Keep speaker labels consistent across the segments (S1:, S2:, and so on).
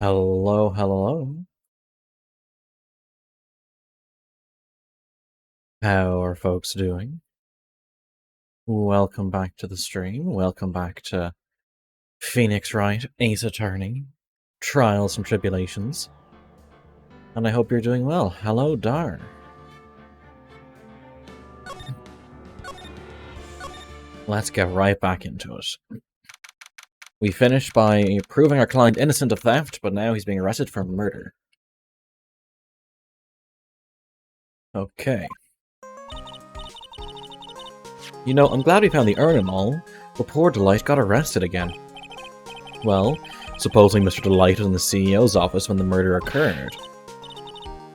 S1: Hello, hello. How are folks doing? Welcome back to the stream. Welcome back to Phoenix Wright, Ace Attorney, Trials and Tribulations. And I hope you're doing well. Hello, Dar. Let's get right back into it. We finished by proving our client innocent of theft, but now he's being arrested for murder. Okay. You know, I'm glad we found the urn and all, but poor Delight got arrested again. Well, supposing Mr. Delight was in the CEO's office when the murder occurred.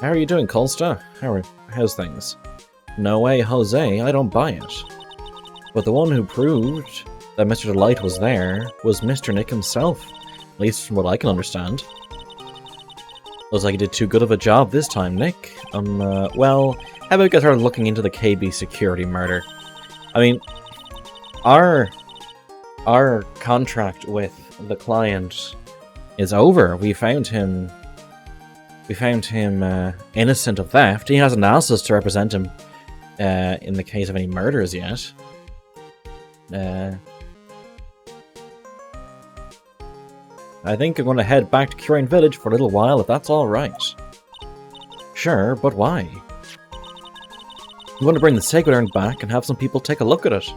S1: How are you doing, Colsta? How's things? No way, Jose, I don't buy it. But the one who proved that Mr. Delight was there was Mr. Nick himself, at least from what I can understand. Looks like you did too good of a job this time, Nick. Well, how about we get started looking into the KB security murder? I mean, our contract with the client is over. We found him innocent of theft. He hasn't asked us to represent him in the case of any murders yet. I think I'm going to head back to Curian Village for a little while, if that's alright. Sure, but why? I'm going to bring the Sacred Urn back and have some people take a look at it.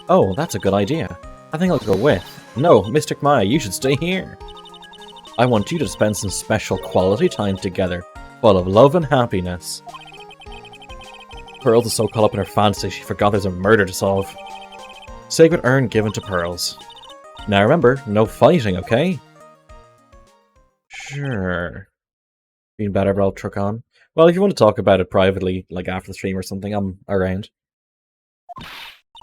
S1: Oh, that's a good idea. I think I'll go with. No, Mystic Maya, you should stay here. I want you to spend some special quality time together, full of love and happiness. Pearls is so caught up in her fantasy she forgot there's a murder to solve. Sacred Urn given to Pearls. Now remember, no fighting, okay? Sure. Been better, but I'll truck on. Well, if you want to talk about it privately, like after the stream or something, I'm around.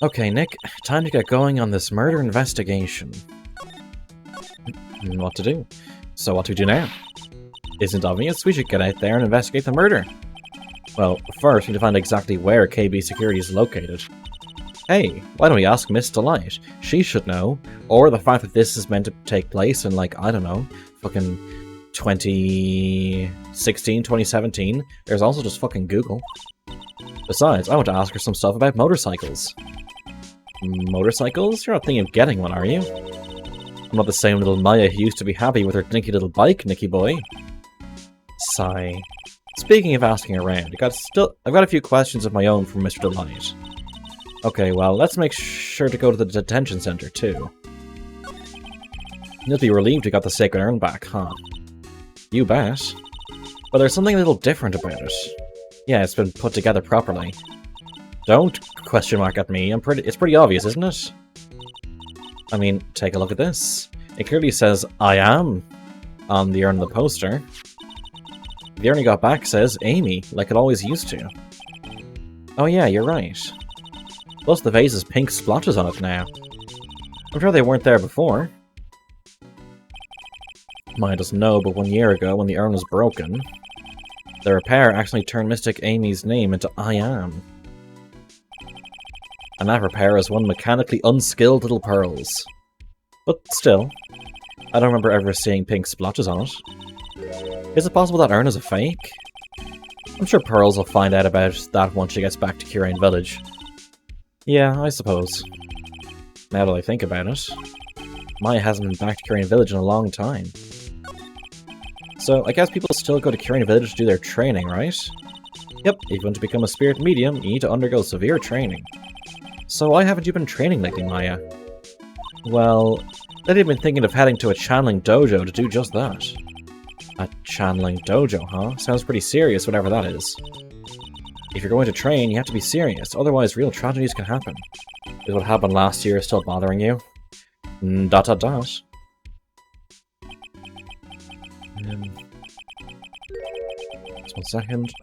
S1: Okay, Nick, time to get going on this murder investigation. What to do? So what do we do now? Isn't obvious, we should get out there and investigate the murder. Well, first we need to find exactly where KB Security is located. Hey, why don't we ask Miss Delight? She should know. Or the fact that this is meant to take place in, like, I don't know, fucking 2016, 2017. There's also just fucking Google. Besides, I want to ask her some stuff about motorcycles. Motorcycles? You're not thinking of getting one, are you? I'm not the same little Maya who used to be happy with her dinky little bike, Nicky boy. Sigh. Speaking of asking around, I've got a few questions of my own from Mr. Delight. Okay, well, let's make sure to go to the detention center, too. You'll be relieved you got the Sacred Urn back, huh? You bet. But there's something a little different about it. Yeah, it's been put together properly. Don't question mark at me, it's pretty obvious, isn't it? I mean, take a look at this. It clearly says, I am, on the urn of the poster. The urn you got back says Amy, like it always used to. Oh yeah, you're right. Plus the vase has pink splotches on it now. I'm sure they weren't there before. Maya doesn't know, but 1 year ago, when the urn was broken, the repair actually turned Mystic Amy's name into I am. And that repair is one mechanically unskilled little Pearls. But still, I don't remember ever seeing pink splotches on it. Is it possible that urn is a fake? I'm sure Pearls will find out about that once she gets back to Curian Village. Yeah, I suppose. Now that I think about it, Maya hasn't been back to Curian Village in a long time. So, I guess people still go to Curian Village to do their training, right? Yep, if you want to become a spirit medium, you need to undergo severe training. So why haven't you been training lately, Maya? Well, lately I've been thinking of heading to a channeling dojo to do just that. A channeling dojo, huh? Sounds pretty serious, whatever that is. If you're going to train, you have to be serious, otherwise real tragedies can happen. Is what happened last year still bothering you? Dot dot dot. Just 1 second.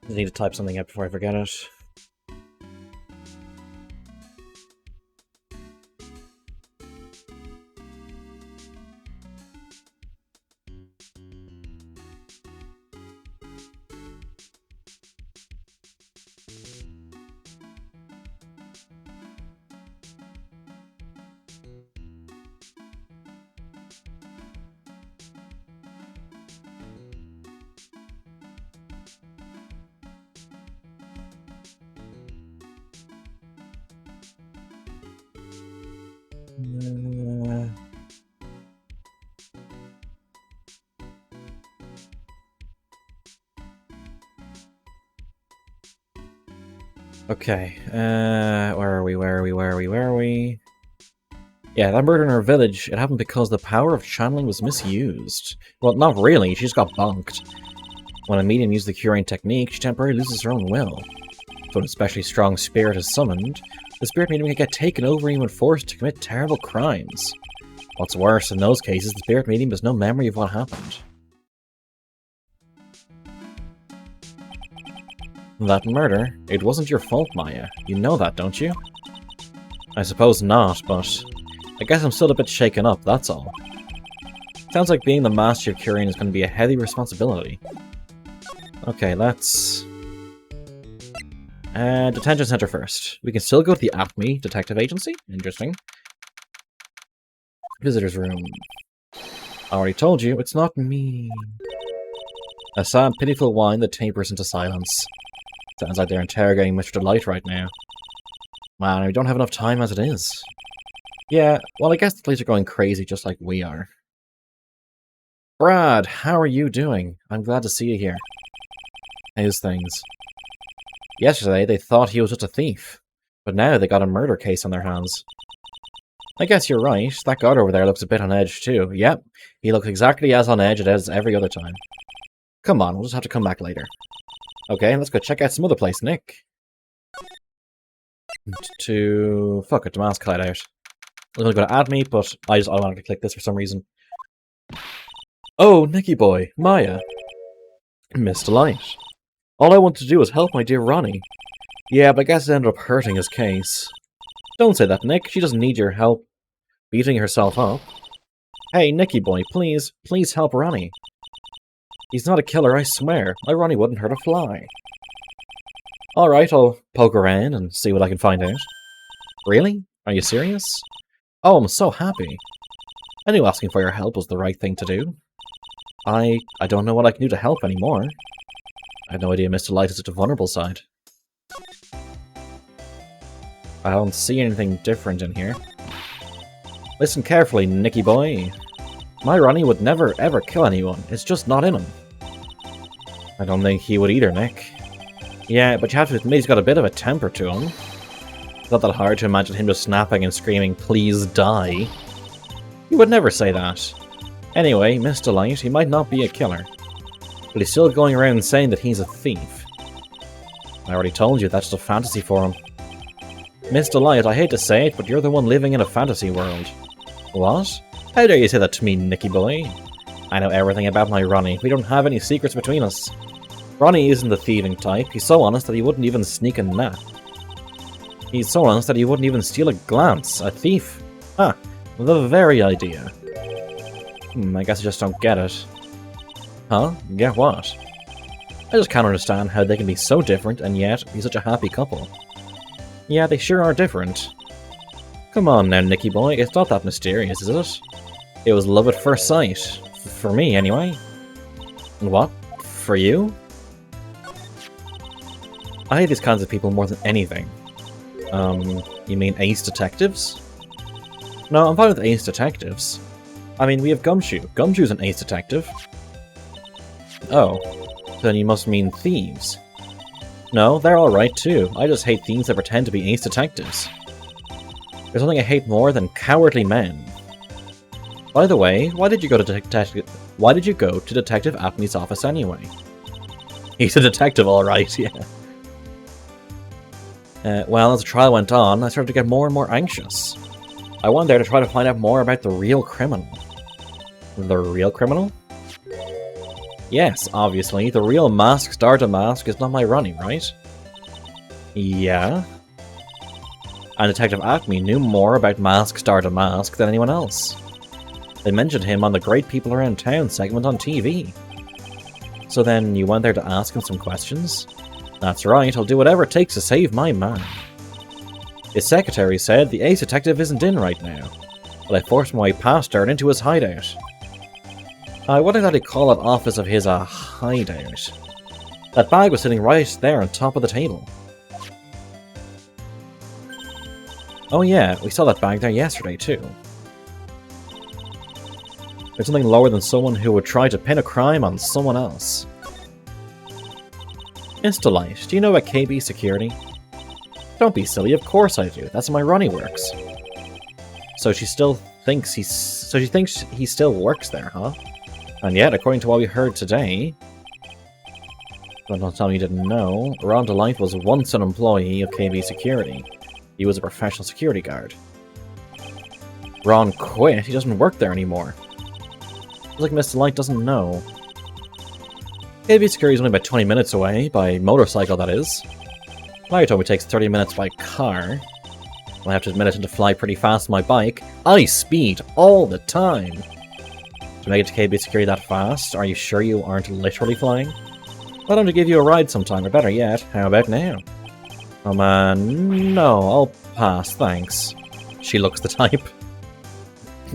S1: I need to type something up before I forget it. Okay, where are we? Yeah, that murder in her village, it happened because the power of channeling was misused. Well, not really, she just got bonked. When a medium uses the curing technique, she temporarily loses her own will. So an especially strong spirit is summoned, the spirit medium can get taken over and even forced to commit terrible crimes. What's worse, in those cases, the spirit medium has no memory of what happened. That murder, it wasn't your fault, Maya. You know that, don't you? I suppose not, but I guess I'm still a bit shaken up, that's all. Sounds like being the master of curing is going to be a heavy responsibility. Okay, let's... detention center first. We can still go to the Acme Detective Agency. Interesting. Visitor's room. I already told you, it's not me. A sad, pitiful whine that tapers into silence. Sounds like they're interrogating Mr. Delight right now. Man, we don't have enough time as it is. Yeah, well, I guess the police are going crazy just like we are. Brad, how are you doing? I'm glad to see you here. How's things? Yesterday, they thought he was just a thief. But now they got a murder case on their hands. I guess you're right. That guard over there looks a bit on edge, too. Yep, he looks exactly as on edge as every other time. Come on, we'll just have to come back later. Okay, let's go check out some other place, Nick. Fuck it, Damascus hideout. I'm gonna go to add me, but I just automatically click this for some reason. Oh, Nicky boy, Maya. Miss Delight. All I want to do is help my dear Ronnie. Yeah, but I guess it ended up hurting his case. Don't say that, Nick. She doesn't need your help beating herself up. Hey, Nicky boy, please help Ronnie. He's not a killer, I swear. My Ronnie wouldn't hurt a fly. Alright, I'll poke around and see what I can find out. Really? Are you serious? Oh, I'm so happy. I knew asking for your help was the right thing to do. I don't know what I can do to help anymore. I had no idea Mr. Light is such a vulnerable side. I don't see anything different in here. Listen carefully, Nicky boy. My Ronnie would never ever kill anyone. It's just not in him. I don't think he would either, Nick. Yeah, but you have to admit he's got a bit of a temper to him. It's not that hard to imagine him just snapping and screaming, "Please die." He would never say that. Anyway, Miss Delight, he might not be a killer. But he's still going around saying that he's a thief. I already told you that's just a fantasy for him. Miss Delight, I hate to say it, but you're the one living in a fantasy world. What? How dare you say that to me, Nicky boy? I know everything about my Ronnie. We don't have any secrets between us. Ronnie isn't the thieving type. He's so honest that he wouldn't even sneak a nap. He's so honest that he wouldn't even steal a glance. A thief? Ah, the very idea. I guess I just don't get it. Huh? Get what? I just can't understand how they can be so different and yet be such a happy couple. Yeah, they sure are different. Come on now, Nicky boy, it's not that mysterious, is it? It was love at first sight. For me, anyway. What? For you? I hate these kinds of people more than anything. You mean ace detectives? No, I'm fine with ace detectives. I mean, we have Gumshoe. Gumshoe's an ace detective. Oh, then you must mean thieves. No, they're alright too. I just hate thieves that pretend to be ace detectives. There's something I hate more than cowardly men. By the way, why did you go to Detective Apney's office anyway? He's a detective, alright, yeah. Well, as the trial went on, I started to get more and more anxious. I went there to try to find out more about the real criminal. The real criminal? Yes, obviously, the real Mask Star Damask is not my Ronnie, right? Yeah? And Detective Acme knew more about Mask Star Damask than anyone else. They mentioned him on the Great People Around Town segment on TV. So then you went there to ask him some questions? That's right, I'll do whatever it takes to save my man. His secretary said the ace detective isn't in right now, but I forced my way past her and into his hideout. I wouldn't exactly call that office of his a hideout. That bag was sitting right there on top of the table. Oh yeah, we saw that bag there yesterday too. There's something lower than someone who would try to pin a crime on someone else. Instalight, do you know about KB security? Don't be silly, of course I do. That's how my Ronnie works. So she thinks he still works there, huh? And yet, according to what we heard today, but don't tell me you didn't know, Ron DeLight was once an employee of KB Security. He was a professional security guard. Ron quit, he doesn't work there anymore. It's like Mr. Light doesn't know. KB Security is only about 20 minutes away, by motorcycle that is. Larry told me it takes 30 minutes by car. I have to admit I tend to fly pretty fast on my bike. I speed all the time! To make it to KB Security that fast, are you sure you aren't literally flying? Why don't I give you a ride sometime, or better yet, how about now? Oh man, no, I'll pass, thanks. She looks the type.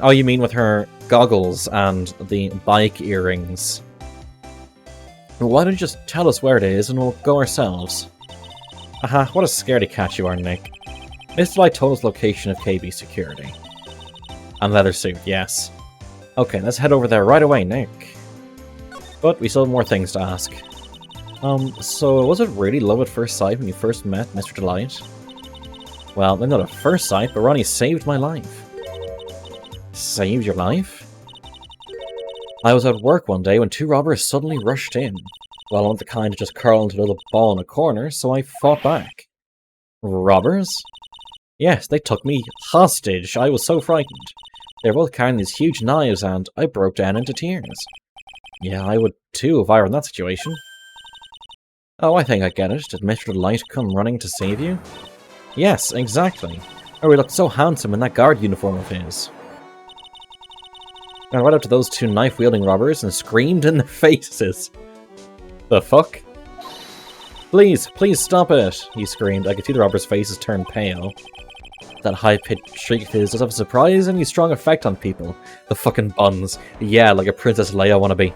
S1: Oh, you mean with her goggles and the bike earrings. Why don't you just tell us where it is and we'll go ourselves? Aha, what a scaredy cat you are, Nick. Mr. Light told us location of KB Security. And leather suit, yes. Okay, let's head over there right away, Nick. But we still have more things to ask. So was it really love at first sight when you first met Mr. Delight? Well, maybe not at first sight, but Ronnie saved my life. Saved your life? I was at work one day when two robbers suddenly rushed in. Well, I'm not the kind to just curl into a little ball in a corner, so I fought back. Robbers? Yes, they took me hostage. I was so frightened. They were both carrying these huge knives and I broke down into tears. Yeah, I would too if I were in that situation. Oh, I think I get it. Did Mr. Light come running to save you? Yes, exactly. Oh, he looked so handsome in that guard uniform of his. I ran up to those two knife-wielding robbers and screamed in their faces. The fuck? Please, please stop it, he screamed. I could see the robbers' faces turn pale. That high-pitched shriek of his does have a surprisingly strong effect on people. The fucking buns. Yeah, like a Princess Leia wannabe.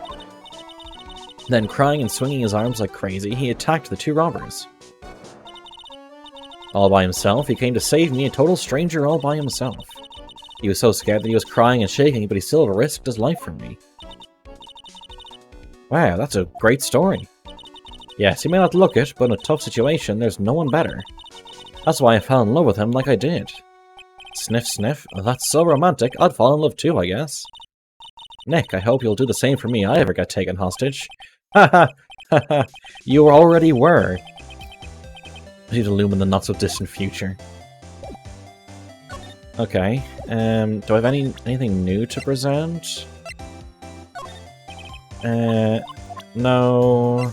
S1: Then, crying and swinging his arms like crazy, he attacked the two robbers. All by himself, he came to save me, a total stranger all by himself. He was so scared that he was crying and shaking, but he still risked his life for me. Wow, that's a great story. Yes, he may not look it, but in a tough situation, there's no one better. That's why I fell in love with him like I did. Sniff, sniff. That's so romantic. I'd fall in love too, I guess. Nick, I hope you'll do the same for me if I ever get taken hostage. Ha ha ha! You already were. I need to loom in the not-so-distant future. Okay, do I have anything new to present? No.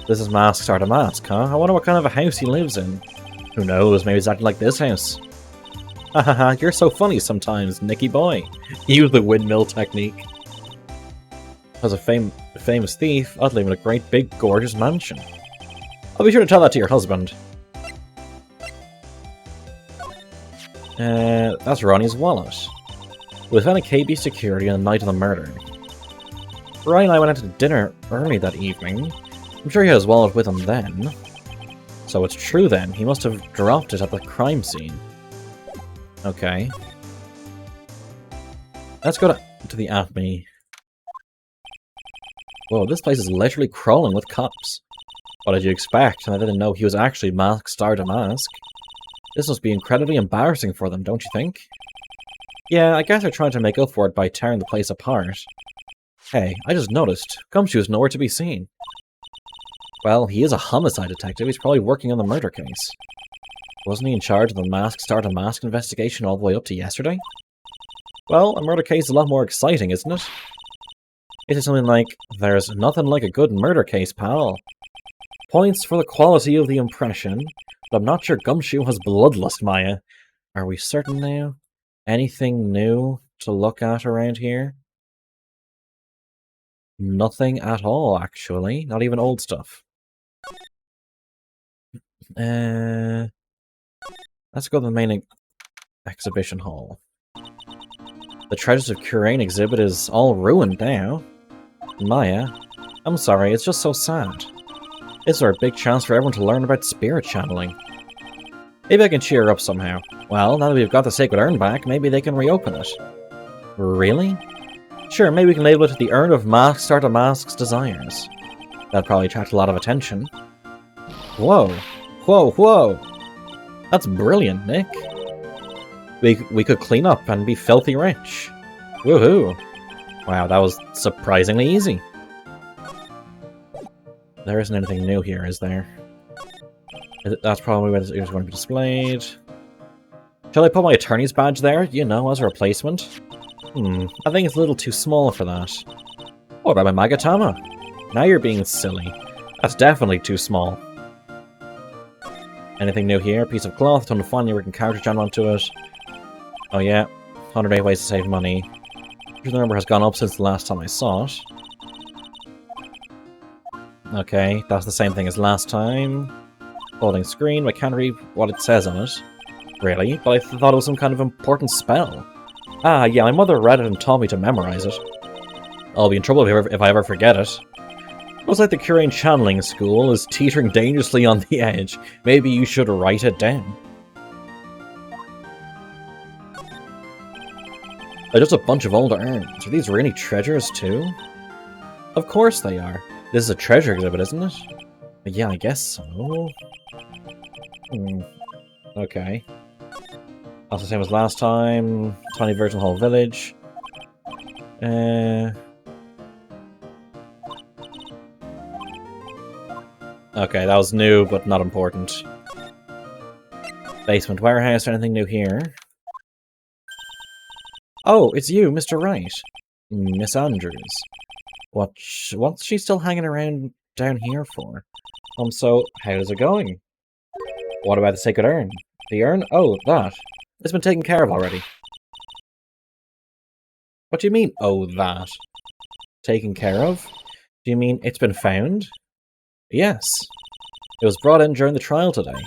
S1: This is Mask Starter Mask, huh? I wonder what kind of a house he lives in. Who knows, maybe it's acting like this house. Hahaha, you're so funny sometimes, Nicky boy. Use the windmill technique. As a famous thief, I'd live in a great big gorgeous mansion. I'll be sure to tell that to your husband. That's Ronnie's wallet. We found a KB Security on the night of the murder. Wright and I went out to dinner early that evening. I'm sure he had his wallet with him then. So it's true then, he must have dropped it at the crime scene. Okay. Let's go to the Acme. Whoa, this place is literally crawling with cops. What did you expect? And I didn't know he was actually Mask Star Damask. This must be incredibly embarrassing for them, don't you think? Yeah, I guess they're trying to make up for it by tearing the place apart. Hey, I just noticed. Gumshoe's nowhere to be seen. Well, he is a homicide detective. He's probably working on the murder case. Wasn't he in charge of the Mask Star Damask investigation all the way up to yesterday? Well, a murder case is a lot more exciting, isn't it? It is something like, there's nothing like a good murder case, pal. Points for the quality of the impression, but I'm not sure Gumshoe has bloodlust, Maya. Are we certain now? Anything new to look at around here? Nothing at all, actually. Not even old stuff. Let's go to the main exhibition hall. The Treasures of Kurain exhibit is all ruined now. Maya, I'm sorry, it's just so sad. This is our big chance for everyone to learn about spirit channeling. Maybe I can cheer her up somehow. Well, now that we've got the Sacred Urn back, maybe they can reopen it. Really? Sure, maybe we can label it the Urn of Star to Mask's Desires. That'll probably attract a lot of attention. Whoa. Whoa, whoa! That's brilliant, Nick. We could clean up and be filthy rich. Woohoo! Wow, that was surprisingly easy. There isn't anything new here, is there? That's probably where it's going to be displayed. Shall I put my attorney's badge there, you know, as a replacement? I think it's a little too small for that. What about my Magatama? Now you're being silly. That's definitely too small. Anything new here? Piece of cloth, ton of fun, you can character jam onto it. Oh yeah, 108 ways to save money. The number has gone up since the last time I saw it. Okay, that's the same thing as last time. Holding screen, I can't read what it says on it. Really? But I thought it was some kind of important spell. Ah, yeah, my mother read it and taught me to memorize it. I'll be in trouble if I ever forget it. Looks like the Curian channeling school is teetering dangerously on the edge. Maybe you should write it down. They're just a bunch of old urns. Are these really treasures too? Of course they are. This is a treasure exhibit, isn't it? Yeah, I guess so. Okay. That's the same as last time. Tiny Virgin Hall Village. Okay, that was new, but not important. Basement warehouse, anything new here? Oh, it's you, Mr. Wright. Miss Andrews. What's she still hanging around down here for? So, how's it going? What about the Sacred Urn? The urn? Oh, that. It's been taken care of already. What do you mean, oh, that? Taken care of? Do you mean it's been found? Yes. It was brought in during the trial today.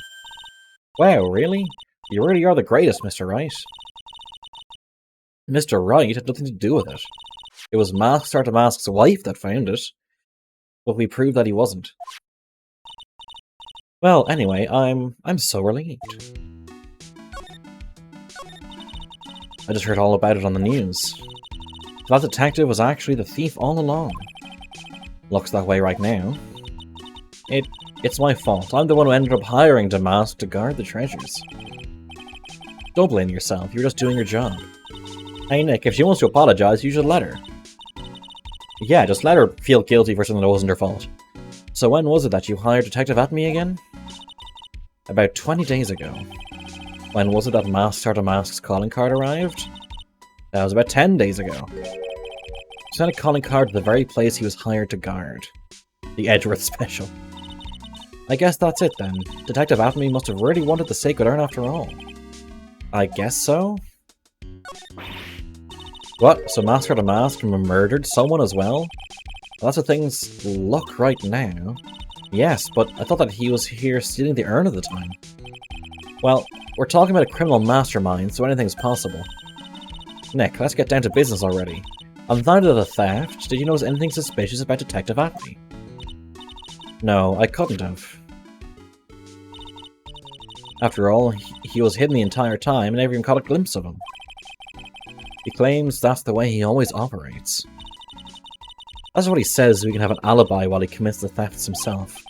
S1: Wow, really? You really are the greatest, Mr. Wright. Mr. Wright had nothing to do with it. It was Star to Mask's wife that found it. But we proved that he wasn't. Well, anyway, I'm so relieved. I just heard all about it on the news. That detective was actually the thief all along. Looks that way right now. It's my fault. I'm the one who ended up hiring Damask to guard the treasures. Don't blame yourself. You're just doing your job. Hey Nick, if she wants to apologize, you should let her. Yeah, just let her feel guilty for something that wasn't her fault. So when was it that you hired Detective Atme again? About 20 days ago. When was it that Star to Mask's calling card arrived? That was about 10 days ago. He sent a calling card to the very place he was hired to guard. The Edgeworth Special. I guess that's it then. Detective Atme must have really wanted the Sacred Urn after all. I guess so? What? So Star to Mask murdered someone as well? Well, that's how things look right now. Yes, but I thought that he was here stealing the urn at the time. Well, we're talking about a criminal mastermind, so anything's possible. Nick, let's get down to business already. On the night of the theft, did you notice anything suspicious about Detective Atme? No, I couldn't have. After all, he was hidden the entire time and never even caught a glimpse of him. He claims that's the way he always operates. That's what he says so he can have an alibi while he commits the thefts himself.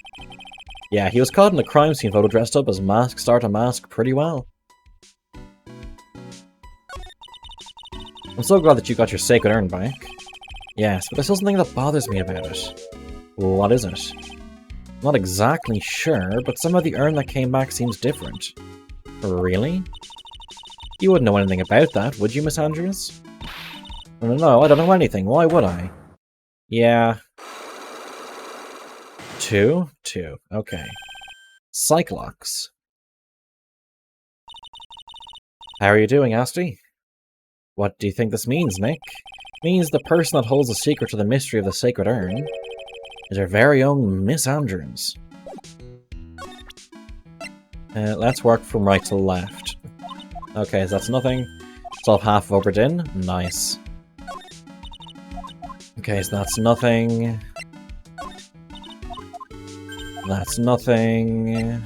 S1: Yeah, he was caught in the crime scene photo dressed up as Star to Mask pretty well. I'm so glad that you got your Sacred Urn back. Yes, but there's still something that bothers me about it. What is it? I'm not exactly sure, but some of the urn that came back seems different. Really? You wouldn't know anything about that, would you, Miss Andrews? No, I don't know anything. Why would I? Yeah. Two? Okay. Cyclops. How are you doing, Asti? What do you think this means, Nick? It means the person that holds the secret to the mystery of the Sacred Urn is our very own Miss Andrews. Let's work from right to left. Okay, so that's nothing. Solve half of Oberdin. Nice. Okay, so that's nothing. That's nothing.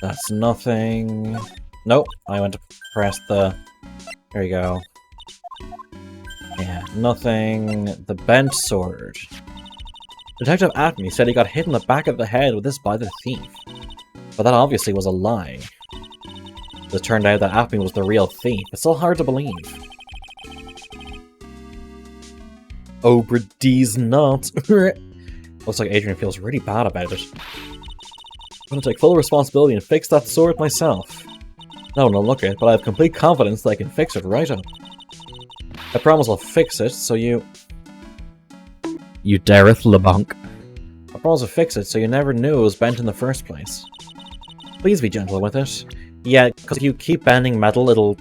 S1: That's nothing. Nope, I went to press the... There you go. Yeah, nothing. The bent sword. Detective Atme said he got hit in the back of the head with this by the thief. But that obviously was a lie. It turned out that Atme was the real thief. It's still hard to believe. Obradee's not. Looks like Adrian feels really bad about it. I'm gonna take full responsibility and fix that sword myself. No, look it, but I have complete confidence that I can fix it right up. I promise I'll fix it, so you... You dareth LeBonk. I promise I'll fix it, so you never knew it was bent in the first place. Please be gentle with it. Yeah, because if you keep bending metal, it'll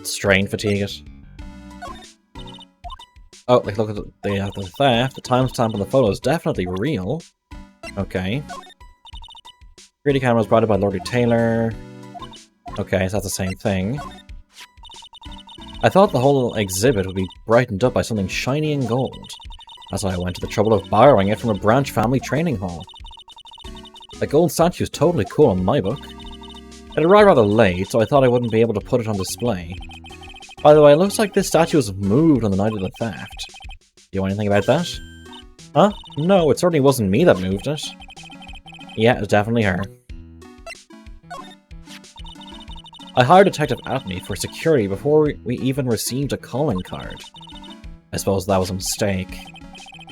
S1: strain fatigue it. Oh, like look at the theft. The timestamp on the photo is definitely real. Okay. 3D camera was brought in by Lordy Taylor. Okay, so that's the same thing. I thought the whole exhibit would be brightened up by something shiny and gold. That's why I went to the trouble of borrowing it from a branch family training hall. The gold statue is totally cool in my book. It arrived rather late, so I thought I wouldn't be able to put it on display. By the way, it looks like this statue was moved on the night of the theft. Do you know anything about that? Huh? No, it certainly wasn't me that moved it. Yeah, it was definitely her. I hired Detective Atme for security before we even received a calling card. I suppose that was a mistake.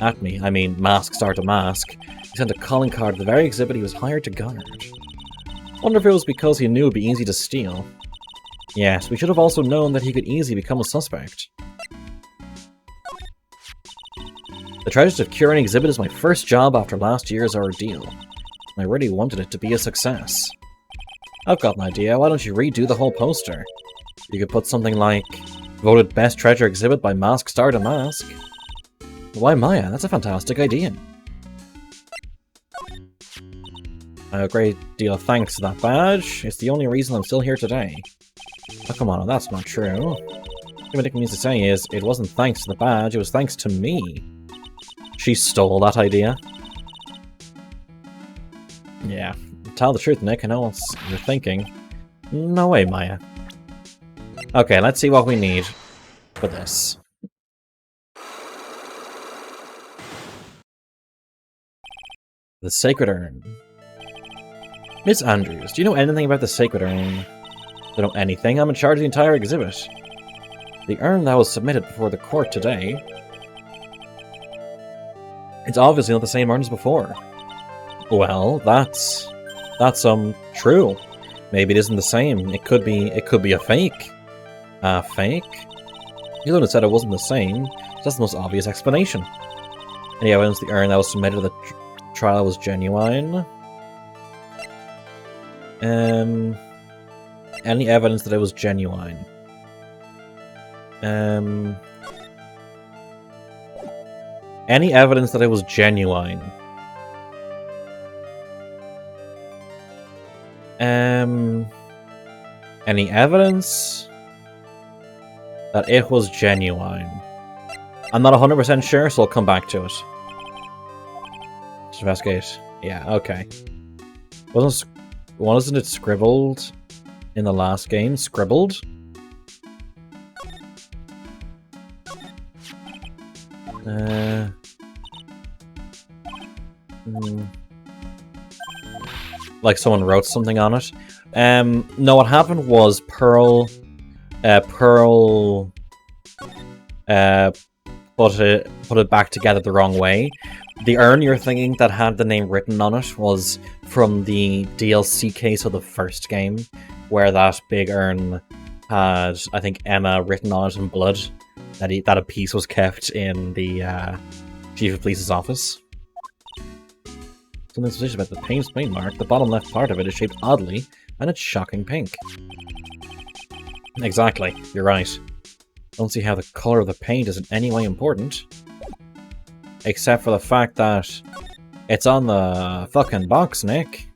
S1: Atme, I mean Mask Star to Mask, he sent a calling card to the very exhibit he was hired to guard. Wonder if it was because he knew it would be easy to steal. Yes, we should have also known that he could easily become a suspect. The Treasures of Curing exhibit is my first job after last year's ordeal. I really wanted it to be a success. I've got an idea, why don't you redo the whole poster? You could put something like, voted best treasure exhibit by Mask Star to Mask. Why Maya? That's a fantastic idea. A great deal of thanks to that badge. It's the only reason I'm still here today. Oh, come on, that's not true. What Nick means to say is, it wasn't thanks to the badge, it was thanks to me. She stole that idea. Yeah, tell the truth, Nick, I know what you're thinking. No way, Maya. Okay, let's see what we need for this. The Sacred Urn. Miss Andrews, do you know anything about the Sacred Urn? I don't know anything, I'm in charge of the entire exhibit. The urn that was submitted before the court today... It's obviously not the same urn as before. Well, that's true. Maybe it isn't the same. It could be a fake. A fake? You would have said it wasn't the same. That's the most obvious explanation. Any evidence the urn that was submitted to the trial was genuine? Any evidence that it was genuine? Any evidence that it was genuine? Any evidence that it was genuine? I'm not 100% sure, so I'll come back to it. Just investigate. Yeah, okay. Wasn't it scribbled in the last game? Scribbled? Like someone wrote something on it. No, what happened was Pearl put it back together the wrong way. The urn you're thinking that had the name written on it was from the DLC case of the first game, where that big urn had, I think, Emma written on it in blood. That a piece was kept in the Chief of Police's office. Something suspicious about the paint mark. The bottom left part of it is shaped oddly, and it's shocking pink. Exactly, you're right. Don't see how the colour of the paint is in any way important. Except for the fact that it's on the fucking box, Nick.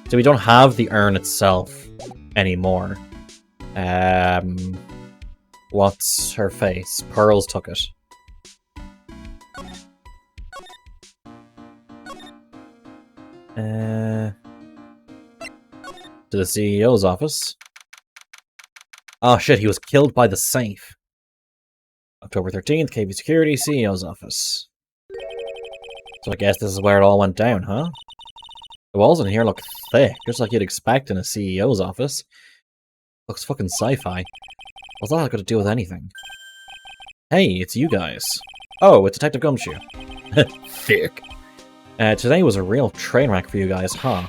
S1: So we don't have the urn itself anymore. What's her face? Pearls took it. To the CEO's office. Oh shit, he was killed by the safe. October 13th, KB Security, CEO's office. So I guess this is where it all went down, huh? The walls in here look thick, just like you'd expect in a CEO's office. Looks fucking sci-fi. What's that got to do with anything? Hey, it's you guys. Oh, it's Detective Gumshoe. Thick. Today was a real train wreck for you guys, huh?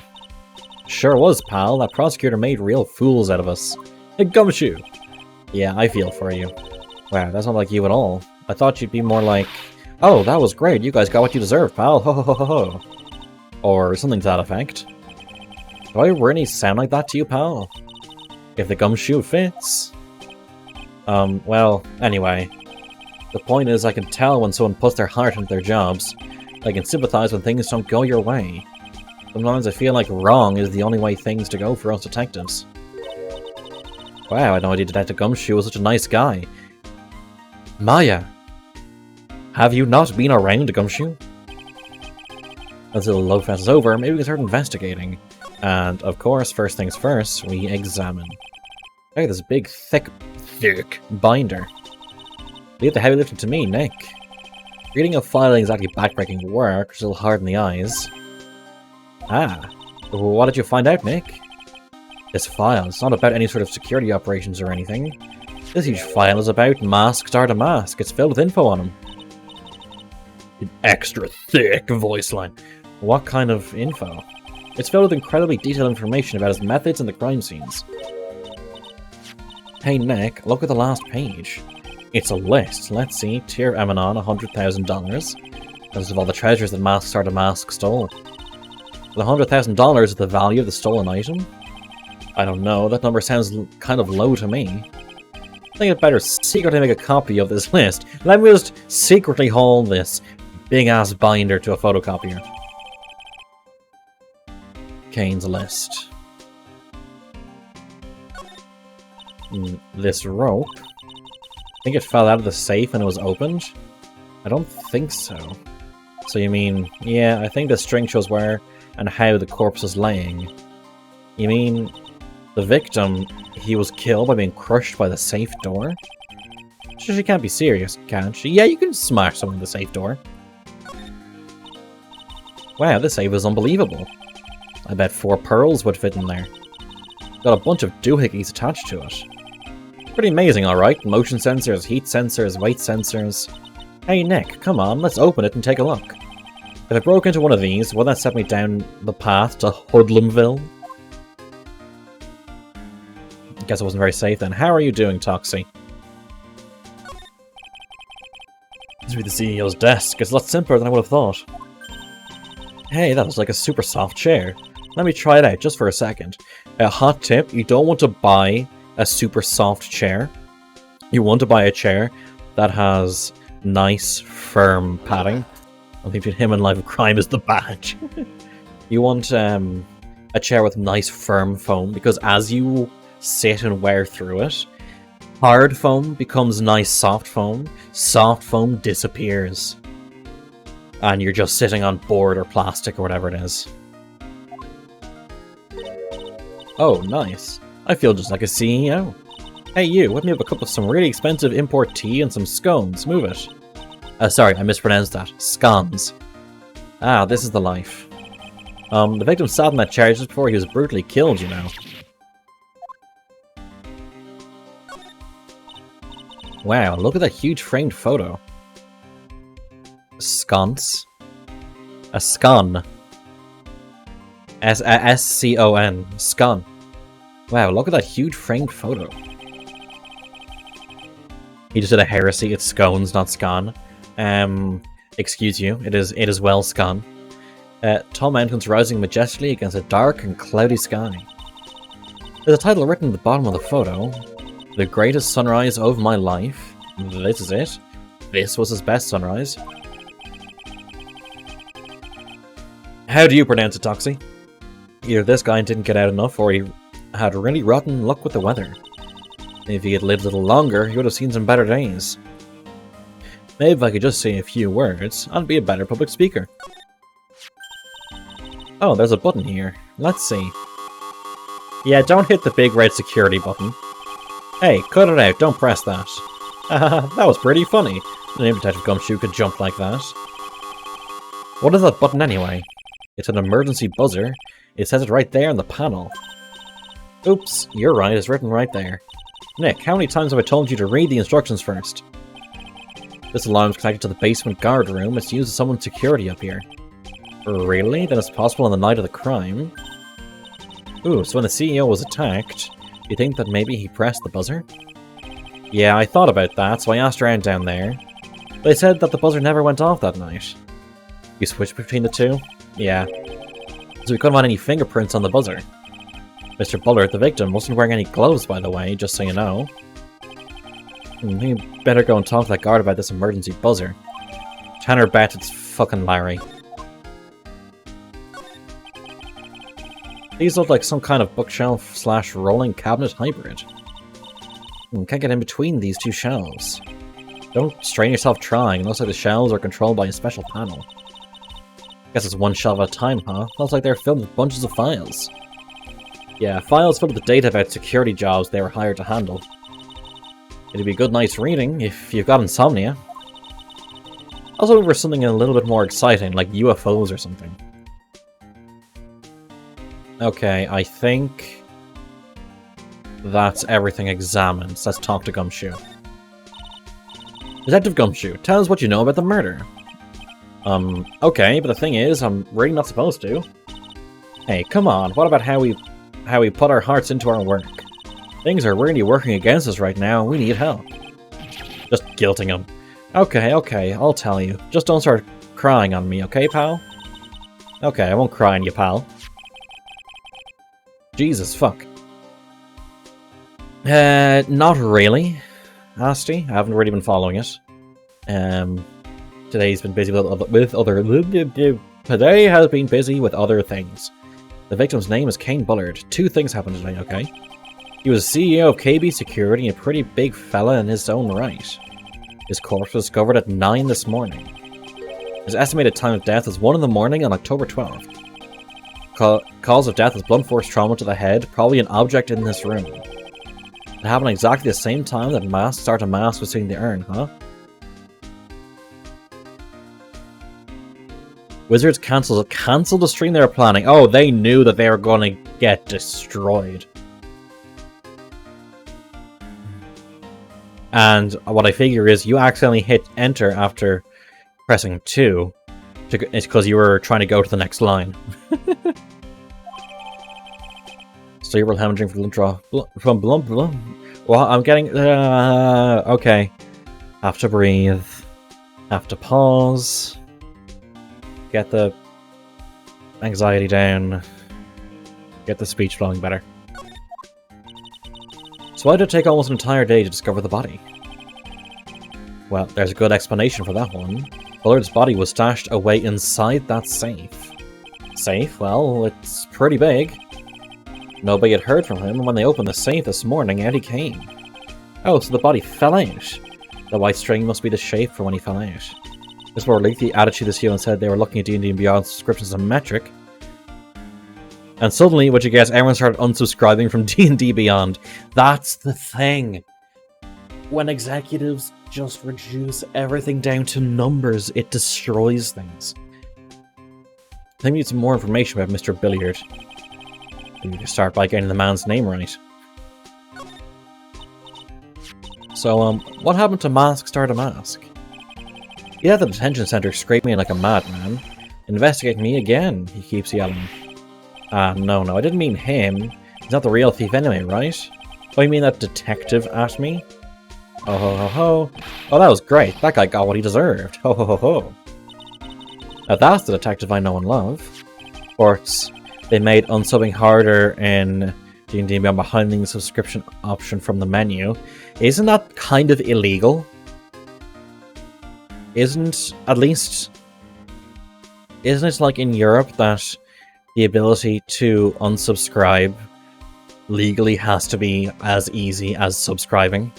S1: Sure was, pal. That prosecutor made real fools out of us. Hey, Gumshoe! Yeah, I feel for you. Wow, that's not like you at all. I thought you'd be more like, oh, that was great, you guys got what you deserved, pal, ho ho ho ho ho. Or something to that effect. Do I really sound like that to you, pal? If the Gumshoe fits. Well, anyway. The point is, I can tell when someone puts their heart into their jobs. I can sympathize when things don't go your way. Sometimes I feel like wrong is the only way things to go for us detectives. Wow, I had no idea Detective Gumshoe was such a nice guy. Maya! Have you not been around, Gumshoe? Until the love fest is over, maybe we can start investigating. And, of course, first things first, we examine. Hey, this big, thick binder. Leave the heavy lifting to me, Nick. Reading a file ain't exactly backbreaking work, still hard in the eyes. Ah, what did you find out, Nick? This file is not about any sort of security operations or anything. This huge file is about Mask Star to Mask. It's filled with info on him. An extra thick voice line. What kind of info? It's filled with incredibly detailed information about his methods and the crime scenes. Hey Nick, look at the last page. It's a list. Let's see. Tier Emanon, $100,000. List of all the treasures that Mask Star to Mask stole. The $100,000 is the value of the stolen item? I don't know, that number sounds kind of low to me. I think I'd better secretly make a copy of this list. Let me just secretly haul this big-ass binder to a photocopier. Kane's list. This rope. I think it fell out of the safe and it was opened? I don't think so. So you mean, yeah, I think the string shows where and how the corpse is laying. You mean, the victim, he was killed by being crushed by the safe door? She can't be serious, can she? Yeah, you can smash someone with the safe door. Wow, this safe is unbelievable. I bet 4 pearls would fit in there. Got a bunch of doohickeys attached to it. Pretty amazing, alright. Motion sensors, heat sensors, weight sensors. Hey Nick, come on, let's open it and take a look. If I broke into one of these, would that set me down the path to Hoodlumville? Guess it wasn't very safe then. How are you doing, Toxie? This would be the CEO's desk. It's a lot simpler than I would have thought. Hey, that looks like a super soft chair. Let me try it out just for a second. A hot tip, you don't want to buy a super soft chair. You want to buy a chair that has nice, firm padding. I think between him and Life of Crime is the badge. You want a chair with nice, firm foam, because as you sit and wear through it, hard foam becomes nice, soft foam disappears. And you're just sitting on board or plastic or whatever it is. Oh, nice. I feel just like a CEO. Hey you, whip me up a cup of some really expensive import tea and some scones. Move it. Sorry, I mispronounced that. Scones. Ah, this is the life. The victim sat in that chair just before he was brutally killed, you know. Wow, look at that huge framed photo. Sconce. A scone. S-C-O-N. Scone. Wow, look at that huge framed photo. He just did a heresy. It's scones, not scone. Excuse you. It is well scone. Tall mountains rising majestically against a dark and cloudy sky. There's a title written at the bottom of the photo. The greatest sunrise of my life. This is it. This was his best sunrise. How do you pronounce it, Toxie? Either this guy didn't get out enough, or he had really rotten luck with the weather. If he had lived a little longer, he would have seen some better days. Maybe if I could just say a few words, I'd be a better public speaker. Oh, there's a button here. Let's see. Yeah, don't hit the big red security button. Hey, cut it out, don't press that. That was pretty funny. The name Detective Gumshoe could jump like that. What is that button anyway? It's an emergency buzzer. It says it right there on the panel. Oops, you're right, it's written right there. Nick, how many times have I told you to read the instructions first? This alarm is connected to the basement guard room. It's used as someone's security up here. Really? Then it's possible on the night of the crime? Ooh, so when the CEO was attacked, you think that maybe he pressed the buzzer? Yeah, I thought about that, so I asked around down there. They said that the buzzer never went off that night. You switched between the two? Yeah. So we couldn't find any fingerprints on the buzzer. Mr. Bullard, the victim, wasn't wearing any gloves, by the way, just so you know. You better go and talk to that guard about this emergency buzzer. Tanner bet it's fucking Larry. These look like some kind of bookshelf slash rolling cabinet hybrid. Can't get in between these two shelves. Don't strain yourself trying. It looks like the shelves are controlled by a special panel. Guess it's one shelf at a time, huh? Looks like they're filled with bunches of files. Yeah, files filled with the data about security jobs they were hired to handle. It'd be a good night's reading if you've got insomnia. Also looking for something a little bit more exciting, like UFOs or something. Okay, I think that's everything examined. So let's talk to Gumshoe. Detective Gumshoe, tell us what you know about the murder. Okay, but the thing is, I'm really not supposed to. Hey, come on, what about how we put our hearts into our work? Things are really working against us right now, we need help. Just guilting him. Okay, I'll tell you. Just don't start crying on me, okay, pal? Okay, I won't cry on you, pal. Jesus, fuck. Not really, Asti. I haven't really been following it. Today's been busy with other... Today has been busy with other things. The victim's name is Kane Bullard. Two things happened today, okay? He was CEO of KB Security, a pretty big fella in his own right. His corpse was discovered at 9 this morning. His estimated time of death was 1 in the morning on October 12th. Cause of death is blunt force trauma to the head, probably an object in this room. It happened exactly the same time that Sergeant Mask was seeing the urn, huh? Wizards cancelled the stream they were planning. Oh, they knew that they were going to get destroyed. And what I figure is you accidentally hit enter after pressing 2. It's because you were trying to go to the next line. Cerebral hemorrhaging from blood draw. Well, I'm getting... okay. Have to breathe. Have to pause. Get the anxiety down. Get the speech flowing better. So why did it take almost an entire day to discover the body? Well, there's a good explanation for that one. Bullard's body was stashed away inside that safe. Safe? Well, it's pretty big. Nobody had heard from him, and when they opened the safe this morning, out he came. Oh, so the body fell out. The white string must be the shape for when he fell out. This more lengthy attitude this year and said they were looking at D&D and Beyond subscriptions as a metric. And suddenly, what you guess, everyone started unsubscribing from D&D Beyond. That's the thing. When executives just reduce everything down to numbers, it destroys things. I think we need some more information about Mr. Billiard. We need to start by getting the man's name right. So, what happened to Mask Start a Mask? Yeah, the detention center scraped me like a madman. Investigate me again, he keeps yelling. Ah, no, I didn't mean him. He's not the real thief anyway, right? Oh, you mean that detective at me? Oh ho ho ho. Oh, that was great. That guy got what he deserved. Ho ho ho ho. Now that's the detective I know and love. Sports. They made unsubbing harder in D&D Beyond by hiding the subscription option from the menu. Isn't that kind of illegal? Isn't it like in Europe that the ability to unsubscribe legally has to be as easy as subscribing.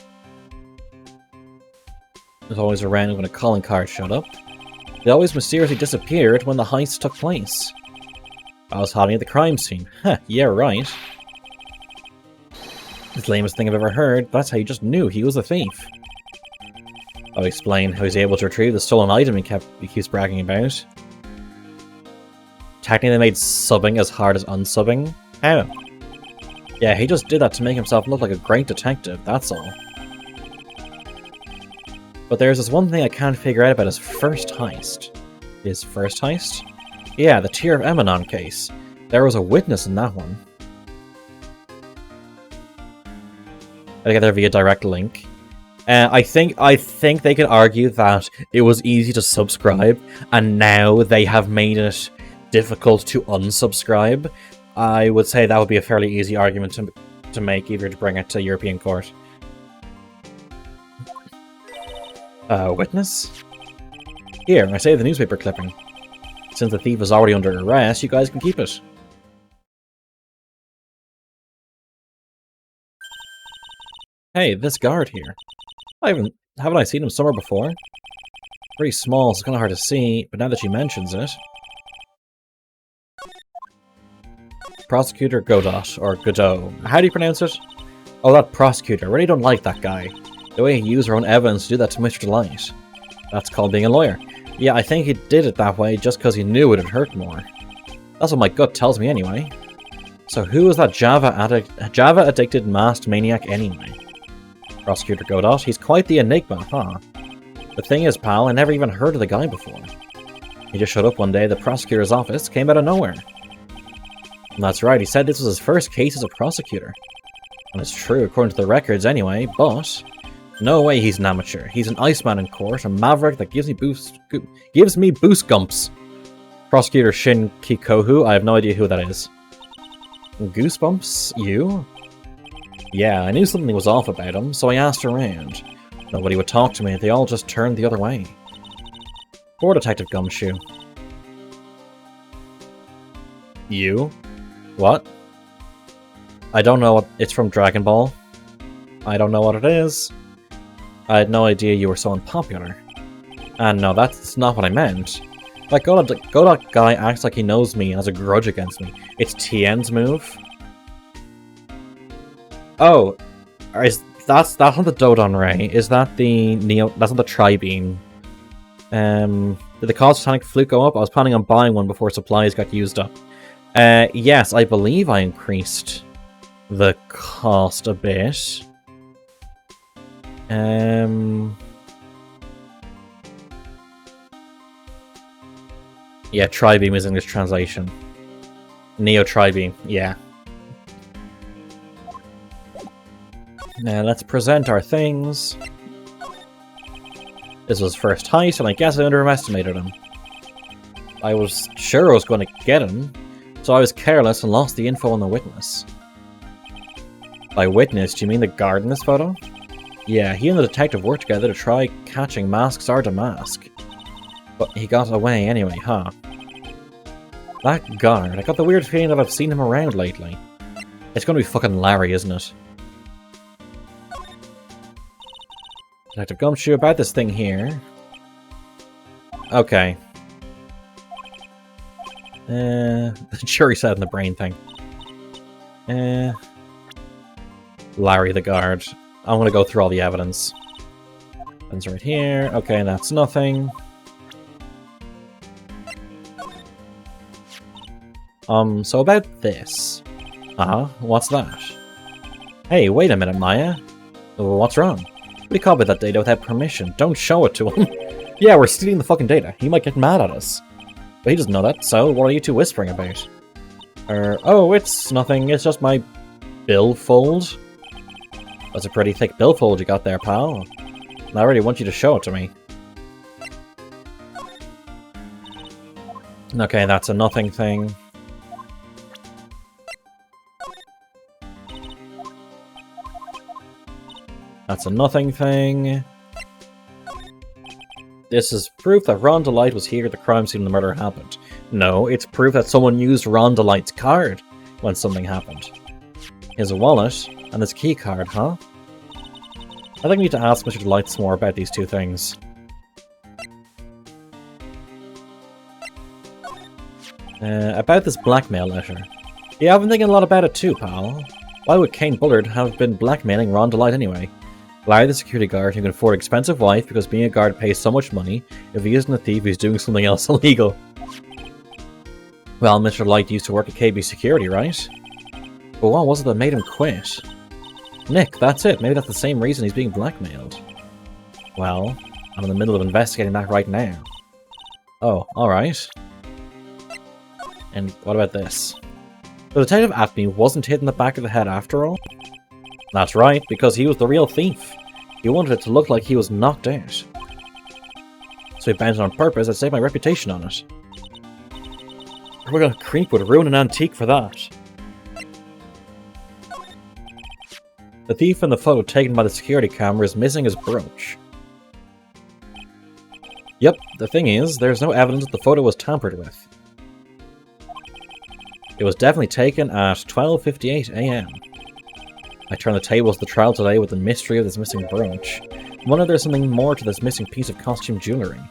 S1: There's always around when a calling card showed up. They always mysteriously disappeared when the heist took place. I was hiding at the crime scene. Heh, yeah, right. It's the lamest thing I've ever heard. That's how you just knew he was a thief. I'll explain how he's able to retrieve the stolen item he keeps bragging about. Technically they made subbing as hard as unsubbing. How? Yeah, he just did that to make himself look like a great detective, that's all. But there's this one thing I can't figure out about his first heist. His first heist? Yeah, the Tear of Emanon case. There was a witness in that one. I get there via direct link. I think they could argue that it was easy to subscribe, and now they have made it difficult to unsubscribe. I would say that would be a fairly easy argument to make, either to bring it to European court. Witness? Here, I saved the newspaper clipping. Since the thief is already under arrest, you guys can keep it. Hey, this guard here. Haven't I seen him somewhere before? Pretty small, so it's kind of hard to see, but now that she mentions it... Prosecutor Godot, or Godot. How do you pronounce it? Oh, that prosecutor. I really don't like that guy. The way he used her own evidence to do that to Mr. Delight. That's called being a lawyer. Yeah, I think he did it that way just because he knew it'd hurt more. That's what my gut tells me anyway. So who is that Java-addicted masked maniac anyway? Prosecutor Godot, he's quite the enigma, huh? The thing is, pal, I never even heard of the guy before. He just showed up one day at the prosecutor's office, came out of nowhere. And that's right, he said this was his first case as a prosecutor. And it's true, according to the records anyway, but... No way he's an amateur. He's an Iceman in court, a maverick that gives me boost gumps. Prosecutor Shin Kikohu, I have no idea who that is. Goosebumps? You? Yeah, I knew something was off about him, so I asked around. Nobody would talk to me, they all just turned the other way. Poor Detective Gumshoe. You? What? I don't know what... It's from Dragon Ball. I don't know what it is. I had no idea you were so unpopular. And no, that's not what I meant. That Godot guy acts like he knows me and has a grudge against me. It's Tien's move. Oh, that's not the Dodon Ray. Is that the Neo? That's not the Tri-Beam. Did the Cosmotonic Flute go up? I was planning on buying one before supplies got used up. Yes, I believe I increased the cost a bit. Yeah, Tri-Beam is English translation. Neo Tri-Beam, yeah. Now let's present our things. This was first heist, and I guess I underestimated him. I was sure I was going to get him, so I was careless and lost the info on the witness. By witness, do you mean the guard in this photo? Yeah, he and the detective worked together to try catching Mask's Damask. But he got away anyway, huh? That guard, I got the weird feeling that I've seen him around lately. It's gonna be fucking Larry, isn't it? Detective Gumshoe, about this thing here. Okay. The jury said in the brain thing. Larry the guard. I'm gonna go through all the evidence. That's right here. Okay, that's nothing. So about this. What's that? Hey, wait a minute, Maya. What's wrong? What do you call that data without permission? Don't show it to him. Yeah, we're stealing the fucking data. He might get mad at us. But he doesn't know that, so what are you two whispering about? Oh, it's nothing. It's just my billfold. That's a pretty thick billfold you got there, pal. I really want you to show it to me. Okay, that's a nothing thing. That's a nothing thing. This is proof that Ron Delight was here at the crime scene when the murder happened. No, it's proof that someone used Ron Delight's card when something happened. Here's a wallet, and this key card, huh? I think we need to ask Mr. Delights more about these two things. About this blackmail letter. Yeah, I've been thinking a lot about it too, pal. Why would Kane Bullard have been blackmailing Ron Delight anyway? Larry, the security guard, who can afford an expensive wife because being a guard pays so much money. If he isn't a thief, he's doing something else illegal. Well, Mr. Delight used to work at KB Security, right? But what was it that made him quit? Nick, that's it. Maybe that's the same reason he's being blackmailed. Well, I'm in the middle of investigating that right now. Oh, alright. And what about this? The detective at me wasn't hit in the back of the head after all? That's right, because he was the real thief. He wanted it to look like he was knocked out. So he bent it on purpose to save my reputation on it. We're gonna creep would ruin an antique for that. The thief in the photo taken by the security camera is missing his brooch. Yep, the thing is, there's no evidence that the photo was tampered with. It was definitely taken at 12:58 AM. I turned the tables of the trial today with the mystery of this missing brooch. I wonder if there's something more to this missing piece of costume jewellery.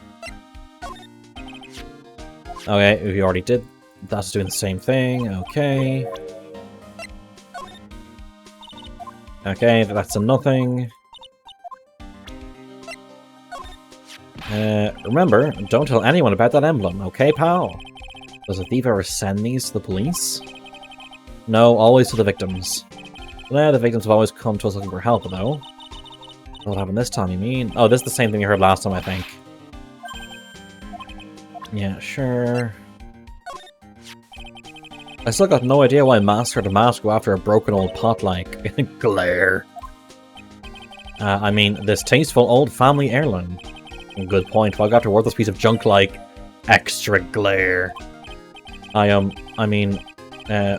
S1: Okay, we already did. That's doing the same thing. Okay. Okay, that's a nothing. Remember, don't tell anyone about that emblem, okay, pal? Does a thief ever send these to the police? No, always to the victims. Well, the victims have always come to us looking for help, though. What happened this time, you mean? Oh, this is the same thing you heard last time, I think. Yeah, sure. I still got no idea why Master the Mask go after a broken old pot like glare. I mean, this tasteful old family heirloom. Good point. Why got a worthless piece of junk like extra glare? I mean,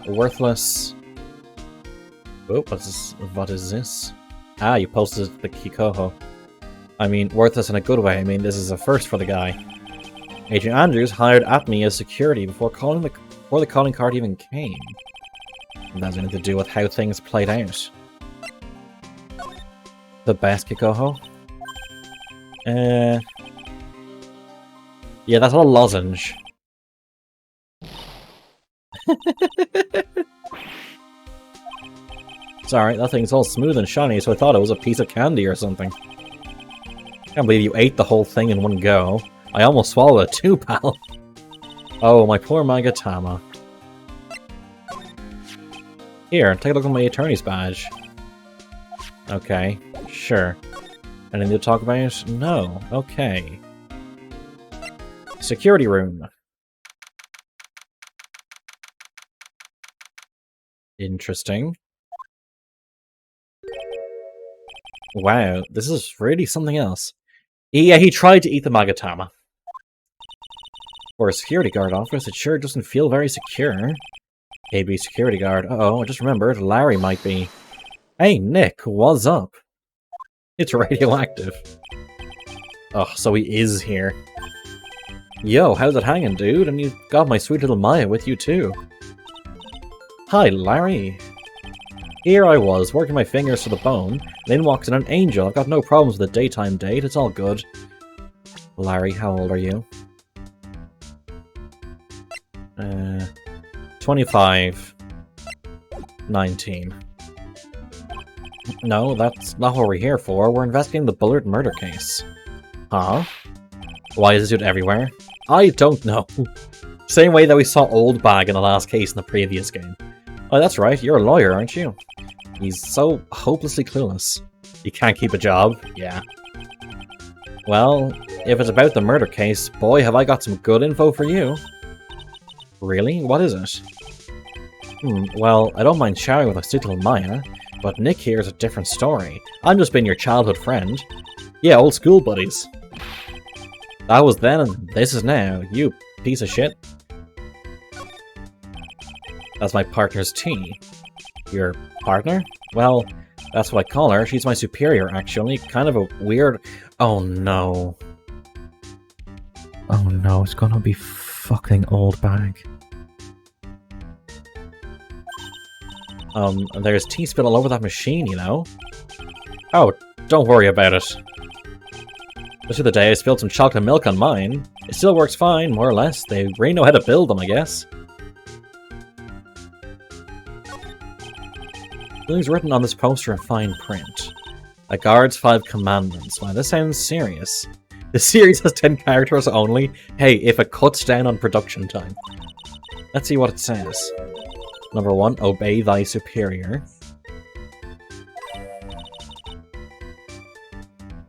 S1: worthless. Oh, what's this? What is this? Ah, you posted the Kikoho. I mean, worthless in a good way. I mean, this is a first for the guy. Agent Andrews hired at me as security before the calling card even came. And that's anything to do with how things played out. The best Kikoho? Yeah, that's a lozenge. Sorry, that thing's all smooth and shiny, so I thought it was a piece of candy or something. Can't believe you ate the whole thing in one go. I almost swallowed it too, pal. Oh, my poor Magatama. Here, take a look at my attorney's badge. Okay, sure. Anything to talk about? No. Okay. Security room. Interesting. Wow, this is really something else. Yeah, he tried to eat the Magatama. For a security guard office, it sure doesn't feel very secure. KB security guard. Uh-oh, I just remembered Larry might be. Hey, Nick, what's up? It's radioactive. Oh, so he is here. Yo, how's it hanging, dude? And you got my sweet little Maya with you, too. Hi, Larry. Here I was, working my fingers to the bone, then walks in an angel. I've got no problems with the daytime date, it's all good. Larry, how old are you? 25. 19. No, that's not what we're here for. We're investigating the Bullard murder case. Huh? Why is this dude everywhere? I don't know. Same way that we saw Old Bag in the last case in the previous game. Oh, that's right. You're a lawyer, aren't you? He's so hopelessly clueless. He can't keep a job. Yeah. Well, if it's about the murder case, boy, have I got some good info for you. Really? What is it? Well, I don't mind sharing with my sweet little Maya, but Nick here is a different story. I'm just been your childhood friend. Yeah, old school buddies. That was then and this is now, you piece of shit. That's my partner's T. Your partner? Well, that's what I call her. She's my superior, actually. Kind of a weird... Oh no. Oh no, it's gonna be fucking Old Bag. And there's tea spill all over that machine, you know? Oh, don't worry about it. Just the other day I spilled some chocolate milk on mine. It still works fine, more or less. They really know how to build them, I guess. Something's written on this poster in fine print. A guard's 5 commandments. Wow, this sounds serious. The series has 10 characters only. Hey, if it cuts down on production time. Let's see what it says. Number 1, obey thy superior.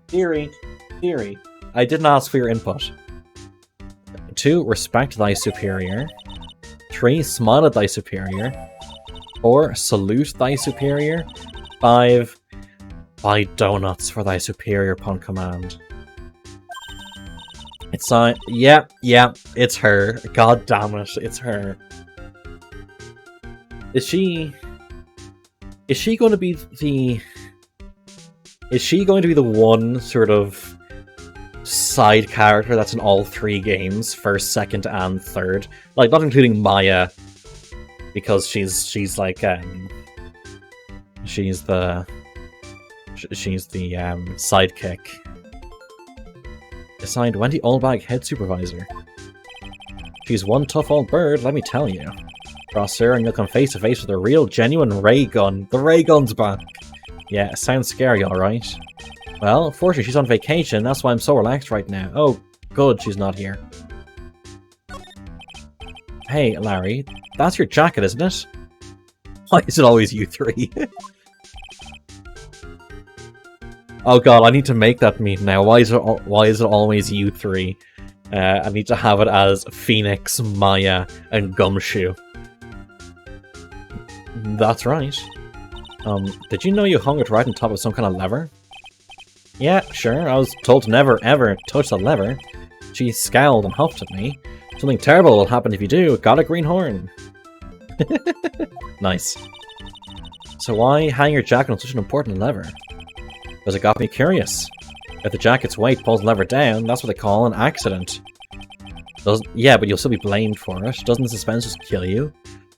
S1: Theory. I didn't ask for your input. 2, respect thy superior. 3, smile at thy superior. 4, salute thy superior. 5, buy donuts for thy superior upon command. It's yeah, it's her. God damn it, it's her. Is she going to be the... Is she going to be the one sort of side character that's in all 3 games, first, second, and third? Like, not including Maya, because she's like she's the sidekick. Assigned Wendy Oldbag head supervisor. She's one tough old bird, let me tell you. Cross her and you'll come face to face with a real genuine ray gun. The ray gun's back. Yeah, it sounds scary, alright. Well, unfortunately she's on vacation, that's why I'm so relaxed right now. Oh, good, she's not here. Hey, Larry, that's your jacket, isn't it? Why is it always you 3? Oh god, I need to make that meme now. Why is it always you 3? I need to have it as Phoenix, Maya, and Gumshoe. That's right. Did you know you hung it right on top of some kind of lever? Yeah, sure, I was told to never ever touch the lever. She scowled and huffed at me. Something terrible will happen if you do. Got a green horn. Nice. So why hang your jacket on such an important lever? Because it got me curious. If the jacket's weight pulls the lever down, that's what they call an accident. Yeah, but you'll still be blamed for it. Doesn't the suspense just kill you?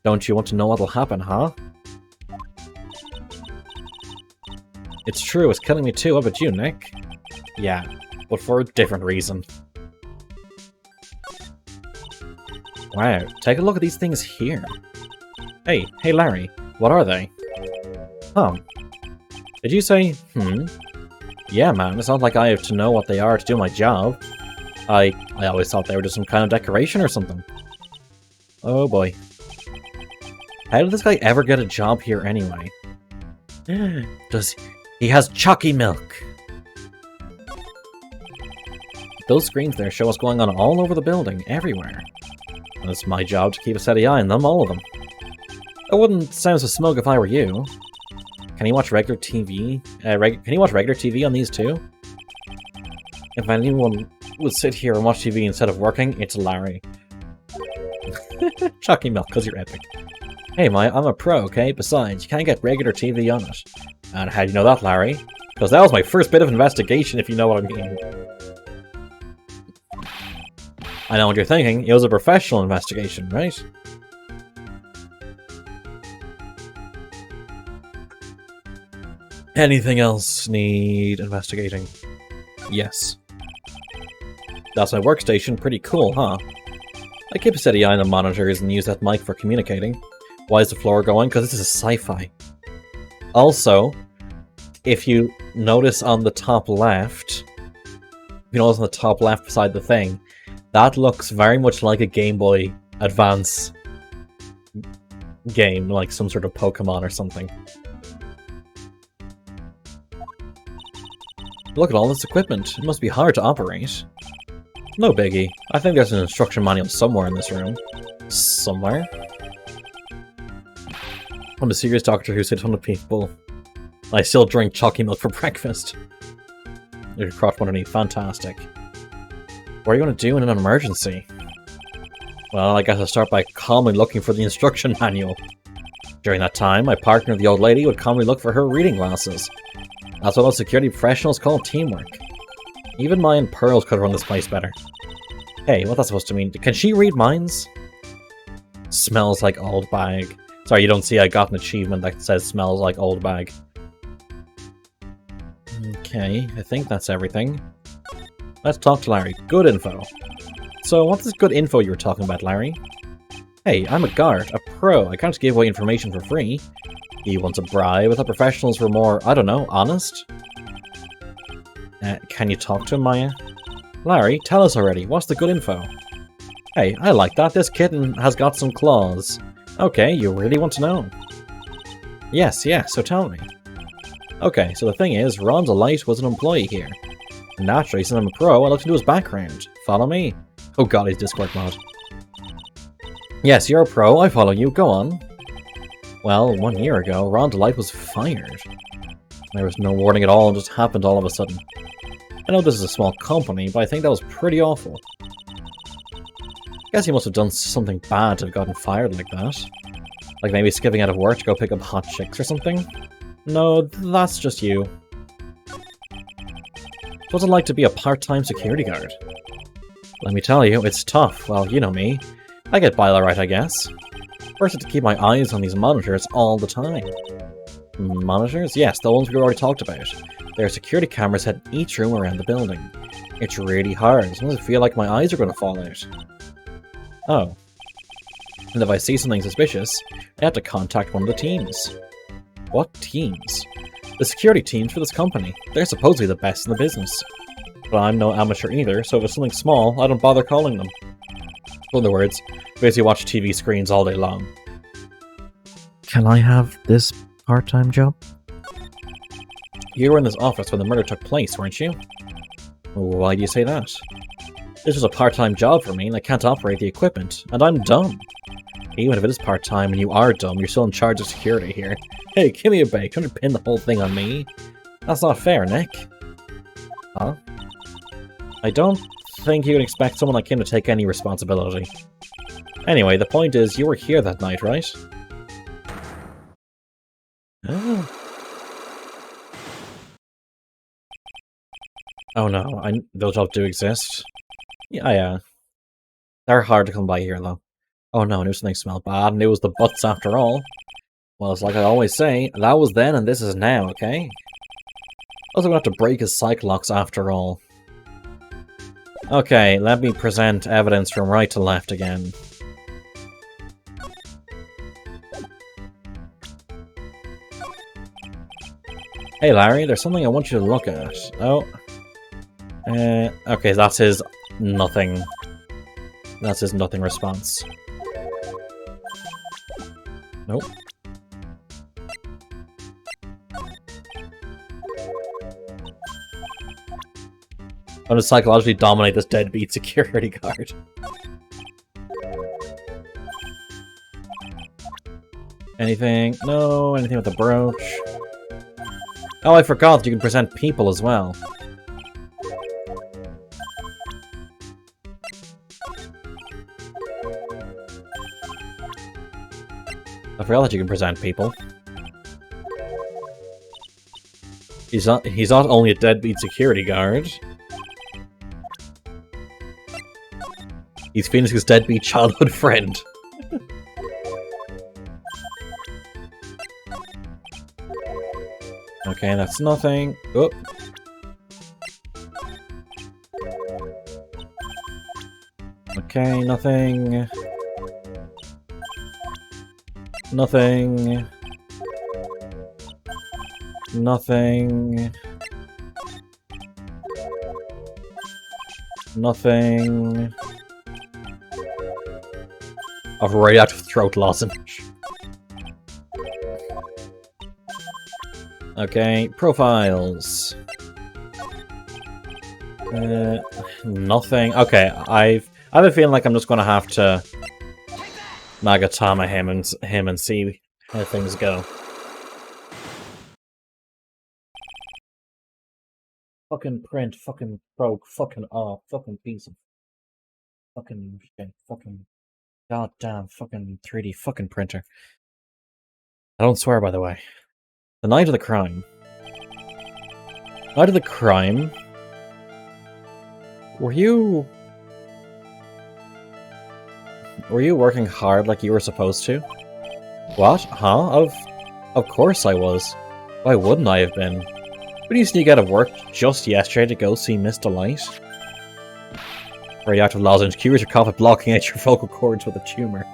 S1: Don't you want to know what'll happen, huh? It's true, it's killing me too. What about you, Nick? Yeah, but for a different reason. Wow, take a look at these things here. Hey Larry, what are they? Huh. Did you say, Yeah, man, it's not like I have to know what they are to do my job. I always thought they were just some kind of decoration or something. Oh boy. How did this guy ever get a job here anyway? He has chalky milk! Those screens there show what's going on all over the building, everywhere. And it's my job to keep a steady eye on them, all of them. I wouldn't sound so smug if I were you. Can you watch regular TV? Can you watch regular TV on these too? If anyone would sit here and watch TV instead of working, it's Larry. Chalky milk, because you're epic. Hey, I'm a pro, okay? Besides, you can't get regular TV on it. And how do you know that, Larry? Because that was my first bit of investigation, if you know what I mean. I know what you're thinking. It was a professional investigation, right? Anything else need investigating? Yes. That's my workstation. Pretty cool, huh? I keep a steady eye on the monitors and use that mic for communicating. Why is the floor going? Because this is sci-fi. Also, if you notice on the top left, beside the thing, that looks very much like a Game Boy Advance game, like some sort of Pokemon or something. Look at all this equipment. It must be hard to operate. No biggie. I think there's an instruction manual somewhere in this room. Somewhere? I'm a serious doctor who said 100 people. I still drink chalky milk for breakfast. Your crotch underneath. Fantastic. What are you going to do in an emergency? Well, I guess I'll start by calmly looking for the instruction manual. During that time, my partner, the old lady, would calmly look for her reading glasses. That's what all security professionals call teamwork. Even Maya and Pearls could run this place better. Hey, what's that supposed to mean? Can she read minds? Smells like old bag. Sorry, you don't see I got an achievement that says smells like old bag. Okay, I think that's everything. Let's talk to Larry. Good info. So, what's this good info you were talking about, Larry? Hey, I'm a guard, a pro. I can't give away information for free. You want a bribe? I thought professionals were more, I don't know, honest? Can you talk to him, Maya? Larry, tell us already. What's the good info? Hey, I like that. This kitten has got some claws. Okay, you really want to know? Yes, so tell me. Okay, so the thing is, Ron Delight was an employee here. Naturally, since I'm a pro, I looked into his background. Follow me. Oh god, he's Discord mod. Yes, you're a pro. I follow you. Go on. Well, 1 year ago, Ron Delight was fired. There was no warning at all, it just happened all of a sudden. I know this is a small company, but I think that was pretty awful. Guess he must have done something bad to have gotten fired like that. Like maybe skipping out of work to go pick up hot chicks or something? No, that's just you. What's it like to be a part-time security guard? Let me tell you, it's tough. Well, you know me. I get by alright, I guess. First, I have to keep my eyes on these monitors all the time. Monitors? Yes, the ones we already talked about. There are security cameras at each room around the building. It's really hard. Sometimes I feel like my eyes are going to fall out. Oh. And if I see something suspicious, I have to contact one of the teams. What teams? The security teams for this company. They're supposedly the best in the business. But I'm no amateur either, so if it's something small, I don't bother calling them. In other words, basically watch TV screens all day long. Can I have this part-time job? You were in this office when the murder took place, weren't you? Why do you say that? This was a part-time job for me, and I can't operate the equipment, and I'm dumb. Even if it is part-time and you are dumb, you're still in charge of security here. Hey, give me a break. Don't pin the whole thing on me. That's not fair, Nick. Huh? I don't think you can expect someone like him to take any responsibility. Anyway, the point is, you were here that night, right? Oh no, those jobs do exist. Yeah. They're hard to come by here, though. Oh no, I knew something smelled bad, and it was the butts after all. Well, it's like I always say, that was then and this is now, okay? Also gonna have to break his psych locks after all. Okay, let me present evidence from right to left again. Hey Larry, there's something I want you to look at. Oh. Okay, that's his nothing. That's his nothing response. Nope. I'm gonna psychologically dominate this deadbeat security guard. Anything? No, anything with the brooch. Oh, I forgot that you can present people as well. I forgot that you can present people. He's not only a deadbeat security guard. He's Phoenix's deadbeat childhood friend. Okay, that's nothing. Oh. Okay, nothing. Nothing. Nothing. Nothing. I've already out of throat lozenge. Okay, profiles. Nothing. Okay, I have a feeling like I'm just gonna have to Magatama him and see how things go. Fucking print, fucking broke, fucking off, fucking piece of fucking shit, fucking goddamn fucking 3D fucking printer. I don't swear, by the way. The night of the crime. Night of the crime? Were you working hard like you were supposed to? What? Huh? Of course I was. Why wouldn't I have been? Would you sneak out of work just yesterday to go see Miss Delight? Radioactive lozenge cures your cough by blocking out your vocal cords with a tumor.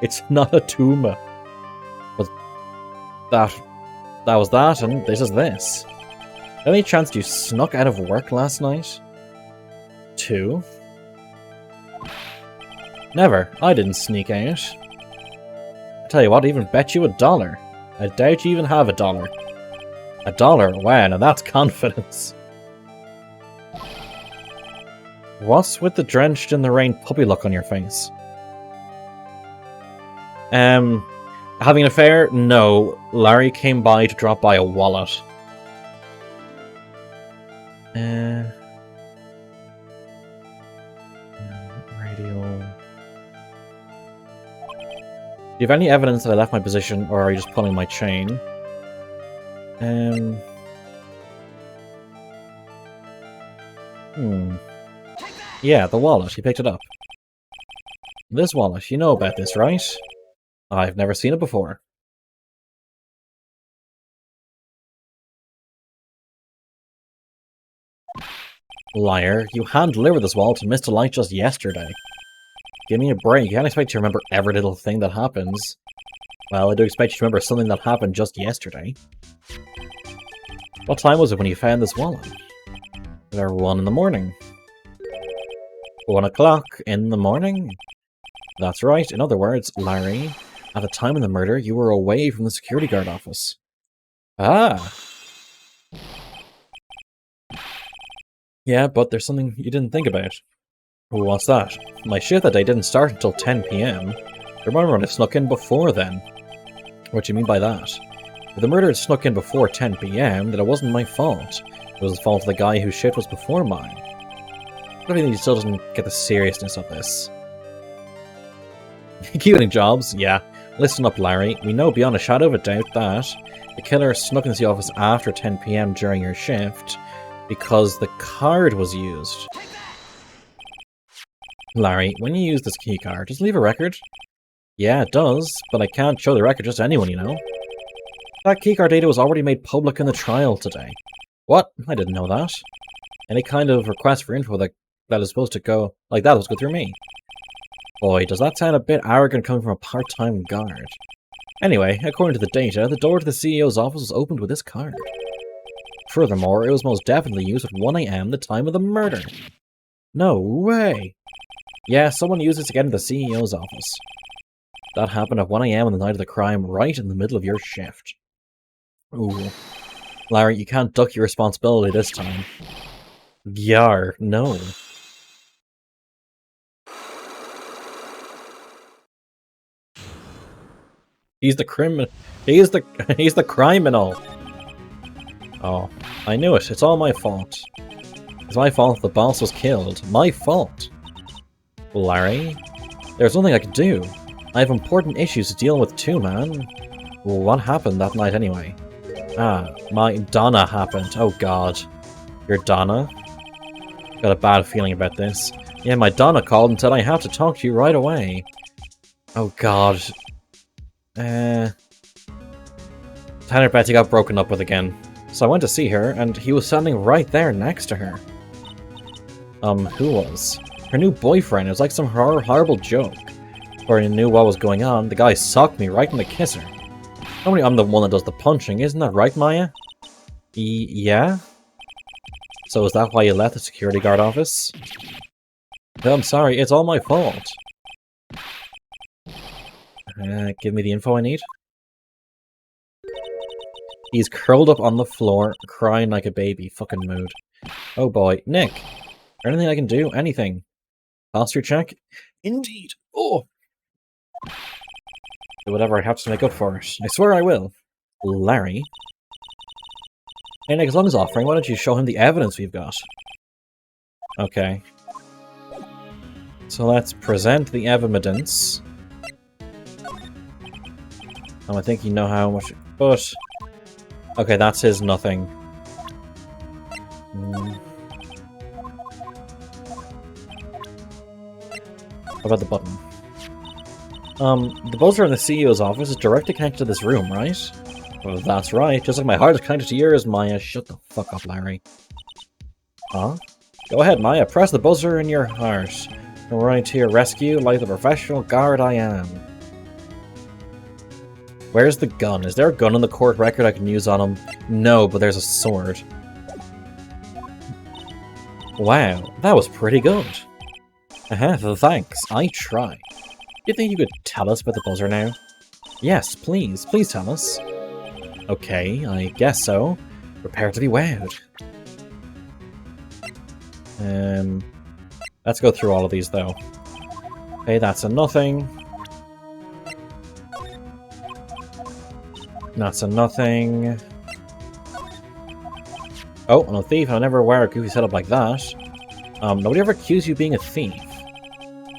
S1: It's not a tumor. But that was that, and this is this. Any chance you snuck out of work last night? 2? Never. I didn't sneak out. I tell you what, I'd even bet you $1. I doubt you even have $1. $1? Wow, now that's confidence. What's with the drenched in the rain puppy look on your face? Having an affair? No. Larry came by to drop by a wallet. Radio. Do you have any evidence that I left my position, or are you just pulling my chain? Yeah, the wallet. He picked it up. This wallet. You know about this, right? I've never seen it before. Liar. You hand-delivered this wallet to Miss Delight just yesterday. Give me a break. You can't expect to remember every little thing that happens. Well, I do expect you to remember something that happened just yesterday. What time was it when you found this wallet? About 1 in the morning. 1 o'clock in the morning? That's right. In other words, Larry, at the time of the murder, you were away from the security guard office. Ah! Yeah, but there's something you didn't think about. What's that? My shift that day didn't start until 10 PM. Remember when I snuck in before then? What do you mean by that? If the murder had snuck in before 10 PM, then it wasn't my fault. It was the fault of the guy whose shift was before mine. I don't think he still doesn't get the seriousness of this. Keep getting jobs? Yeah. Listen up, Larry. We know beyond a shadow of a doubt that the killer snuck into the office after 10 PM during your shift because the card was used. Larry, when you use this keycard, does it leave a record? Yeah, it does, but I can't show the record just to anyone, you know. That keycard data was already made public in the trial today. What? I didn't know that. Any kind of request for info that is supposed to go like that was go through me. Boy, does that sound a bit arrogant coming from a part-time guard. Anyway, according to the data, the door to the CEO's office was opened with this card. Furthermore, it was most definitely used at 1 AM, the time of the murder. No way! Yeah, someone used it to get into the CEO's office. That happened at 1 AM on the night of the crime, right in the middle of your shift. Ooh. Larry, you can't duck your responsibility this time. Yar, no. He's the criminal. He's the criminal. Oh, I knew it. It's all my fault. It's my fault the boss was killed. My fault. Larry, there's nothing I can do. I have important issues to deal with too, man. What happened that night anyway? Ah, my Donna happened. Oh god. Your Donna? Got a bad feeling about this. Yeah, my Donna called and said I have to talk to you right away. Oh god. Tanner Betty got broken up with again. So I went to see her, and he was standing right there next to her. Who was? Her new boyfriend. It was like some horrible joke. Before I knew what was going on, the guy socked me right in the kisser. Normally I'm the one that does the punching, isn't that right, Maya? Yeah? So is that why you left the security guard office? No, I'm sorry, it's all my fault. Give me the info I need. He's curled up on the floor, crying like a baby. Fucking mood. Oh boy. Nick! Anything I can do? Anything? Posture check? Indeed! Oh! Do whatever I have to make up for it. I swear I will. Larry? Hey Nick, as long as offering, why don't you show him the evidence we've got? Okay. So let's present the evidence. I think you know how much... But... Okay, that's his nothing. How about the button? The buzzer in the CEO's office is directly connected to this room, right? Well, that's right. Just like my heart is connected to yours, Maya. Shut the fuck up, Larry. Huh? Go ahead, Maya. Press the buzzer in your heart. I'm running to your rescue like the professional guard I am. Where's the gun? Is there a gun on the court record I can use on him? No, but there's a sword. Wow, that was pretty good. Thanks. I try. Do you think you could tell us about the buzzer now? Yes, please. Please tell us. Okay, I guess so. Prepare to be wowed. Let's go through all of these, though. Okay, that's a nothing. That's a nothing. Oh, I'm a thief. I'll never wear a goofy setup like that. Nobody ever accused you of being a thief.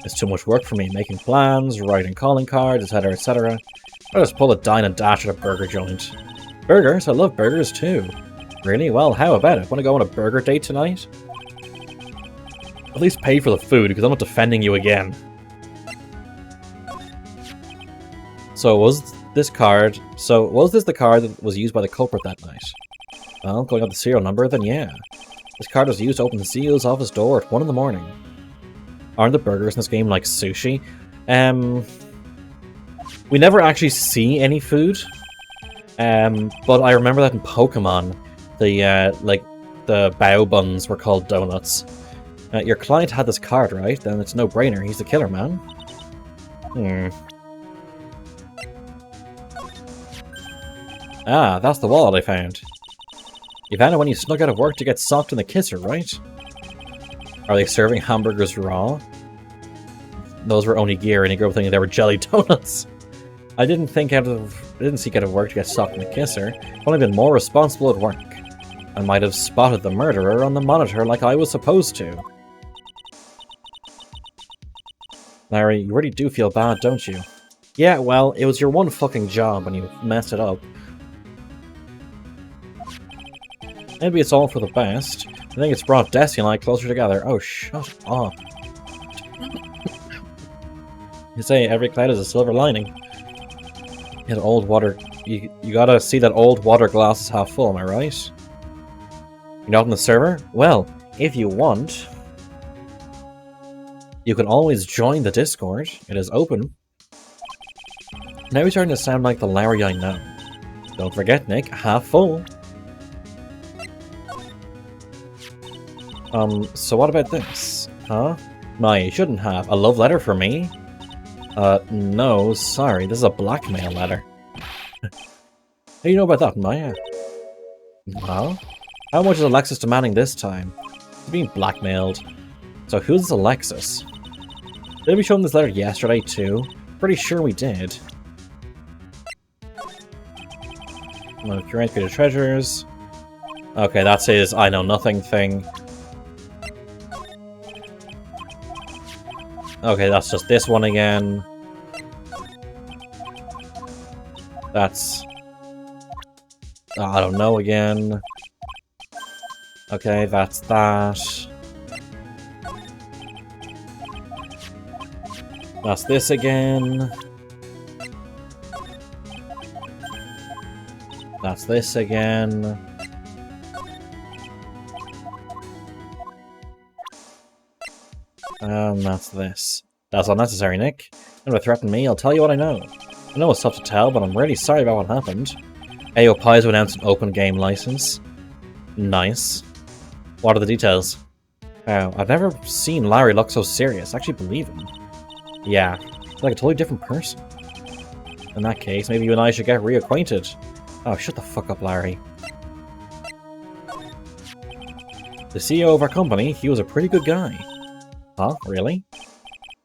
S1: It's too much work for me, making plans, writing calling cards, etc, etc. I'll just pull a dine and dash at a burger joint. Burgers? I love burgers too. Really? Well, how about it? Want to go on a burger date tonight? At least pay for the food, because I'm not defending you again. So was this the card that was used by the culprit that night? Well, going up the serial number, then yeah. This card was used to open the CEO's office door at 1 in the morning. Aren't the burgers in this game like sushi? We never actually see any food. But I remember that in Pokemon, the Bao buns were called donuts. Your client had this card, right? Then it's no brainer. He's the killer, man. Ah, that's the wallet I found. You found it when you snuck out of work to get socked in the kisser, right? Are they serving hamburgers raw? Those were onigiri, and you grew up thinking they were jelly donuts. I didn't seek out of work to get socked in the kisser. I've only been more responsible at work. I might have spotted the murderer on the monitor like I was supposed to. Larry, you really do feel bad, don't you? Yeah, well, it was your one fucking job and you messed it up. Maybe it's all for the best. I think it's brought Desi and I closer together. Oh, shut up. You say every cloud has a silver lining. You gotta see that old water glass is half full, am I right? You're not on the server? Well, if you want, you can always join the Discord. It is open. Now you're starting to sound like the Larry I know. Don't forget, Nick, half full. So what about this? Huh? Maya, you shouldn't have. A love letter for me? No, sorry, this is a blackmail letter. How do you know about that, Maya? Huh? How much is Alexis demanding this time? He's being blackmailed. So who's this Alexis? Did we show him this letter yesterday too? Pretty sure we did. Current bit of treasures. Okay, that's his I know nothing thing. Okay, that's just this one again. That's... I don't know again. Okay, that's that. That's this again. That's this again. That's this. That's unnecessary, Nick. Don't threaten me, I'll tell you what I know. I know it's tough to tell, but I'm really sorry about what happened. AO Paizo announced an open game license. Nice. What are the details? Wow, I've never seen Larry look so serious. I actually believe him. Yeah, he's like a totally different person. In that case, maybe you and I should get reacquainted. Oh, shut the fuck up, Larry. The CEO of our company, he was a pretty good guy. Huh? Really?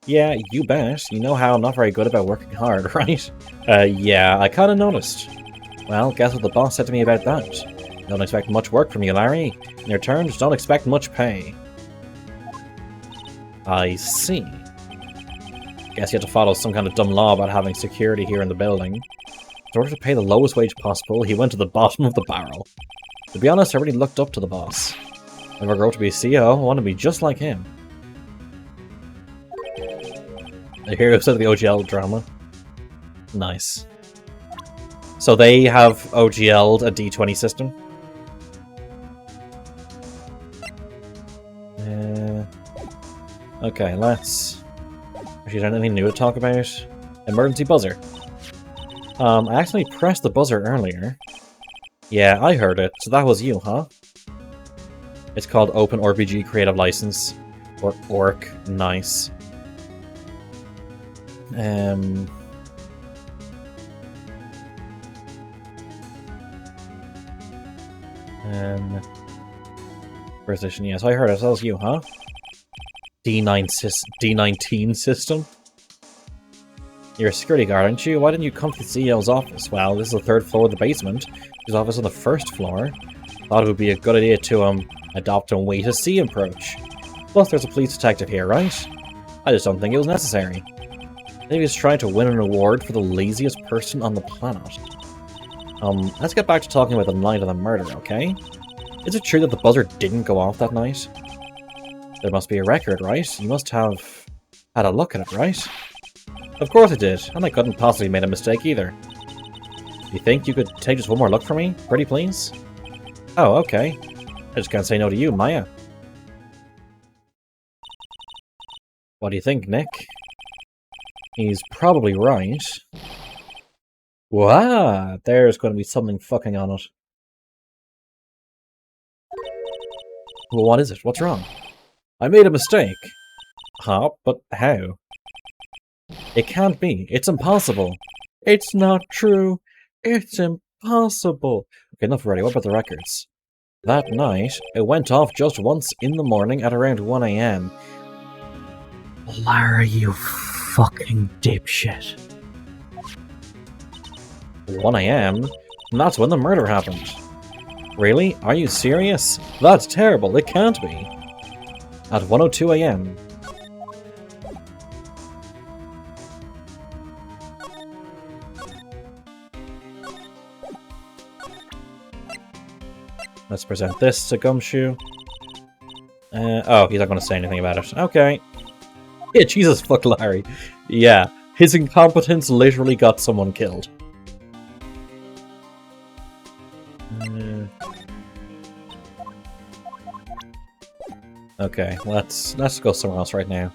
S1: Yeah, you bet. You know how I'm not very good about working hard, right? Yeah, I kinda noticed. Well, guess what the boss said to me about that? Don't expect much work from you, Larry. In your turn, just don't expect much pay. I see. Guess you have to follow some kind of dumb law about having security here in the building. In order to pay the lowest wage possible, he went to the bottom of the barrel. To be honest, I really looked up to the boss. If I ever grow up to be a CEO, I want to be just like him. The hero said of the OGL drama. Nice. So they have OGL'd a D20 system. Okay, let's... Actually, is there anything new to talk about? Emergency buzzer. I actually pressed the buzzer earlier. Yeah, I heard it. So that was you, huh? It's called Open RPG Creative License. Or ORC. Nice. Precision, yes, I heard it. That was you, huh? D19 system? You're a security guard, aren't you? Why didn't you come to the CEO's office? Well, this is the third floor of the basement. His office on the first floor. Thought it would be a good idea to, adopt a wait-to-see approach. Plus, there's a police detective here, right? I just don't think it was necessary. Maybe he's trying to win an award for the laziest person on the planet. Let's get back to talking about the night of the murder, okay? Is it true that the buzzer didn't go off that night? There must be a record, right? You must have had a look at it, right? Of course I did, and I couldn't possibly made a mistake either. Do you think you could take just one more look for me? Pretty please? Oh, okay. I just can't say no to you, Maya. What do you think, Nick? He's probably right. Wow, there's going to be something fucking on it. Well, what is it? What's wrong? I made a mistake. Huh? But how? It can't be. It's impossible. It's not true. It's impossible. Okay, enough already. What about the records? That night, it went off just once in the morning at around 1 AM. Larry, you fucking dipshit. 1 AM? And that's when the murder happened. Really? Are you serious? That's terrible. It can't be. At 1:02 AM. Let's present this to Gumshoe. Oh, he's not going to say anything about it. Okay. Yeah, Jesus fuck Larry. Yeah, his incompetence literally got someone killed. Okay, let's go somewhere else right now.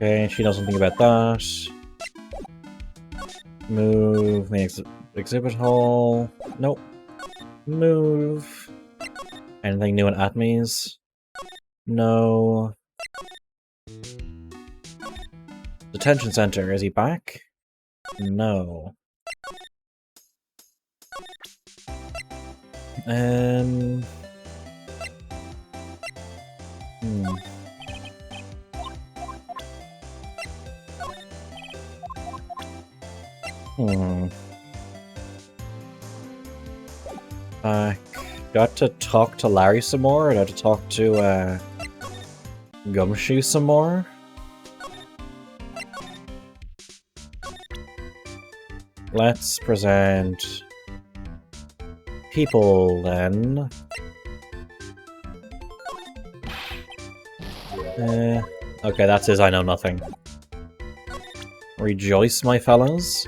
S1: Okay, she knows something about that. Move the exhibit hall. Nope. Move. Anything new in Atmes? No. Detention center, is he back? No. Got to talk to Larry some more, or got to talk to, Gumshoe some more? Let's present people, then. Okay, that's his I know nothing. Rejoice, my fellows.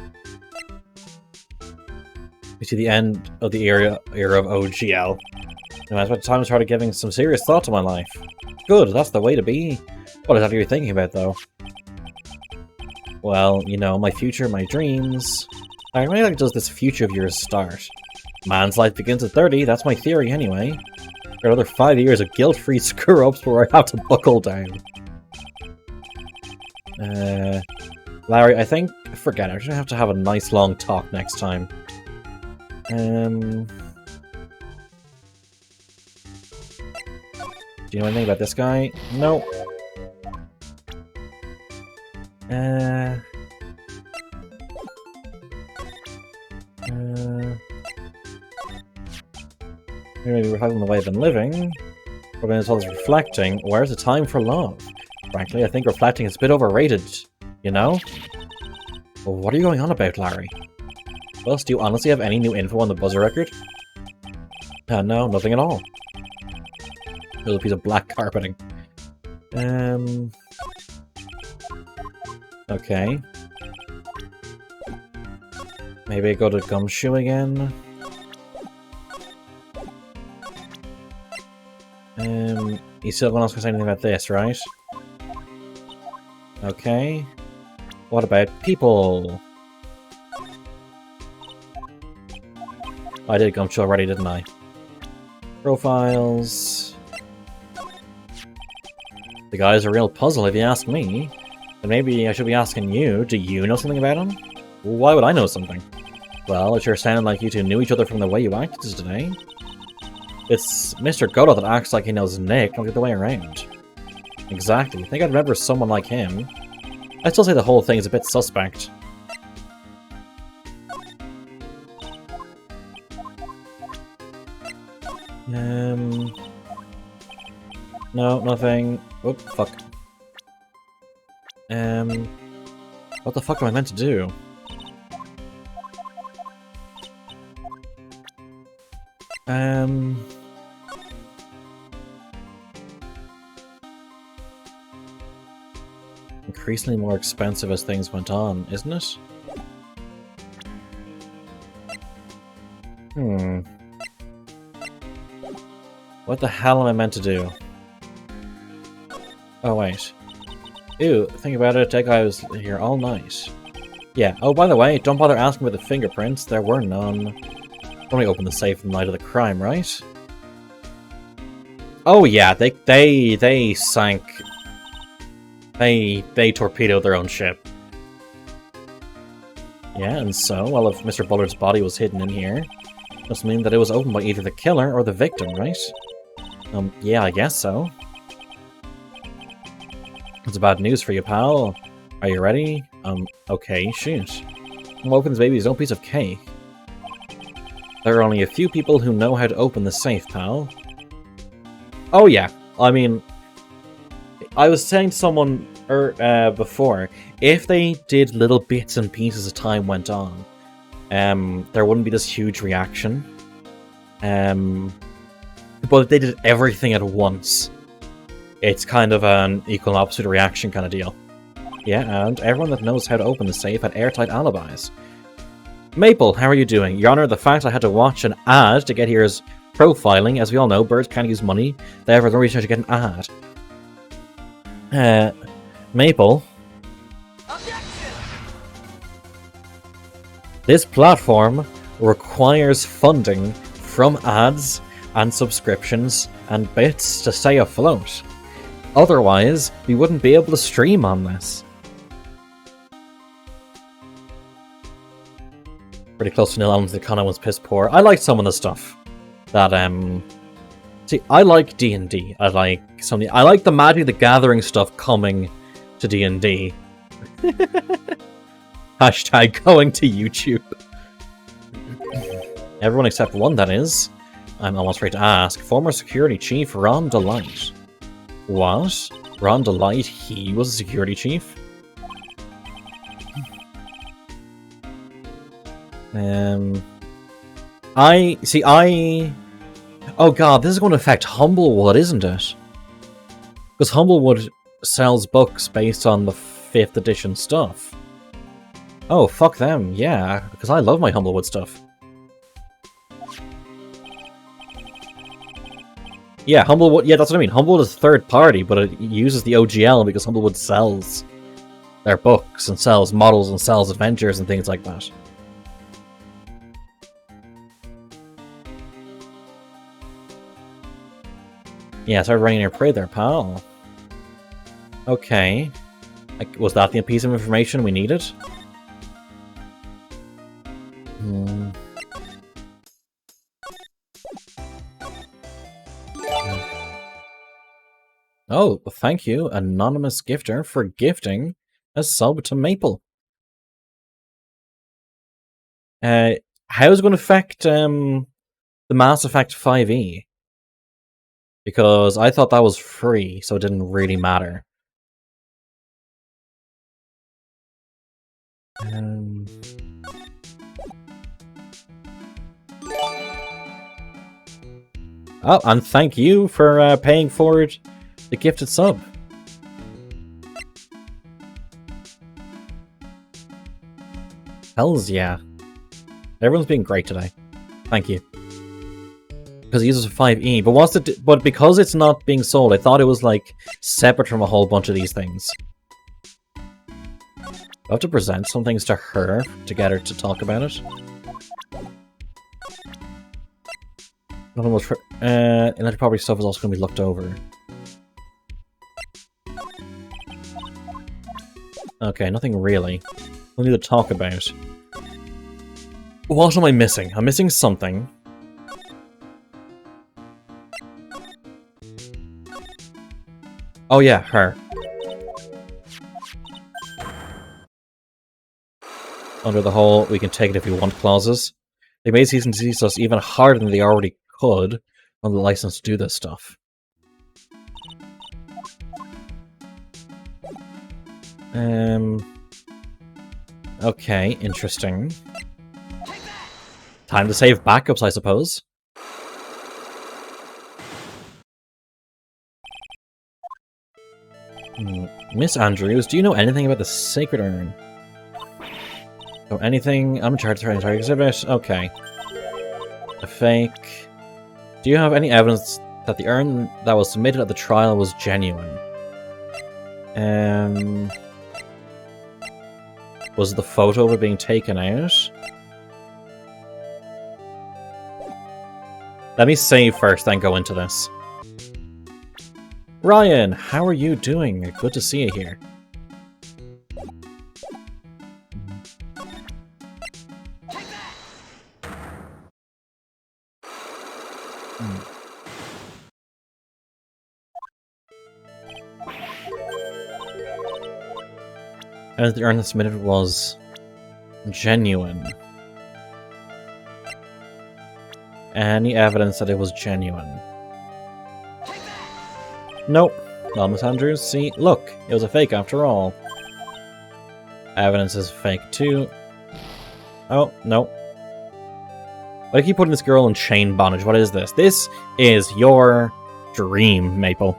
S1: We see the end of the era of OGL. No, it's about time I started giving some serious thought to my life. Good, that's the way to be. What exactly are you thinking about, though? Well, you know, my future, my dreams. I really like does this future of yours start? Man's life begins at 30, that's my theory anyway. Got another 5 years of guilt-free screw-ups where I have to buckle down. Larry, I think... Forget it, we're gonna have to have a nice long talk next time. Do you know anything about this guy? No. Maybe reflecting the way I've been living. We're going to tell us reflecting. Where's the time for love? Frankly, I think reflecting is a bit overrated, you know? Well, what are you going on about, Larry? Plus, do you honestly have any new info on the buzzer record? No, nothing at all. There's a piece of black carpeting. Okay. Maybe I go to Gumshoe again. You still don't ask us anything about this, right? Okay. What about people? I did Gumshoe already, didn't I? Profiles. The guy's a real puzzle, if you ask me. But maybe I should be asking you, do you know something about him? Why would I know something? Well, it sure sounded like you two knew each other from the way you acted today. It's Mr. Godo that acts like he knows Nick, not the other way around. Exactly. Think I'd remember someone like him. I'd still say the whole thing is a bit suspect. No, nothing. Oop, fuck. What the fuck am I meant to do? Increasingly more expensive as things went on, isn't it? What the hell am I meant to do? Oh, wait. Ew, think about it, that guy was here all night. Yeah, oh, by the way, don't bother asking about the fingerprints, there were none. Only opened the safe the night of the crime, right? Oh yeah, they sank. They torpedoed their own ship. Yeah, and so, well, if Mr. Bullard's body was hidden in here, must mean that it was opened by either the killer or the victim, right? Yeah, I guess so. That's bad news for you, pal. Are you ready? Okay, shoot. We'll open this baby's own piece of cake. There are only a few people who know how to open the safe, pal. Oh yeah, I mean, I was saying to someone before, if they did little bits and pieces as time went on, there wouldn't be this huge reaction. But if they did everything at once, it's kind of an equal and opposite reaction kind of deal. Yeah, and everyone that knows how to open the safe had airtight alibis. Maple, how are you doing? Your Honor, the fact I had to watch an ad to get here is profiling. As we all know, birds can't use money. Therefore, no reason to get an ad. Maple. Objection! This platform requires funding from ads and subscriptions and bits to stay afloat. Otherwise, we wouldn't be able to stream on this. Pretty close to nil on the economy was piss poor. I like some of the stuff that see, I like D&D. I like the Magic the Gathering stuff coming to D&D. Hashtag going to YouTube. Everyone except one, that is. I'm almost ready to ask. Former security chief Ron Delight. What? Ron Delight, he was a security chief? Oh god, this is going to affect Humblewood, isn't it? Because Humblewood sells books based on the 5th edition stuff. Oh, fuck them, yeah, because I love my Humblewood stuff. Yeah, Humblewood, yeah, that's what I mean. Humblewood is third party, but it uses the OGL because Humblewood sells their books and sells models and sells adventures and things like that. Yeah, start running your parade there, pal. Okay. Was that the piece of information we needed? Oh, thank you, anonymous gifter, for gifting a sub to Maple. How is it going to affect the Mass Effect 5e? Because I thought that was free, so it didn't really matter. Oh, and thank you for paying forward the gifted sub. Hells yeah. Everyone's being great today. Thank you. Because it uses a 5e, but because it's not being sold, I thought it was like separate from a whole bunch of these things. I have to present some things to her to get her to talk about it. Nothing was intellectual property stuff is also going to be looked over. Okay, nothing really. We'll need to talk about. What am I missing? I'm missing something. Oh yeah, her. Under the whole, we can take it if we want clauses. They may cease and desist us even harder than they already could on the license to do this stuff. Okay, interesting. Time to save backups, I suppose. Miss Andrews, do you know anything about the Sacred Urn? Oh, anything? I'm in charge of the entire exhibit. Okay. A fake. Do you have any evidence that the urn that was submitted at the trial was genuine? Was the photo of it being taken out? Let me save first, then go into this. Ryan, how are you doing? Good to see you here. And the urn that submitted was genuine. Any evidence that it was genuine? Nope. Well, Miss Andrews, see, look, it was a fake after all. Evidence is fake too. Oh, no. Why do you keep putting this girl in chain bondage? What is this? This is your dream, Maple.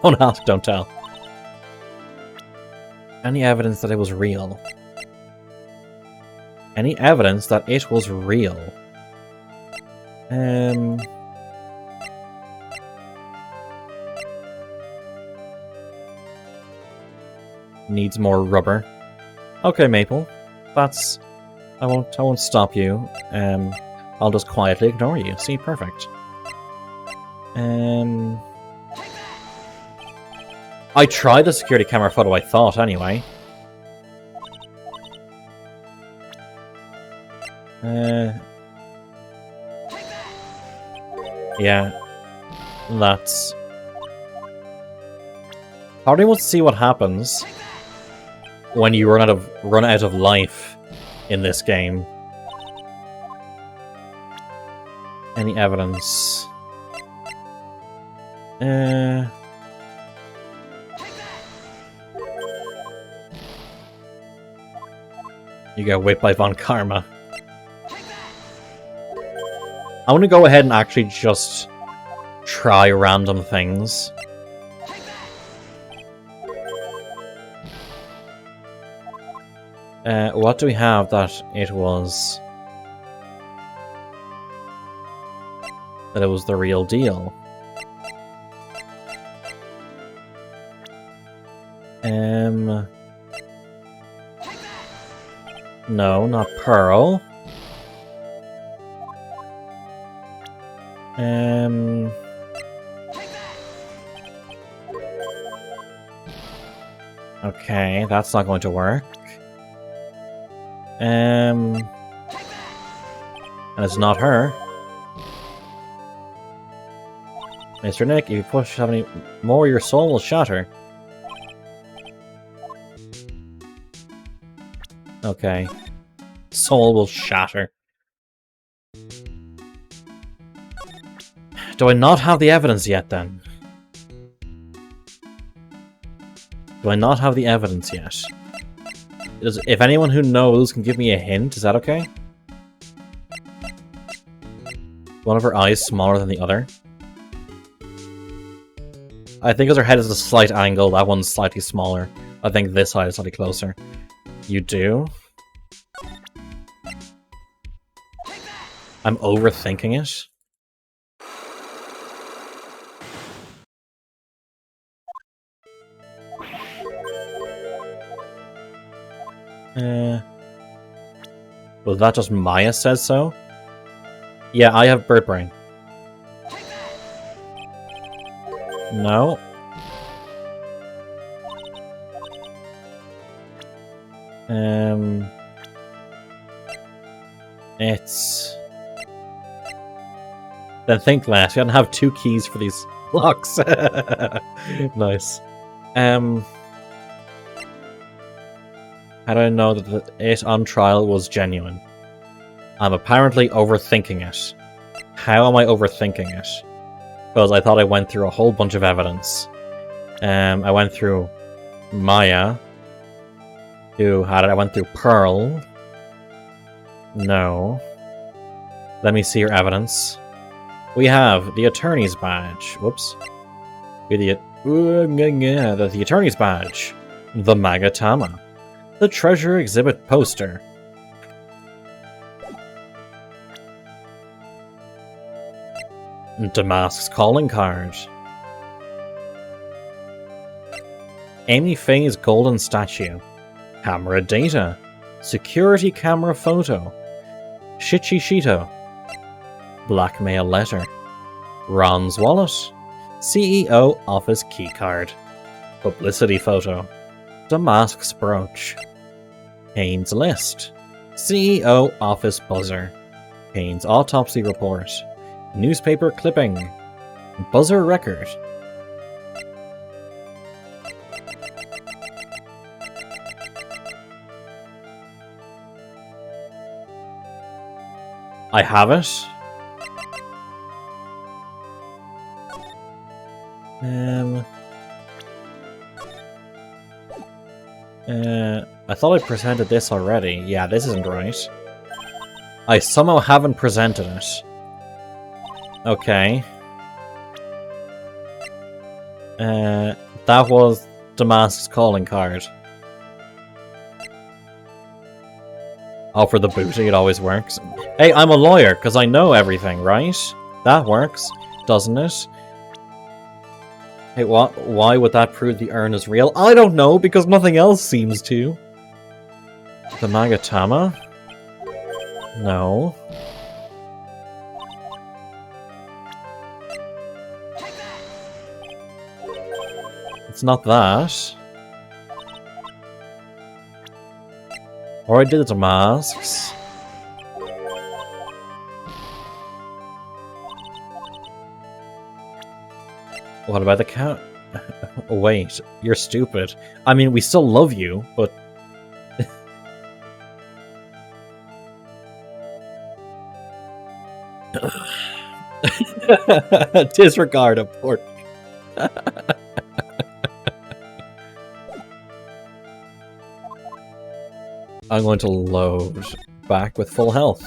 S1: Don't ask, don't tell. Any evidence that it was real? Any evidence that it was real? Needs more rubber. Okay, Maple. That's... I won't stop you. I'll just quietly ignore you. See, perfect. I tried the security camera photo, I thought, anyway. Yeah. That's... Part of me wants to see what happens when you run out of life in this game. Any evidence? You got whipped by Von Karma. I want to go ahead and actually just try random things. What do we have that it was... that it was the real deal? No, not Pearl. Okay, that's not going to work. And it's not her. Mr. Nick, if you push any more, your soul will shatter. Okay. Soul will shatter. Do I not have the evidence yet, then? Do I not have the evidence yet? If anyone who knows can give me a hint, is that okay? One of her eyes smaller than the other? I think because her head is a slight angle, that one's slightly smaller. I think this side is slightly closer. You do? I'm overthinking it? Was that just Maya says so? Yeah, I have bird brain. No. It's... Then think less. You don't have 2 keys for these blocks. Nice. How do I know that it on trial was genuine? I'm apparently overthinking it. How am I overthinking it? Because I thought I went through a whole bunch of evidence. I went through Maya, who had it. I went through Pearl. No. Let me see your evidence. We have the attorney's badge. Whoops. The attorney's badge. The Magatama. The treasure exhibit poster. Damask's calling card. Amy Faye's golden statue. Camera data. Security camera photo. Shichishito. Blackmail letter. Ron's wallet. CEO office keycard. Publicity photo. Damask's brooch. Payne's list. CEO office buzzer. Payne's autopsy report. Newspaper clipping. Buzzer record. I have it. I thought I presented this already. Yeah, this isn't right. I somehow haven't presented it. Okay. That was Damask's calling card. Oh, for the booty, it always works. Hey, I'm a lawyer, because I know everything, right? That works, doesn't it? Hey, what? Why would that prove the urn is real? I don't know, because nothing else seems to. The Magatama? No. It's not that. Or I did the masks. What about the cat? Wait, you're stupid. I mean, we still love you, but... Disregard a port. I'm going to load back with full health.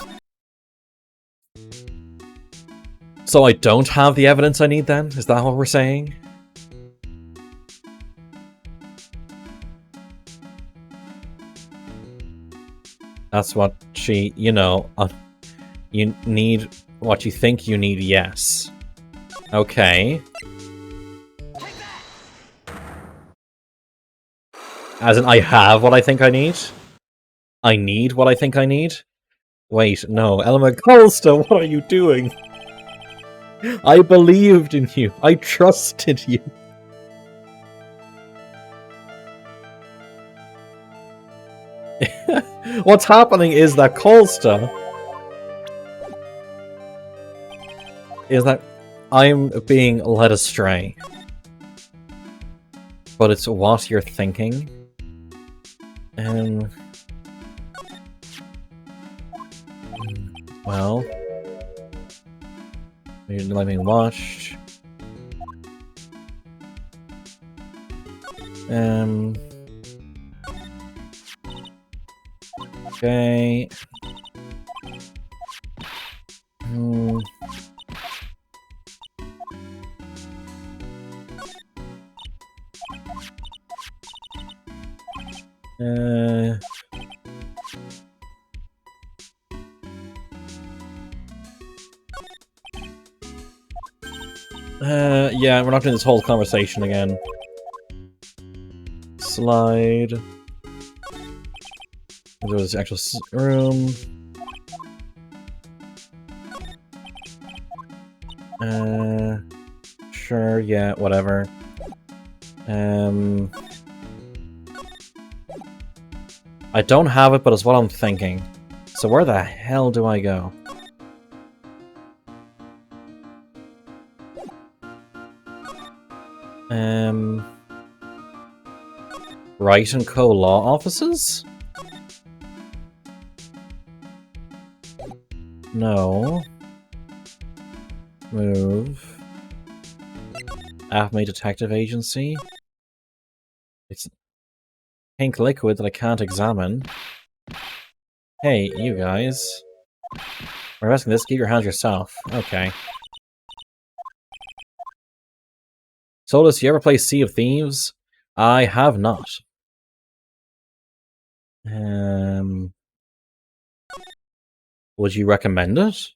S1: So I don't have the evidence I need then? Is that what we're saying? That's what she, you know, you need what you think you need, yes. Okay. As in, I have what I think I need? I need what I think I need? Wait, no. Elma Colsta, what are you doing? I believed in you. I trusted you. What's happening is that Colsta is that I'm being led astray. But it's what you're thinking. Well, let me watch. Okay. Yeah, we're not doing this whole conversation again. Slide. There was the actual room. Sure, yeah, whatever. I don't have it, but it's what I'm thinking. So where the hell do I go? Wright and Co. law offices? No. Move. Acme Detective Agency. It's pink liquid that I can't examine. Hey, you guys. We're asking this, keep your hands yourself. Okay. Solus, you ever play Sea of Thieves? I have not. Would you recommend it?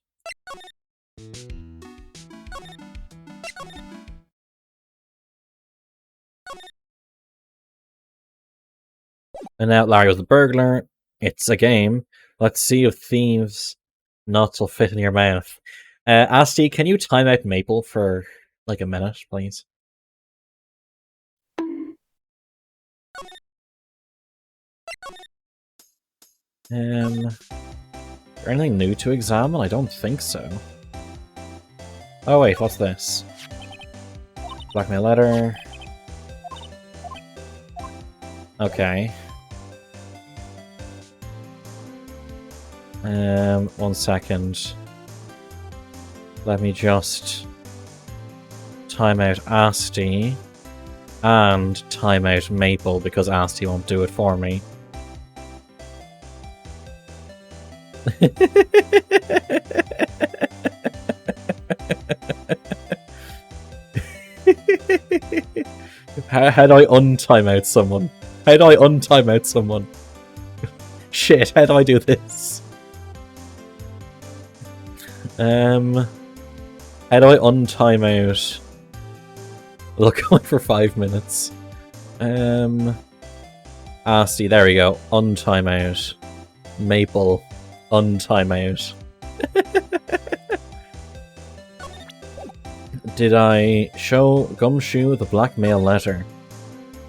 S1: And now Larry was the burglar. It's a game. Let's see if Thieves nuts will fit in your mouth. Asti, can you time out Maple for like a minute, please? Is there anything new to examine? I don't think so. Oh wait, what's this? Blackmail letter. Okay. 1 second. Let me just time out Asti and time out Maple because Asti won't do it for me. How do I untime out someone? How do I untime out someone? Shit, how do I do this? How do I untime out? Look, going for 5 minutes. Asti, there we go. Untime out. Maple. Untime out. Did I show Gumshoe the blackmail letter?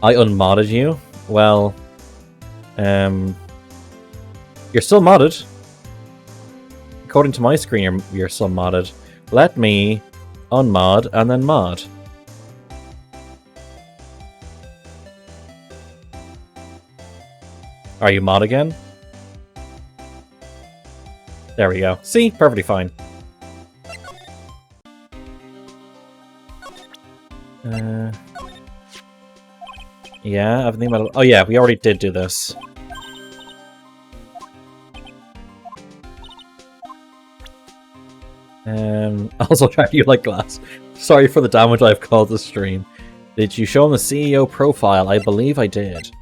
S1: I unmodded you? Well, you're still modded. According to my screen, you're still modded. Let me unmod and then mod. Are you mod again? There we go. See? Perfectly fine. Yeah, I've been thinking about it. Oh yeah, we already did do this. Also try you like glass. Sorry for the damage I've caused this stream. Did you show him the CEO profile? I believe I did.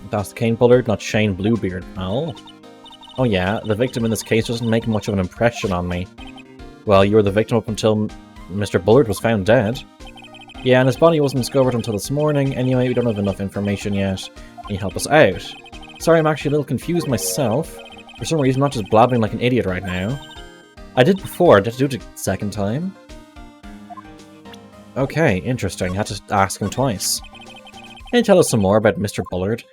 S1: That's Kane Bullard, not Shane Bluebeard, pal. Oh yeah, the victim in this case doesn't make much of an impression on me. Well, you were the victim up until Mr. Bullard was found dead. Yeah, and his body wasn't discovered until this morning. Anyway, we don't have enough information yet. Can you help us out? Sorry, I'm actually a little confused myself. For some reason, I'm not just blabbing like an idiot right now. I did before. Did I do it a second time? Okay, interesting. Had to ask him twice. Can you tell us some more about Mr. Bullard?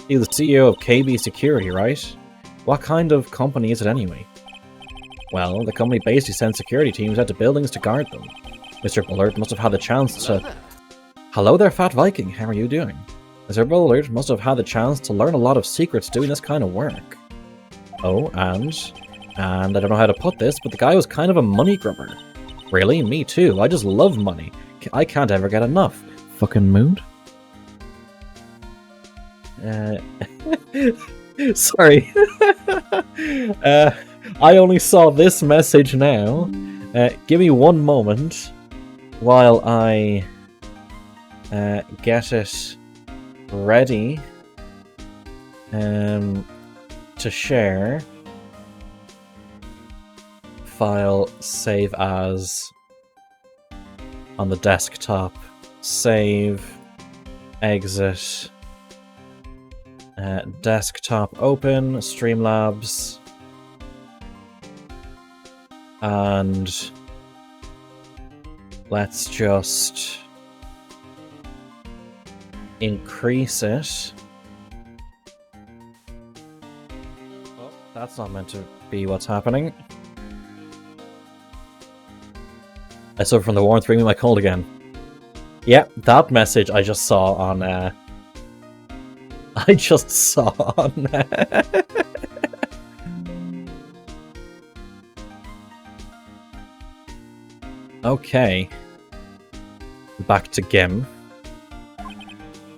S1: He's the CEO of KB Security, right? What kind of company is it anyway? Well, the company basically sends security teams out to buildings to guard them. Mr. Bullard must have had the chance to... Hello there, Fat Viking. How are you doing? Mr. Bullard must have had the chance to learn a lot of secrets doing this kind of work. Oh, and I don't know how to put this, but the guy was kind of a money grubber. Really? Me too. I just love money. I can't ever get enough. Fucking mood? Sorry. I only saw this message now. Give me one moment while I Get it ready to share. File save as on the desktop. Save. Exit. Desktop open. Streamlabs. And let's just increase it. Oh, that's not meant to be what's happening. I suffer from the warmth, bring me my cold again. Yeah, that message I just saw on Okay. Back to Gim.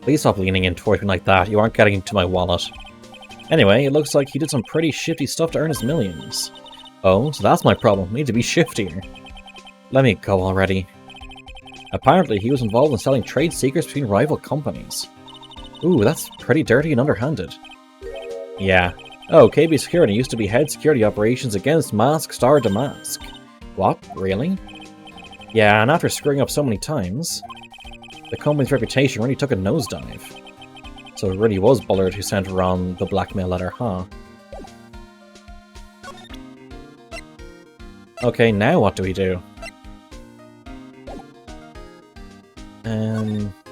S1: Please stop leaning in towards me like that. You aren't getting into my wallet. Anyway, it looks like he did some pretty shifty stuff to earn his millions. Oh, so that's my problem. I need to be shiftier. Let me go already. Apparently, he was involved in selling trade secrets between rival companies. Ooh, that's pretty dirty and underhanded. Yeah. Oh, KB Security used to be head security operations against Mask Star Damask. What? Really? Yeah, and after screwing up so many times, the company's reputation really took a nosedive. So it really was Bullard who sent Ron the blackmail letter, huh? Okay, now what do we do?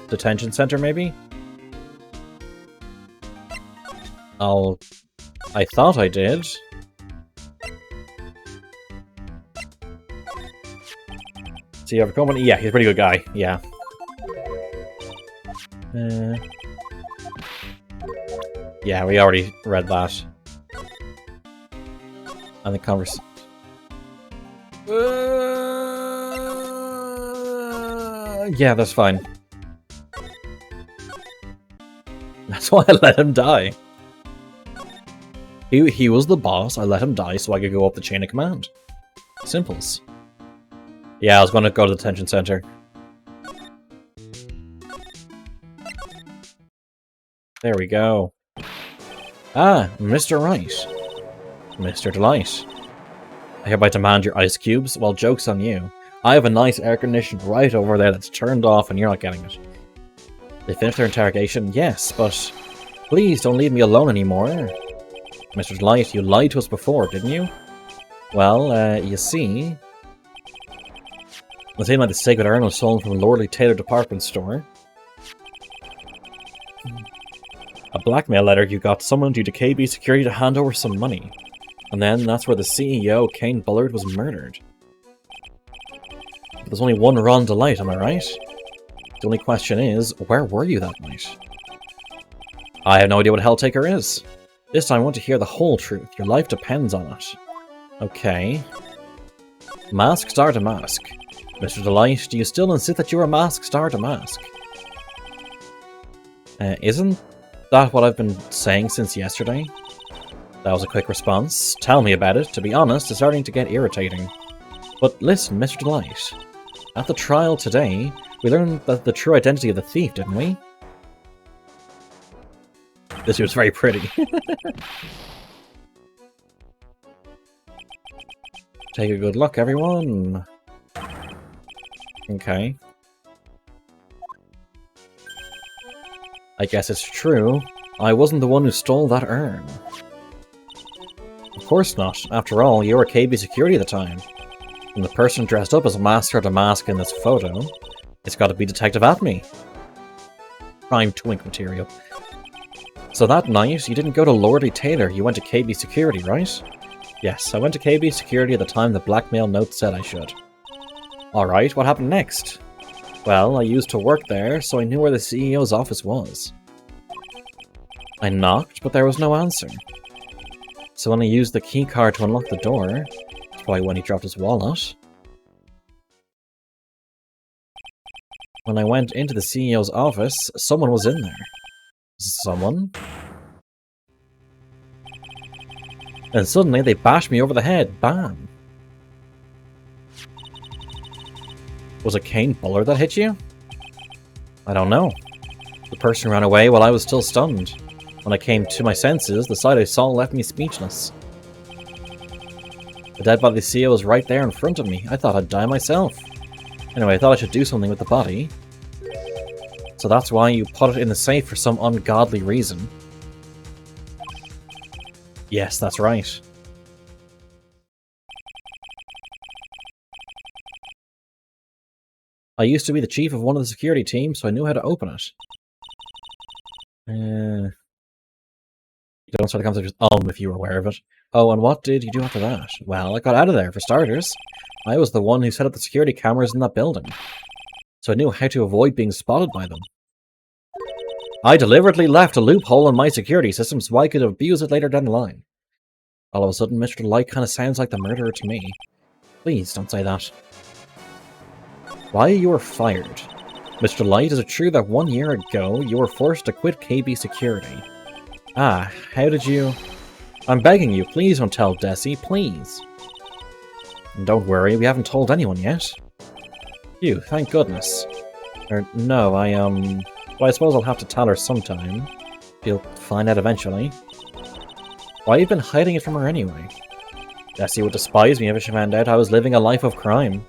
S1: Detention center, maybe? I thought I did. So you have a company? Yeah, he's a pretty good guy, yeah. Yeah, we already read that. And the conversation. Yeah, that's fine. That's why I let him die. He was the boss, I let him die so I could go up the chain of command. Simples. Yeah, I was gonna go to the detention center. There we go. Ah, Mr. Wright. Mr. Delight. I hereby demand your ice cubes. Well, joke's on you. I have a nice air conditioner right over there that's turned off and you're not getting it. They finished their interrogation? Yes, but please don't leave me alone anymore. Mr. Delight, you lied to us before, didn't you? Well, you see... The same like the sacred urn was stolen from a Lordly Taylor department store. A blackmail letter you got summoned you to KB Security to hand over some money. And then that's where the CEO, Kane Bullard, was murdered. But there's only one Ron Delight, am I right? The only question is, where were you that night? I have no idea what Helltaker is. This time I want to hear the whole truth. Your life depends on it. Okay. Mask Star Damask. Mr. Delight, do you still insist that you are Mask Star Damask? Isn't that what I've been saying since yesterday? That was a quick response. Tell me about it. To be honest, it's starting to get irritating. But listen, Mr. Delight. At the trial today, we learned the true identity of the thief, didn't we? This was very pretty. Take a good look, everyone. Okay. I guess it's true. I wasn't the one who stole that urn. Of course not. After all, you were KB Security at the time. And the person dressed up as a Master Damask in this photo, it's got to be Detective Atme. Prime twink material. So that night, you didn't go to Lordly Taylor, you went to KB Security, right? Yes, I went to KB Security at the time the blackmail note said I should. Alright, what happened next? Well, I used to work there, so I knew where the CEO's office was. I knocked, but there was no answer. So when I used the keycard to unlock the door, that's probably when he dropped his wallet. When I went into the CEO's office, someone was in there. Someone? And suddenly they bashed me over the head. Bam! Was it Kane Bullard that hit you? I don't know. The person ran away while I was still stunned. When I came to my senses, the sight I saw left me speechless. The dead body CEO was right there in front of me. I thought I'd die myself. Anyway, I thought I should do something with the body. So that's why you put it in the safe for some ungodly reason. Yes, that's right. I used to be the chief of one of the security teams, so I knew how to open it. You don't start the conversation if you were aware of it. Oh, and what did you do after that? Well, I got out of there, for starters. I was the one who set up the security cameras in that building. So I knew how to avoid being spotted by them. I deliberately left a loophole in my security system so I could abuse it later down the line. All of a sudden, Mr. Light kind of sounds like the murderer to me. Please, don't say that. Why you were fired? Mr. Light, is it true that 1 year ago you were forced to quit KB Security? Ah, how did you... I'm begging you, please don't tell Desi, please. And don't worry, we haven't told anyone yet. Phew, thank goodness. No, well, I suppose I'll have to tell her sometime. She'll find out eventually. Why have you been hiding it from her anyway? Desi would despise me if she found out I was living a life of crime.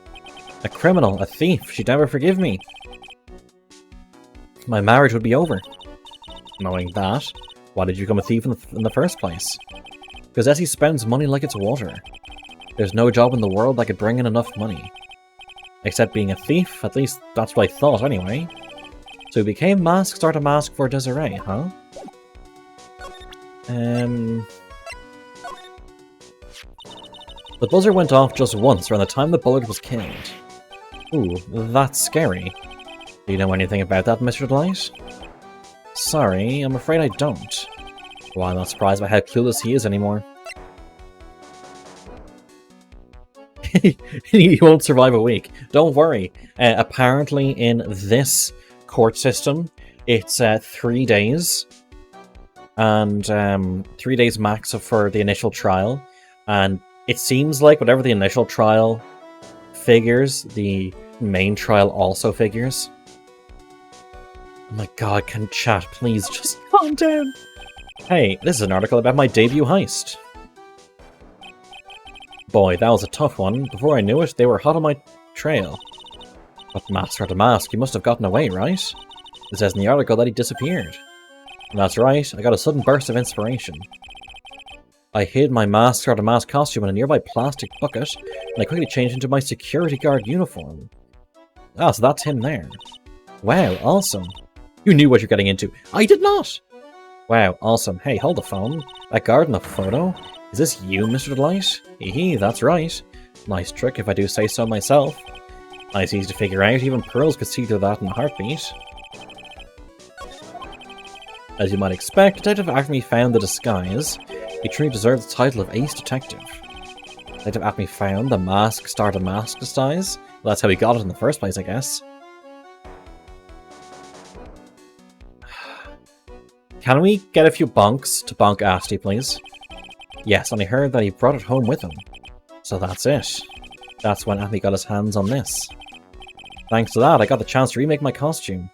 S1: A criminal, a thief, she'd never forgive me. My marriage would be over. Knowing that, why did you become a thief in the first place? Because Desi spends money like it's water. There's no job in the world that could bring in enough money. Except being a thief, at least that's what I thought anyway. So he became mask, start a mask for Desiree, huh? The buzzer went off just once around the time the bullard was killed. Ooh, that's scary. Do you know anything about that, Mr. Delight? Sorry, I'm afraid I don't. Well, I'm not surprised by how clueless he is anymore. He won't survive a week. Don't worry. Apparently in this court system, it's 3 days. And 3 days max for the initial trial. And it seems like whatever the initial trial figures, the main trial also figures. Oh my god, can chat please just calm down? Hey, this is an article about my debut heist. Boy, that was a tough one. Before I knew it, they were hot on my trail. But mask after mask, he must have gotten away, right? It says in the article that he disappeared. And that's right, I got a sudden burst of inspiration. I hid my mask after mask costume in a nearby plastic bucket, and I quickly changed into my security guard uniform. Ah, so that's him there. Wow, awesome. You knew what you're getting into. I did not! Wow, awesome. Hey, hold the phone. That guard in the photo? Is this you, Mr. Delight? Hee, that's right. Nice trick if I do say so myself. Nice easy to figure out, even Pearls could see through that in a heartbeat. As you might expect, Detective Acme found the disguise. He truly deserved the title of Ace Detective. Detective Acme found the mask start a mask disguise. Well, that's how he got it in the first place, I guess. Can we get a few bonks to bonk Asti, please? Yes, and I heard that he brought it home with him. So that's it. That's when Acme got his hands on this. Thanks to that, I got the chance to remake my costume.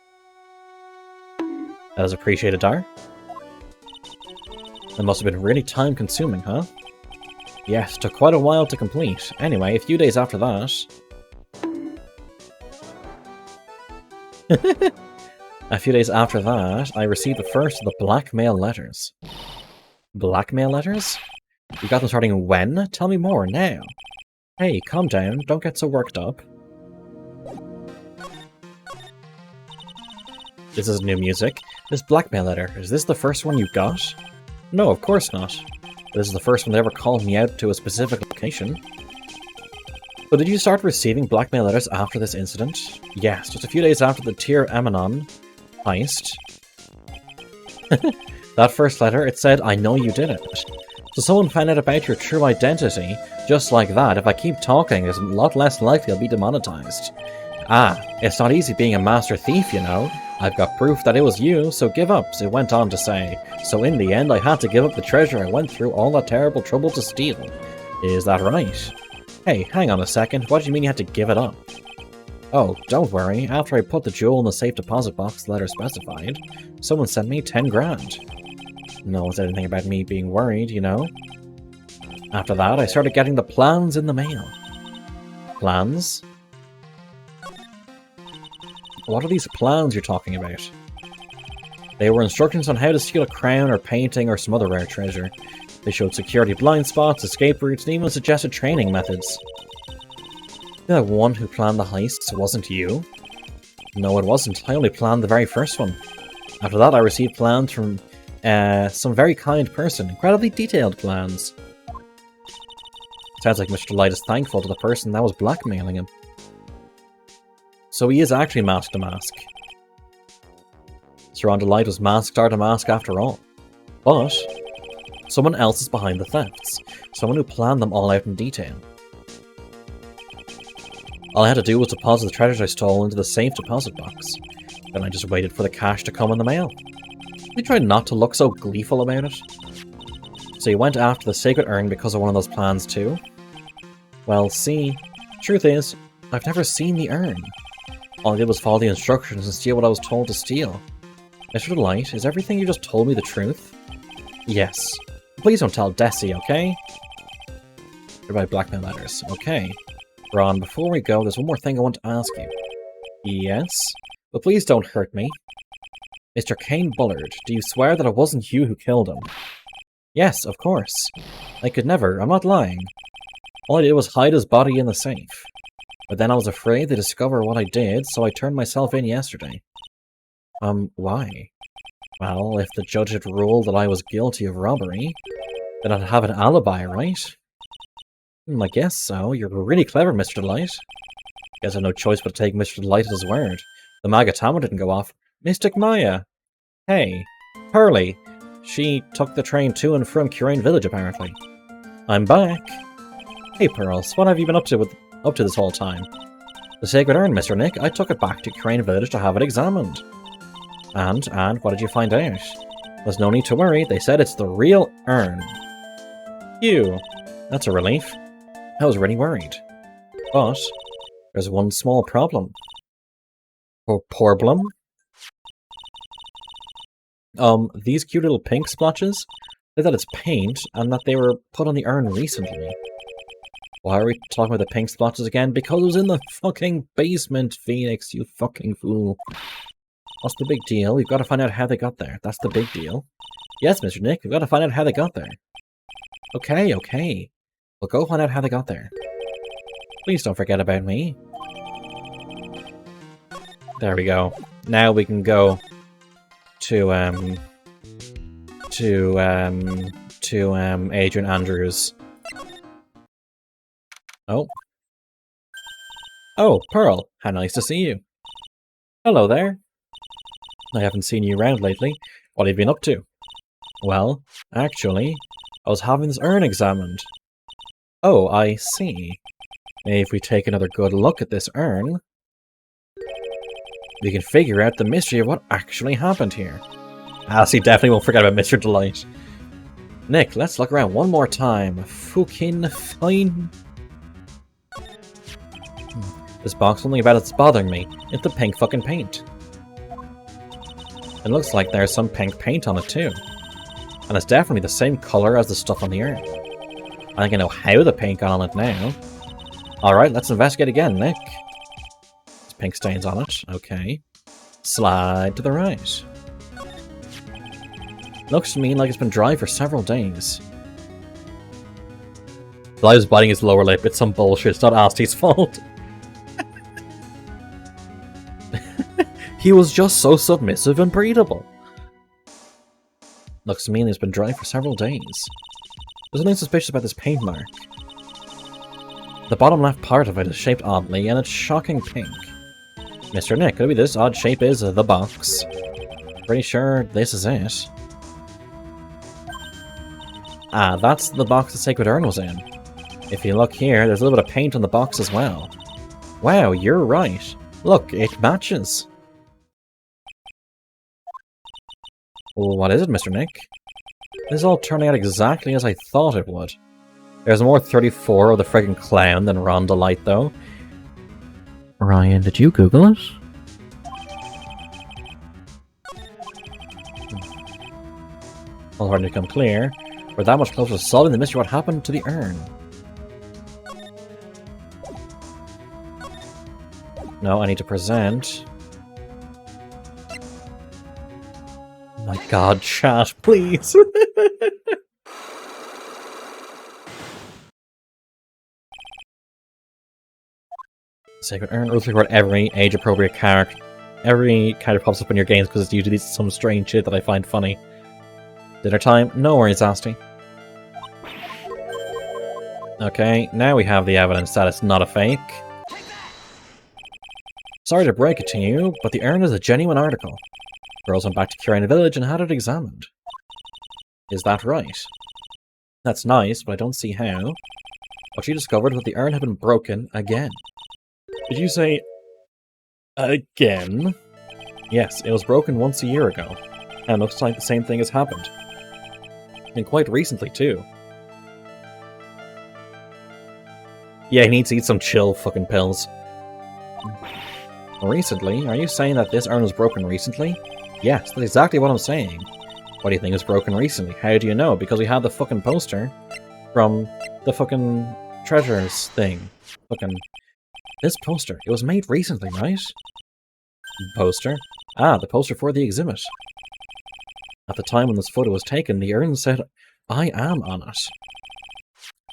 S1: That is appreciated, Dar. That must have been really time-consuming, huh? Yes, took quite a while to complete. Anyway, a few days after that... A few days after that, I received the first of the blackmail letters. Blackmail letters? You got them starting when? Tell me more, now. Hey, calm down, don't get so worked up. This is new music. This blackmail letter, is this the first one you got? No, of course not. This is the first one that ever called me out to a specific location. But did you start receiving blackmail letters after this incident? Yes, just a few days after the Tier Emanon heist. That first letter, it said, I know you did it. So someone found out about your true identity, just like that. If I keep talking, it's a lot less likely I'll be demonetized. Ah, it's not easy being a master thief, you know. I've got proof that it was you, so give up, it went on to say. So in the end, I had to give up the treasure I went through all that terrible trouble to steal. Is that right? Hey, hang on a second, what do you mean you had to give it up? Oh, don't worry. After I put the jewel in the safe deposit box letter specified, someone sent me 10 grand. No one said anything about me being worried, you know? After that, I started getting the plans in the mail. Plans? What are these plans you're talking about? They were instructions on how to steal a crown or painting or some other rare treasure. They showed security blind spots, escape routes, and even suggested training methods. The one who planned the heists wasn't you? No, it wasn't. I only planned the very first one. After that, I received plans from some very kind person. Incredibly detailed plans. Sounds like Mr. Light is thankful to the person that was blackmailing him. So he is actually masked to mask. Sir Light was masked to mask after all. But someone else is behind the thefts. Someone who planned them all out in detail. All I had to do was deposit the treasures I stole into the safe deposit box. Then I just waited for the cash to come in the mail. We tried not to look so gleeful about it. So you went after the sacred urn because of one of those plans too? Well, see, truth is, I've never seen the urn. All I did was follow the instructions and steal what I was told to steal. Mr. Light, is everything you just told me the truth? Yes. Please don't tell Desi, okay? Goodbye, blackmail letters. Okay. Ron, before we go, there's one more thing I want to ask you. Yes? But please don't hurt me. Mr. Kane Bullard, do you swear that it wasn't you who killed him? Yes, of course. I could never, I'm not lying. All I did was hide his body in the safe. But then I was afraid to discover what I did, so I turned myself in yesterday. Why? Well, if the judge had ruled that I was guilty of robbery, then I'd have an alibi, right? I guess so. You're really clever, Mr. Light. Guess I have no choice but to take Mr. Light at his word. The Magatama didn't go off. Mystic Maya! Hey, Pearly. She took the train to and from Curain Village, apparently. I'm back. Hey, Pearls, what have you been up to this whole time? The Sacred Urn, Mr. Nick. I took it back to Curain Village to have it examined. And what did you find out? There's no need to worry. They said it's the real urn. Phew. That's a relief. I was really worried. But there's one small problem. Problem? These cute little pink splotches, they said it's paint, and that they were put on the urn recently. Why are we talking about the pink splotches again? Because it was in the fucking basement, Phoenix, you fucking fool. What's the big deal? We've got to find out how they got there. That's the big deal. Yes, Mr. Nick, we've got to find out how they got there. Okay. We'll go find out how they got there. Please don't forget about me. There we go. Now we can go to Adrian Andrews. Oh. Oh, Pearl. How nice to see you. Hello there. I haven't seen you around lately. What have you been up to? Well, actually, I was having this urn examined. Oh, I see. Maybe if we take another good look at this urn, we can figure out the mystery of what actually happened here. So you definitely won't forget about Mr. Delight. Nick, let's look around one more time. Fucking fine. This box, only about it's bothering me. It's the pink fucking paint. It looks like there's some pink paint on it too. And it's definitely the same colour as the stuff on the urn. I think I know how the paint got on it now. Alright, let's investigate again, Nick. There's pink stains on it. Okay. Slide to the right. Looks to me like it's been dry for several days. Eli was biting his lower lip. It's some bullshit. It's not Asti's fault. He was just so submissive and breathable. Looks to me like it's been dry for several days. There's nothing suspicious about this paint mark. The bottom left part of it is shaped oddly, and it's shocking pink. Mr. Nick, could it be this odd shape is the box? Pretty sure this is it. Ah, that's the box the Sacred Urn was in. If you look here, there's a little bit of paint on the box as well. Wow, you're right. Look, it matches. Well, what is it, Mr. Nick? This is all turning out exactly as I thought it would. There's more 34 of the friggin' clown than Ron Delight, though. Ryan, did you Google it? All hard to become clear. We're that much closer to solving the mystery of what happened to the urn. No, I need to present. Oh my god, chat, please! Sacred Urn rules record every age-appropriate character. Every character pops up in your games because it's usually some strange shit that I find funny. Dinner time? No worries, Asti. Okay, now we have the evidence that it's not a fake. Sorry to break it to you, but the urn is a genuine article. Girls went back to Kirain village and had it examined. Is that right? That's nice, but I don't see how. What you discovered was the urn had been broken again. Did you say... again? Yes, it was broken once a year ago. And looks like the same thing has happened. And quite recently, too. Yeah, he needs to eat some chill fucking pills. Recently? Are you saying that this urn was broken recently? Yes, that's exactly what I'm saying. What do you think was broken recently? How do you know? Because we had the fucking poster from the fucking treasures thing. Fucking... This poster, it was made recently, right? Poster? Ah, the poster for the exhibit. At the time when this photo was taken, the urn said, I am on it.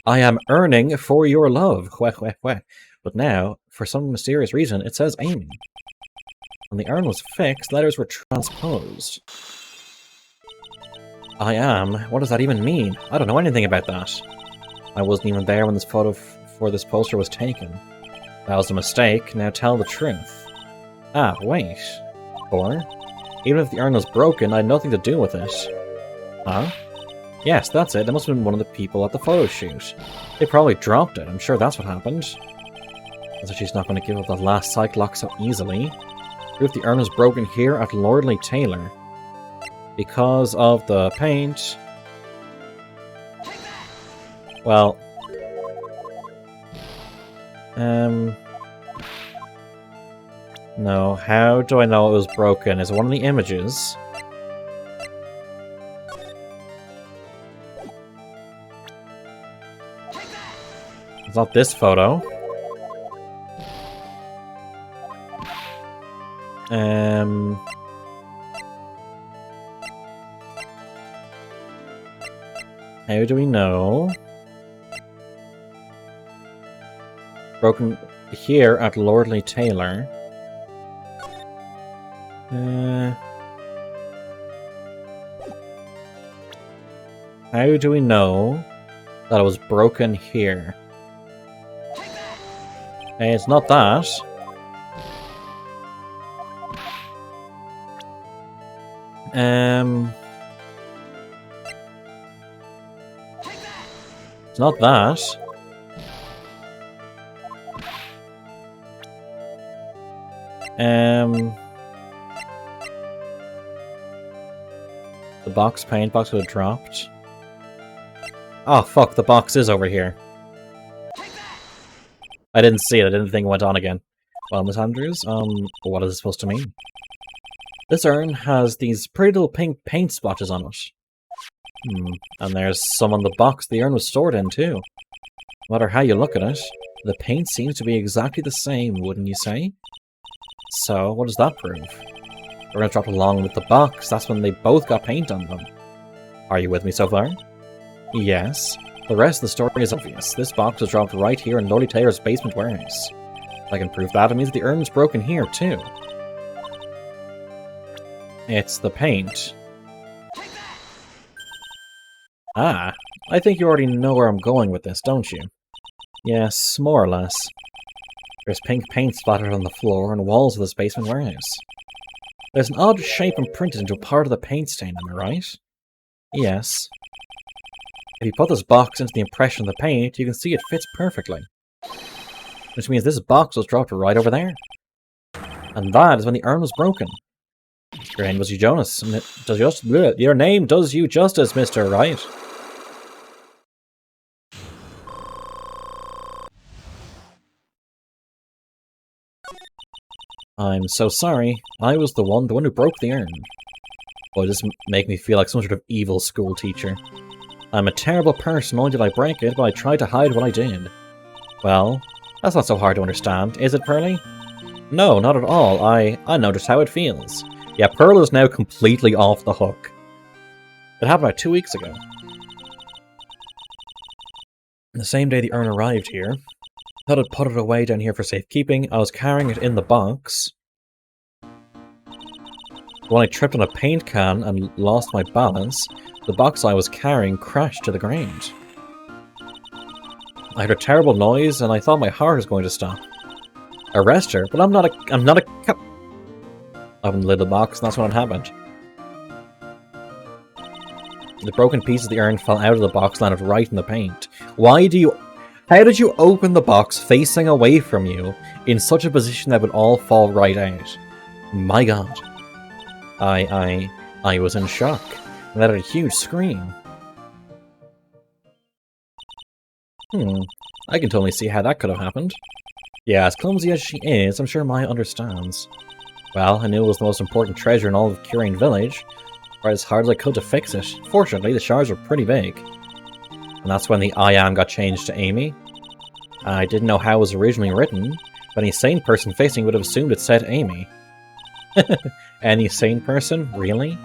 S1: I am earning for your love. But now, for some mysterious reason, it says Amy. When the urn was fixed, letters were transposed. I am? What does that even mean? I don't know anything about that. I wasn't even there when this photo for this poster was taken. That was a mistake. Now tell the truth. Ah, wait. Or, even if the urn was broken, I had nothing to do with it. Huh? Yes, that's it. It must have been one of the people at the photo shoot. They probably dropped it. I'm sure that's what happened. So she's not going to give up that last psych lock so easily. Proof the urn was broken here at Lordly Taylor. Because of the paint. Well. No, how do I know it was broken? Is it one of the images? It's not this photo. How do we know? Broken here at Lordly Taylor. How do we know that it was broken here? It's not that. It's not that. The paint box would have dropped. Oh fuck, the box is over here. I didn't see it, I didn't think it went on again. Well, Miss Andrews, what is it supposed to mean? This urn has these pretty little pink paint splotches on it. And there's some on the box the urn was stored in, too. No matter how you look at it, the paint seems to be exactly the same, wouldn't you say? So, what does that prove? We're gonna drop along with the box, that's when they both got paint on them. Are you with me so far? Yes. The rest of the story is obvious. This box was dropped right here in Lordly Taylor's basement warehouse. If I can prove that, it means the urn is broken here, too. It's the paint. Ah, I think you already know where I'm going with this, don't you? Yes, more or less. There's pink paint splattered on the floor and walls of this basement warehouse. There's an odd shape imprinted into a part of the paint stain, am I right? Yes. If you put this box into the impression of the paint, you can see it fits perfectly. Which means this box was dropped right over there. And that is when the urn was broken. Your name does you Jonas. Your name does you justice, Mr. Wright. I'm so sorry. I was the one who broke the urn. Boy, this make me feel like some sort of evil school teacher. I'm a terrible person, not only did I break it, but I tried to hide what I did. Well, that's not so hard to understand, is it, Pearly? No, not at all. I know just how it feels. Yeah, Pearl is now completely off the hook. It happened about 2 weeks ago. The same day the urn arrived here, thought I'd put it away down here for safekeeping. I was carrying it in the box. When I tripped on a paint can and lost my balance, the box I was carrying crashed to the ground. I heard a terrible noise and I thought my heart was going to stop. Arrest her? But I'm not a cop. I opened the lid of the box and that's when it happened. The broken piece of the urn fell out of the box, landed right in the paint. How did you open the box facing away from you in such a position that would all fall right out? My god. I was in shock. And let out a huge scream. I can totally see how that could have happened. Yeah, as clumsy as she is, I'm sure Maya understands. Well, I knew it was the most important treasure in all of Curain Village. Tried as hard as I could to fix it. Fortunately, the shards were pretty big. And that's when the I am got changed to Amy. I didn't know how it was originally written, but any sane person facing would have assumed it said Amy. Any sane person? Really?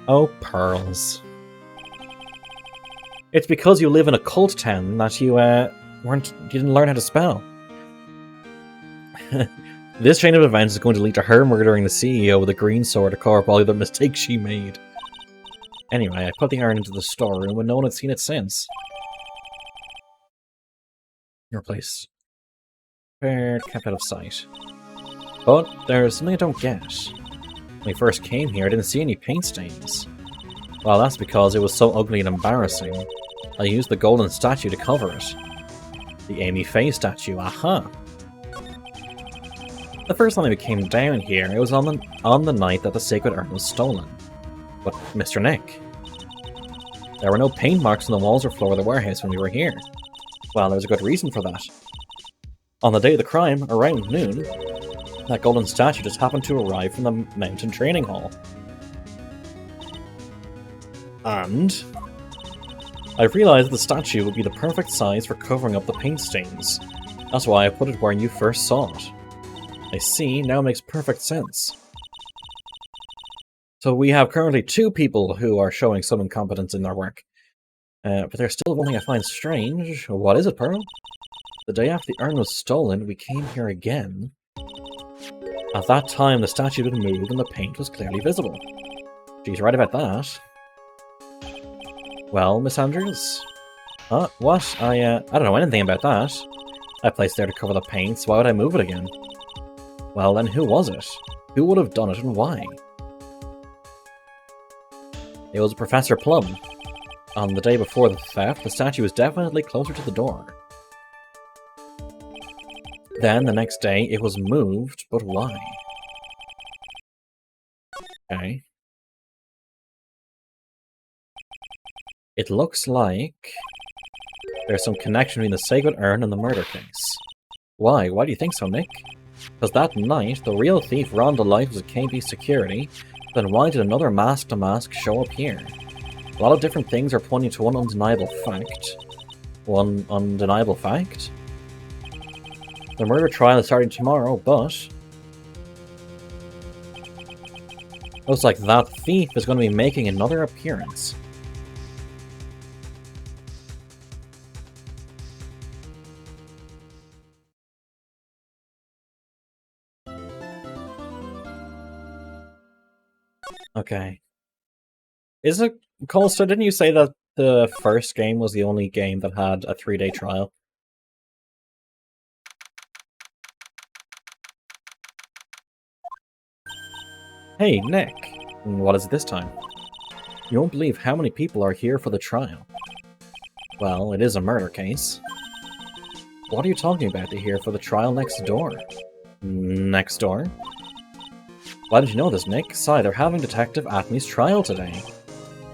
S1: Oh, pearls. It's because you live in a cult town that you didn't learn how to spell. This chain of events is going to lead to her murdering the CEO with a green sword to cover up all the other mistakes she made. Anyway, I put the urn into the storeroom and no one had seen it since. Your place. Kept out of sight. But there's something I don't get. When we first came here, I didn't see any paint stains. Well, that's because it was so ugly and embarrassing. I used the golden statue to cover it. The Amy Faye statue, aha! The first time we came down here, it was on the night that the sacred urn was stolen. But, Mr. Nick, there were no paint marks on the walls or floor of the warehouse when we were here. Well, there was a good reason for that. On the day of the crime, around noon, that golden statue just happened to arrive from the mountain training hall. And I realized the statue would be the perfect size for covering up the paint stains. That's why I put it where you first saw it. I see, now it makes perfect sense. So we have currently 2 people who are showing some incompetence in their work. But there's still one thing I find strange. What is it, Pearl? The day after the urn was stolen, we came here again. At that time, the statue didn't move and the paint was clearly visible. She's right about that. Well, Miss Andrews? What? I don't know anything about that. I placed it there to cover the paint, so why would I move it again? Well, then who was it? Who would have done it and why? It was Professor Plum. On the day before the theft, the statue was definitely closer to the door. Then, the next day, it was moved, but why? Okay. It looks like there's some connection between the sacred urn and the murder case. Why? Why do you think so, Nick? Because that night, the real thief Rhonda Light was at KB Security, then why did another mask-to-mask show up here? A lot of different things are pointing to one undeniable fact. One undeniable fact? The murder trial is starting tomorrow, but looks like that thief is going to be making another appearance. Okay. Is it, Colster, didn't you say that the first game was the only game that had a 3-day trial? Hey, Nick. What is it this time? You won't believe how many people are here for the trial. Well, it is a murder case. What are you talking about? They're here for the trial next door. Next door? Why did you know this, Nick? Sai, they're having Detective Atmy's trial today.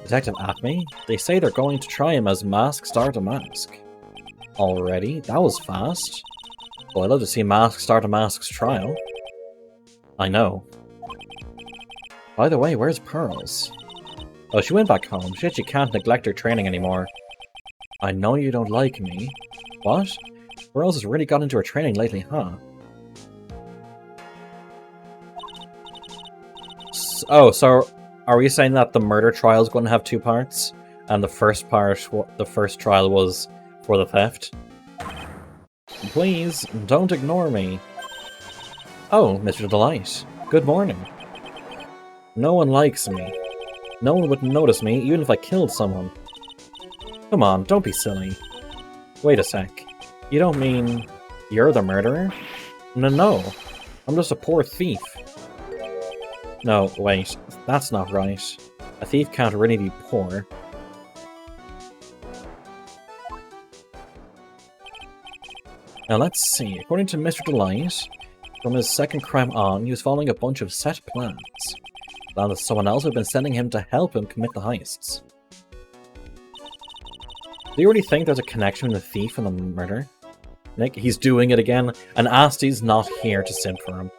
S1: Detective Atmy? They say they're going to try him as Mask Star to Mask. Already? That was fast. Well, I'd love to see Mask Star to Mask's trial. I know. By the way, where's Pearls? Oh, she went back home. Shit, she can't neglect her training anymore. I know you don't like me. What? Pearls has really got into her training lately, huh? So are we saying that the murder trial is going to have 2 parts? And the first trial was for the theft? Please, don't ignore me. Oh, Mr. Delight. Good morning. No one likes me. No one would notice me, even if I killed someone. Come on, don't be silly. Wait a sec. You don't mean you're the murderer? No. I'm just a poor thief. No, wait. That's not right. A thief can't really be poor. Now let's see. According to Mr. Delight, from his second crime on, he was following a bunch of set plans. Plans that someone else had been sending him to help him commit the heists. Do you really think there's a connection between the thief and the murder? Nick, he's doing it again, and Asti's not here to simp for him.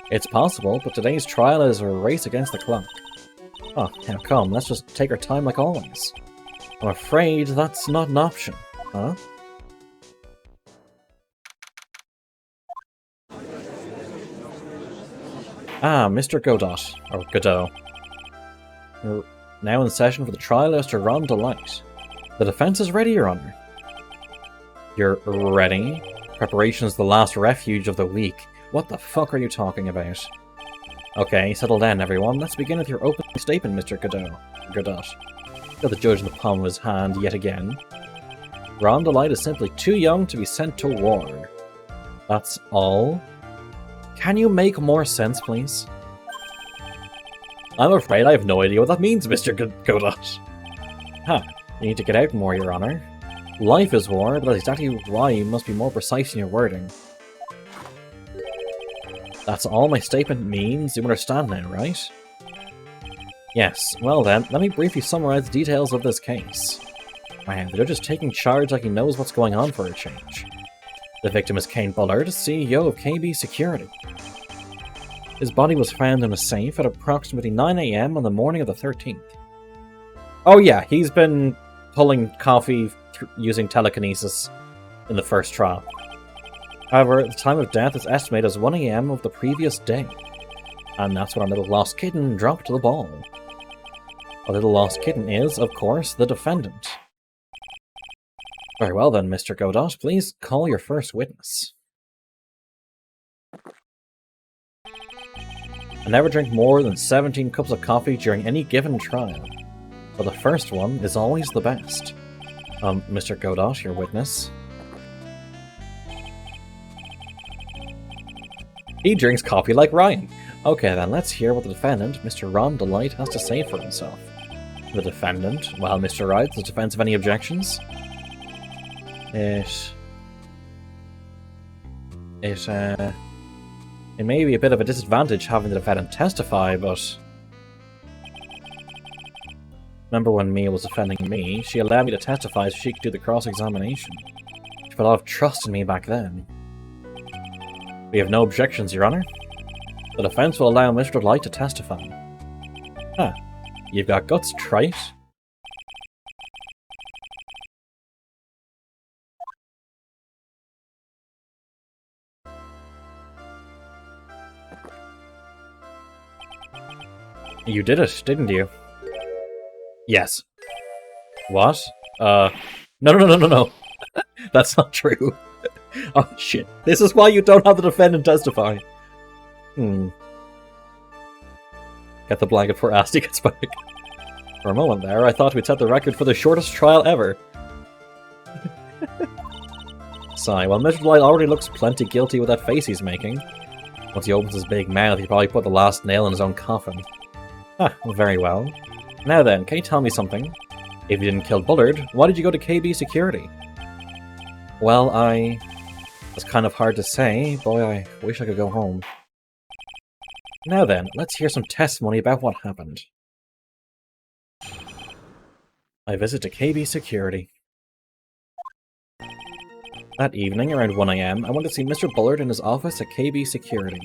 S1: It's possible, but today's trial is a race against the clock. Oh, now come, let's just take our time like always. I'm afraid that's not an option, huh? Ah, Mr. Godot, or Godot. You're now in session for the trial of Mr. Ron Delight. The defense is ready, Your Honor. You're ready? Preparation is the last refuge of the weak. What the fuck are you talking about? Okay, settle down, everyone. Let's begin with your opening statement, Mr. Godot. Got the judge in the palm of his hand yet again. Ron Delight is simply too young to be sent to war. That's all? Can you make more sense, please? I'm afraid I have no idea what that means, Mr. Godot. Huh. You need to get out more, Your Honor. Life is war, but that's exactly why you must be more precise in your wording. That's all my statement means, you understand now, right? Yes, well then, let me briefly summarize the details of this case. Wow, the judge is taking charge like he knows what's going on for a change. The victim is Kane Bullard, CEO of KB Security. His body was found in a safe at approximately 9 AM on the morning of the 13th. Oh yeah, he's been pulling coffee using telekinesis in the first trial. However, the time of death is estimated as 1 AM of the previous day. And that's when our little lost kitten dropped the ball. Our little lost kitten is, of course, the defendant. Very well then, Mr. Godot, please call your first witness. I never drink more than 17 cups of coffee during any given trial, but the first one is always the best. Mr. Godot, your witness. He drinks coffee like Ryan. Okay then, let's hear what the defendant, Mr. Ron Delight, has to say for himself. The defendant, well, Mr. Wright, does the defense have any objections? It may be a bit of a disadvantage having the defendant testify, but... Remember when Mia was defending me, she allowed me to testify so she could do the cross-examination. She put a lot of trust in me back then. We have no objections, Your Honor. The defense will allow Mr. Light to testify. Ah, you've got guts, trite. You did it, didn't you? Yes. What? No. That's not true. Oh, shit. This is why you don't have the defendant testify. Get the blanket before Asti gets back. For a moment there, I thought we'd set the record for the shortest trial ever. Sigh, well, Mr. Light already looks plenty guilty with that face he's making. Once he opens his big mouth, he probably put the last nail in his own coffin. Ah, very well. Now then, can you tell me something? If you didn't kill Bullard, why did you go to KB Security? Well, It's kind of hard to say. Boy, I wish I could go home. Now then, let's hear some testimony about what happened. I visit to KB Security. That evening, around 1 AM, I went to see Mr. Bullard in his office at KB Security.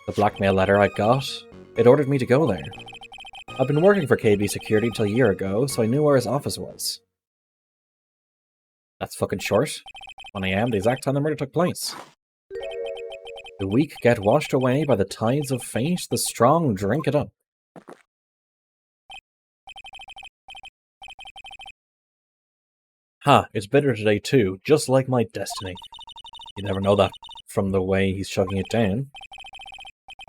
S1: The blackmail letter I got, it ordered me to go there. I've been working for KB Security until a year ago, so I knew where his office was. That's fucking short. 1 AM, the exact time the murder took place. The weak get washed away by the tides of fate, the strong drink it up. Ha, it's bitter today too, just like my destiny. You never know that from the way he's chugging it down.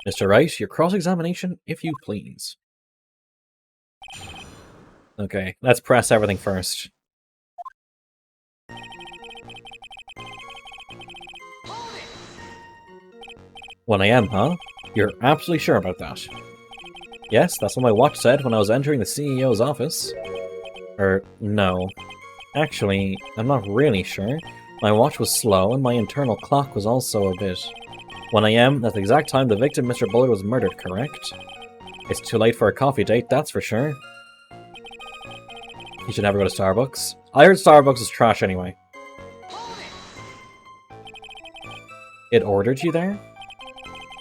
S1: Mr. Wright, your cross-examination, if you please. Okay, let's press everything first. "1 AM, huh? You're absolutely sure about that?" Yes, that's what my watch said when I was entering the CEO's office. No. Actually, I'm not really sure. My watch was slow, and my internal clock was also a bit... 1 AM, that's the exact time the victim, Mr. Bullard, was murdered, correct? It's too late for a coffee date, that's for sure. You should never go to Starbucks. I heard Starbucks is trash anyway. It ordered you there?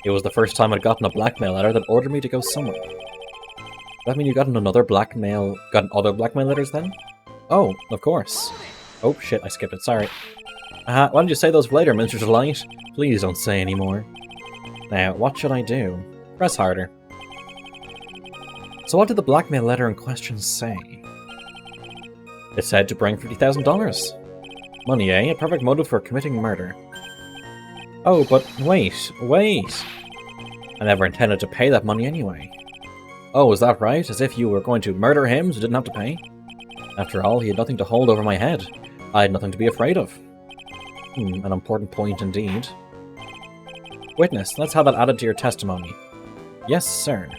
S1: It was the first time I'd gotten a blackmail letter that ordered me to go somewhere. Does that mean you gotten other blackmail letters then? Oh, of course. Oh shit, I skipped it, sorry. Why don't you say those for later, Mr. Delight? Please don't say any more. Now, what should I do? Press harder. So what did the blackmail letter in question say? It said to bring $50,000. Money, eh? A perfect motive for committing murder. Oh, but wait. I never intended to pay that money anyway. Oh, is that right? As if you were going to murder him so didn't have to pay? After all, he had nothing to hold over my head. I had nothing to be afraid of. An important point indeed. Witness, let's have that added to your testimony. Yes, sir.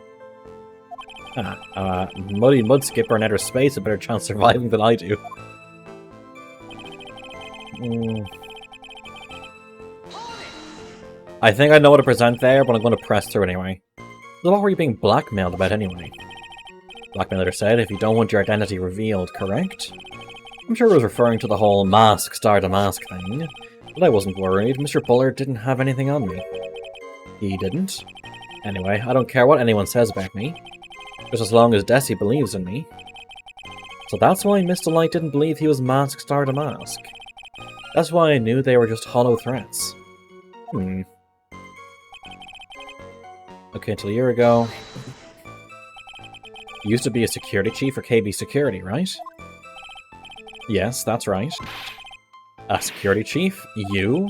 S1: Muddy Mudskipper in outer space a better chance surviving than I do. I think I know what to present there, but I'm going to press through anyway. So what were you being blackmailed about anyway? Blackmailer said if you don't want your identity revealed, correct? I'm sure it was referring to the whole mask star to mask thing, but I wasn't worried. Mr. Bullard didn't have anything on me. He didn't? Anyway, I don't care what anyone says about me, just as long as Desi believes in me. So that's why Mr. Light didn't believe he was mask star to mask. That's why I knew they were just hollow threats. Okay, until a year ago. You used to be a security chief for KB Security, right? Yes, that's right. A security chief? You?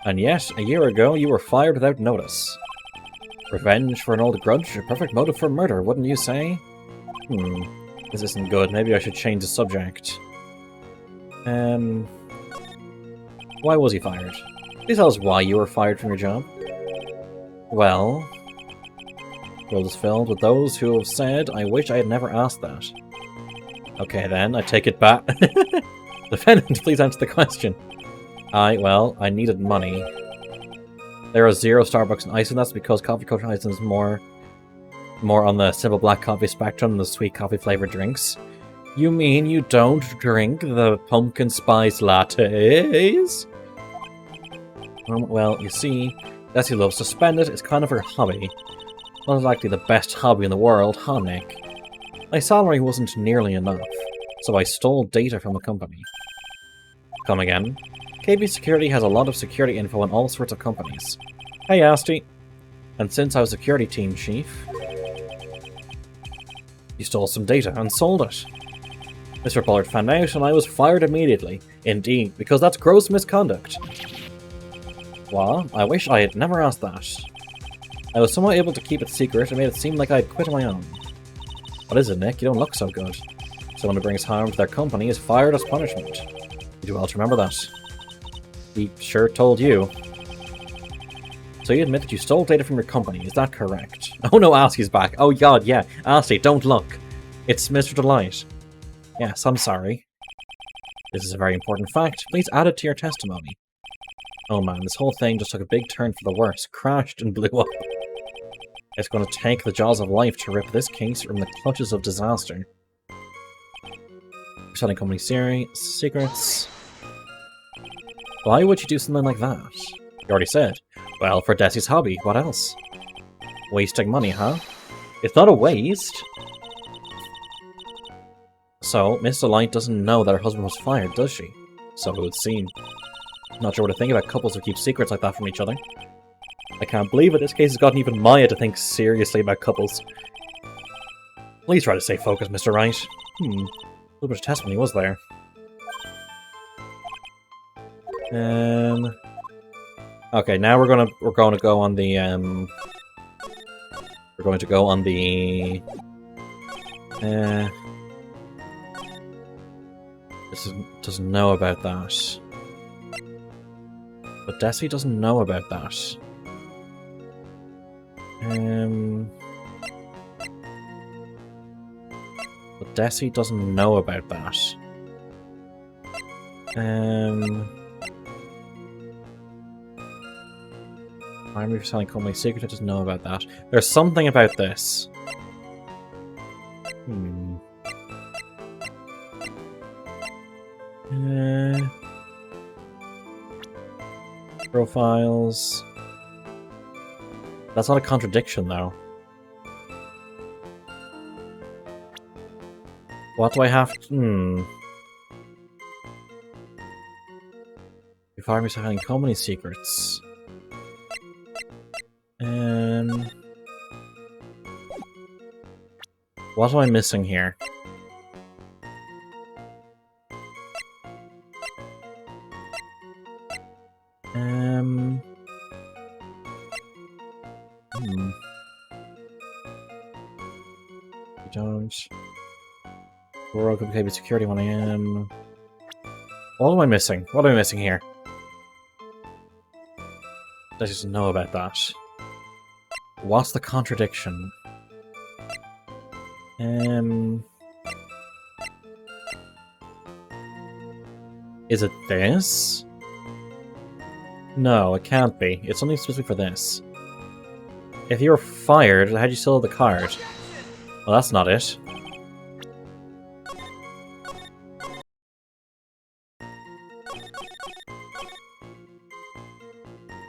S1: And yet, a year ago, you were fired without notice. Revenge for an old grudge? A perfect motive for murder, wouldn't you say? This isn't good. Maybe I should change the subject. Why was he fired? Please tell us why you were fired from your job. Well... the world is filled with those who have said, I wish I had never asked that. Okay then, I take it back. Defendant, please answer the question. Well, I needed money. There are 0 Starbucks in Iceland, that's because coffee culture in Iceland is more on the simple black coffee spectrum than the sweet coffee flavoured drinks. You mean you don't drink the pumpkin spice lattes? Well, you see, Desi loves to spend it, it's kind of her hobby. Not exactly the best hobby in the world, huh, Nick? My salary wasn't nearly enough, so I stole data from the company. Come again? KB Security has a lot of security info on all sorts of companies. Hey, Asti. And since I was security team chief, you stole some data and sold it. Mr. Bullard found out and I was fired immediately. Indeed, because that's gross misconduct. Well, I wish I had never asked that. I was somehow able to keep it secret and made it seem like I had quit on my own. What is it, Nick? You don't look so good. Someone who brings harm to their company is fired as punishment. You do well to remember that. He sure told you. So you admit that you stole data from your company, is that correct? Oh no, Asti's back. Oh god, yeah. Asti, don't look. It's Mr. Delight. Yes, I'm sorry. This is a very important fact. Please add it to your testimony. Oh man, this whole thing just took a big turn for the worse. Crashed and blew up. It's going to take the jaws of life to rip this case from the clutches of disaster. Selling company secrets. Why would you do something like that? You already said. Well, for Desi's hobby, what else? Wasting money, huh? It's not a waste. So, Miss Delight doesn't know that her husband was fired, does she? So it would seem. Not sure what to think about couples who keep secrets like that from each other. I can't believe it. This case has gotten even Maya to think seriously about couples. Please try to stay focused, Mr. Wright. A little bit of testimony was there. Okay, now we're going to go on the we're going to go on the this doesn't know about that. But Desi doesn't know about that. But Desi doesn't know about that. Primary for selling company secret, I just know about that. There's something about this. Profiles. That's not a contradiction, though. What do I have to... You fired me selling company secrets. What am I missing here? You don't. We're all complicated security when I am. What am I missing? What am I missing here? I just know about that. What's the contradiction? Is it this? No, it can't be. It's something specific for this. If you were fired, how'd you still have the card? Well, that's not it.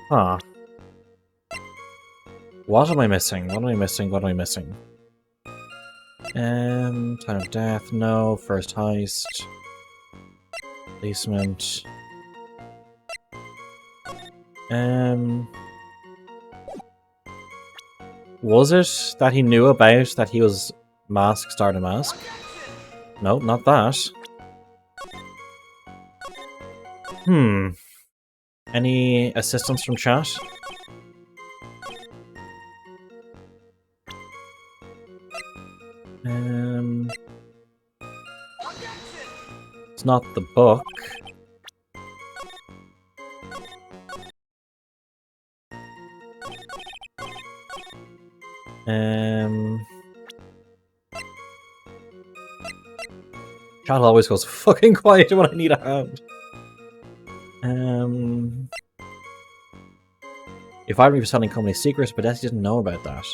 S1: Huh. What am I missing? What am I missing? What am I missing? Time of death, no. First heist. Placement. Was it that he knew about that he was mask, start a mask? No, not that. Any assistance from chat? It's not the book. Chat always goes fucking quiet when I need a hand. If I were selling company secrets, but Desi didn't know about that.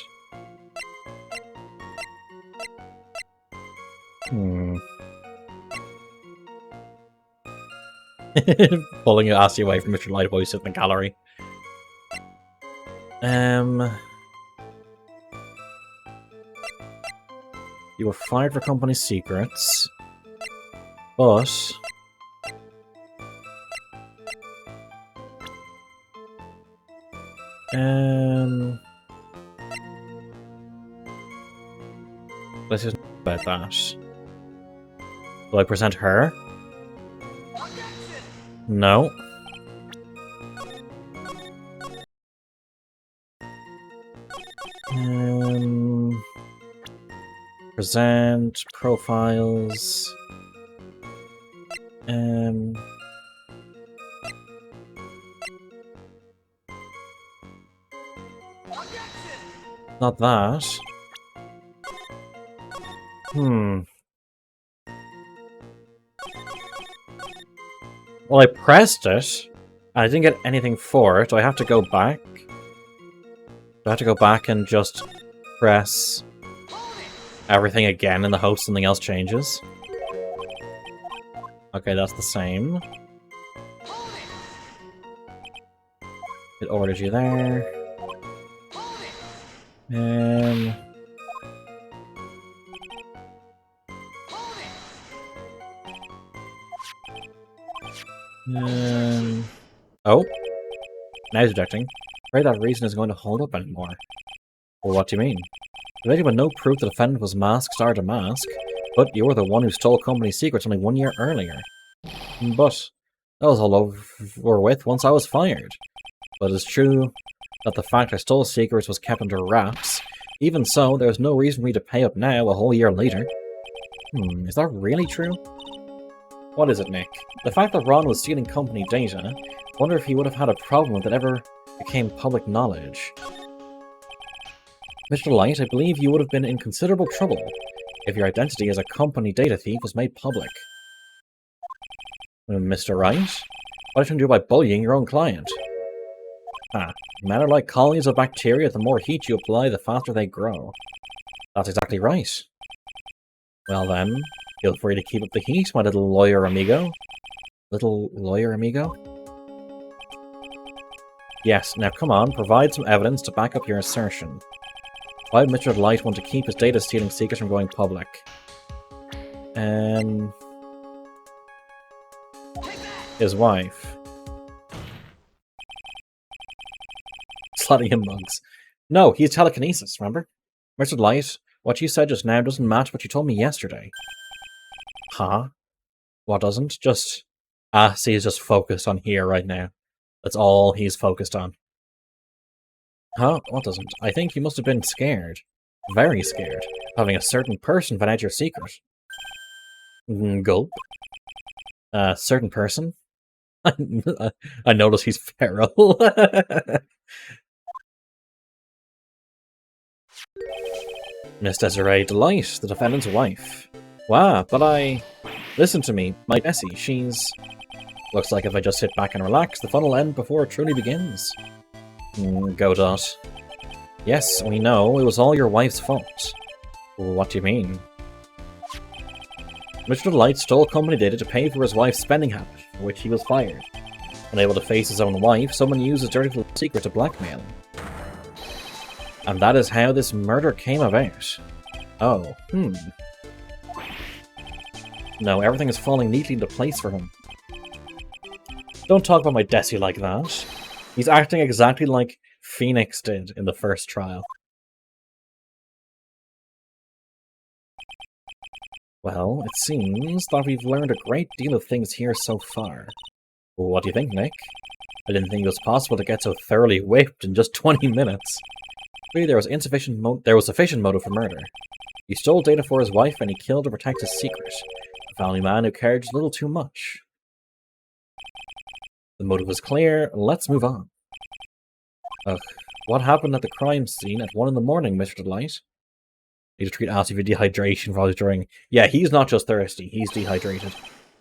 S1: Pulling your ass away from Mr. Lightboy sitting in the gallery. You were fired for company secrets, but let's just about that. Will I present her? No. Present profiles. Not that. Well, I pressed it, and I didn't get anything for it. Do I have to go back? Do I have to go back and just press everything again in the hope something else changes? Okay, that's the same. It ordered you there. Um... Oh, now he's objecting. Afraid that reason isn't going to hold up anymore. Well, what do you mean? The victim had no proof the defendant was masked or mask, but you were the one who stole company secrets only 1 year earlier. But that was all over with once I was fired. But it's true that the fact I stole secrets was kept under wraps. Even so, there's no reason for me to pay up now a whole year later. Is that really true? What is it, Nick? The fact that Ron was stealing company data, wonder if he would have had a problem if it ever became public knowledge. Mr. Light, I believe you would have been in considerable trouble if your identity as a company data thief was made public. Mr. Wright? Why don't you do by bullying your own client? Men are like colonies of bacteria. The more heat you apply, the faster they grow. That's exactly right. Well then, feel free to keep up the heat, my little lawyer amigo. Little lawyer amigo? Yes, now come on, provide some evidence to back up your assertion. Why would Mr. Light want to keep his data stealing secrets from going public? His wife. Slutty him mugs. No, he's telekinesis, remember? Mr. Light, what you said just now doesn't match what you told me yesterday. Huh? What doesn't? Just... see, he's just focused on here right now. That's all he's focused on. Huh? What doesn't? I think you must have been scared. Very scared. Having a certain person find out your secret. Gulp. Certain person? I notice he's feral. Miss Desiree Delight, the defendant's wife. Wow, but listen to me, my Bessie, she's... Looks like if I just sit back and relax, the fun will end before it truly begins. Godot. Yes, we know, it was all your wife's fault. What do you mean? Mr. Delight stole company data to pay for his wife's spending habit, for which he was fired. Unable to face his own wife, someone used his dirty little secret to blackmail him. And that is how this murder came about. Oh, No, everything is falling neatly into place for him. Don't talk about my Desi like that. He's acting exactly like Phoenix did in the first trial. Well, it seems that we've learned a great deal of things here so far. What do you think, Nick? I didn't think it was possible to get so thoroughly whipped in just 20 minutes. Really, there was sufficient motive for murder. He stole data for his wife and he killed to protect his secret. A family man who cared just a little too much. The motive was clear, let's move on. Ugh, what happened at the crime scene at 1 in the morning, Mr. Delight? Need to treat Ashley for dehydration while he's drawing. Yeah, he's not just thirsty, he's dehydrated.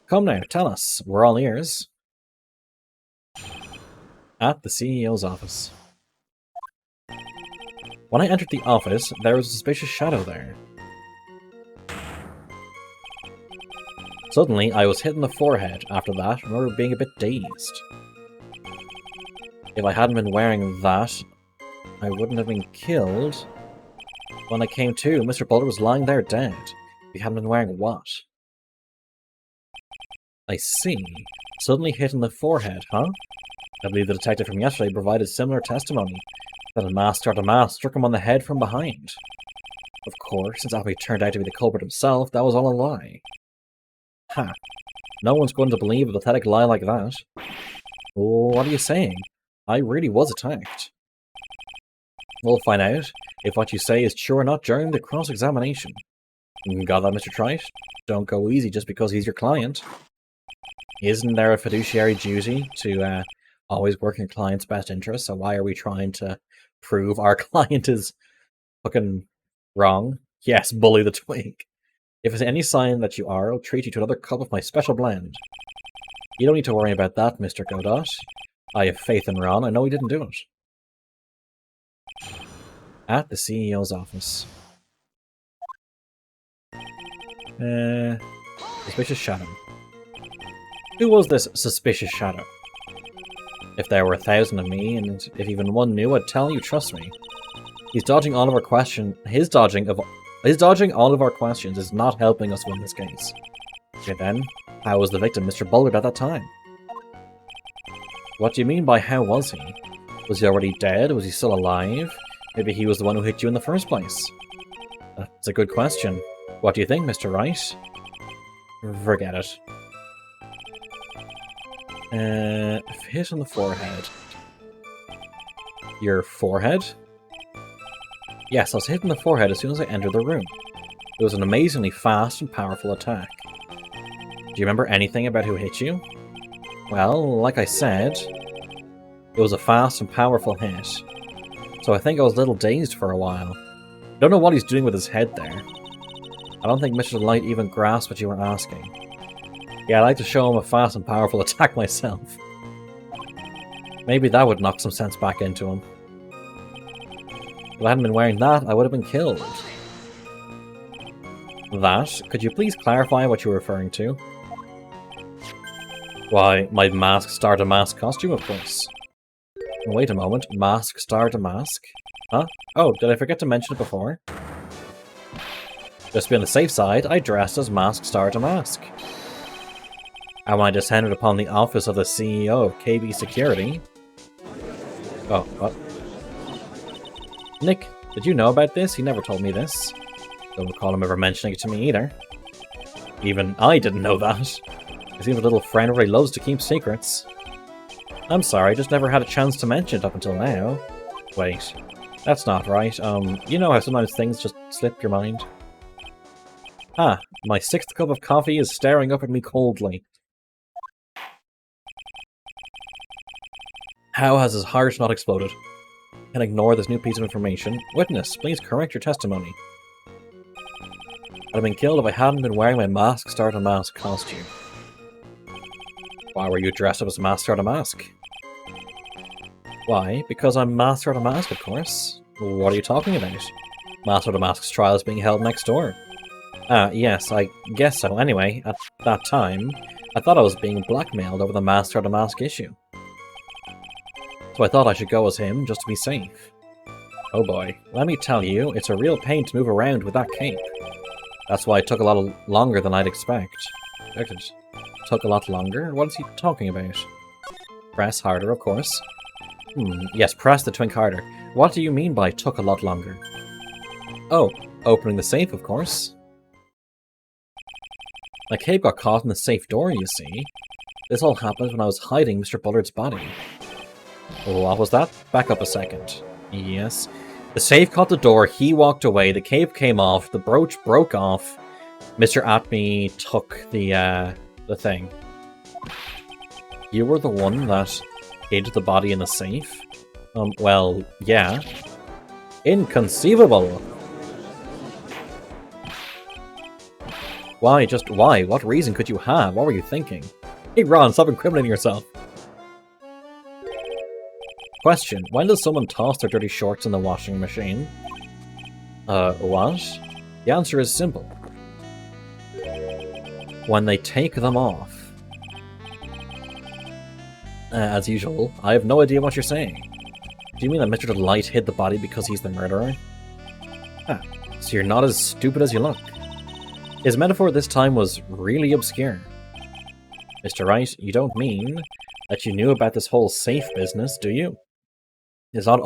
S1: Come now, tell us, we're all ears. At the CEO's office. When I entered the office, there was a suspicious shadow there. Suddenly, I was hit in the forehead. After that, I remember being a bit dazed. If I hadn't been wearing that, I wouldn't have been killed. When I came to, Mr. Boulder was lying there dead. If he hadn't been wearing what? I see. Suddenly hit in the forehead, huh? I believe the detective from yesterday provided similar testimony. That a mask or a mask struck him on the head from behind. Of course, since Abby turned out to be the culprit himself, that was all a lie. Ha! No one's going to believe a pathetic lie like that. What are you saying? I really was attacked. We'll find out if what you say is true or not during the cross-examination. Got that, Mr. Trite? Don't go easy just because he's your client. Isn't there a fiduciary duty to always work in client's best interest? So why are we trying to prove our client is fucking wrong? Yes, bully the twig. If there's any sign that you are, I'll treat you to another cup of my special blend. You don't need to worry about that, Mr. Godot. I have faith in Ron. I know he didn't do it. At the CEO's office. Suspicious shadow. Who was this suspicious shadow? If there were 1,000 of me, and if even one knew, I'd tell you, trust me. He's dodging all of our questions. His dodging all of our questions is not helping us win this case. Okay then, how was the victim Mr. Bullard at that time? What do you mean by how was he? Was he already dead? Was he still alive? Maybe he was the one who hit you in the first place. That's a good question. What do you think, Mr. Wright? Forget it. Hit on the forehead. Your forehead? Yes, I was hit in the forehead as soon as I entered the room. It was an amazingly fast and powerful attack. Do you remember anything about who hit you? Well, like I said, it was a fast and powerful hit. So I think I was a little dazed for a while. Don't know what he's doing with his head there. I don't think Mr. Light even grasped what you were asking. Yeah, I'd like to show him a fast and powerful attack myself. Maybe that would knock some sense back into him. If I hadn't been wearing that, I would have been killed. That? Could you please clarify what you're referring to? Why, my Mask Star Damask costume, of course. Wait a moment, Mask Star Damask? Huh? Oh, did I forget to mention it before? Just to be on the safe side, I dressed as Mask Star Damask. And when I descended upon the office of the CEO of KB Security... Oh, what? Nick, did you know about this? He never told me this. Don't recall him ever mentioning it to me either. Even I didn't know that. He seems a little friend who really loves to keep secrets. I'm sorry, I just never had a chance to mention it up until now. Wait, that's not right. You know how sometimes things just slip your mind? Ah, my 6th cup of coffee is staring up at me coldly. How has his heart not exploded? Can ignore this new piece of information. Witness, please correct your testimony. I'd have been killed if I hadn't been wearing my Mask Star Damask costume. Why were you dressed up as Mask Star Damask? Why? Because I'm Mask Star Damask, of course. What are you talking about? Mask Star Damask's trial is being held next door. Yes, I guess so. Anyway, at that time, I thought I was being blackmailed over the Mask Star Damask issue. So I thought I should go as him, just to be safe. Oh boy, let me tell you, it's a real pain to move around with that cape. That's why it took a lot longer than I'd expect. Took a lot longer? What is he talking about? Press harder, of course. Yes, press the twink harder. What do you mean by took a lot longer? Oh, opening the safe, of course. My cape got caught in the safe door, you see. This all happened when I was hiding Mr. Bullard's body. What was that? Back up a second. Yes. The safe caught the door, he walked away, the cape came off, the brooch broke off, Mr. Atme took the thing. You were the one that hid the body in the safe? Well, yeah. Inconceivable! Why? Just why? What reason could you have? What were you thinking? Hey Ron, stop incriminating yourself! Question. When does someone toss their dirty shorts in the washing machine? What? The answer is simple. When they take them off. As usual, I have no idea what you're saying. Do you mean that Mr. Delight hid the body because he's the murderer? Ah, so you're not as stupid as you look. His metaphor this time was really obscure. Mr. Wright, you don't mean that you knew about this whole safe business, do you? It's not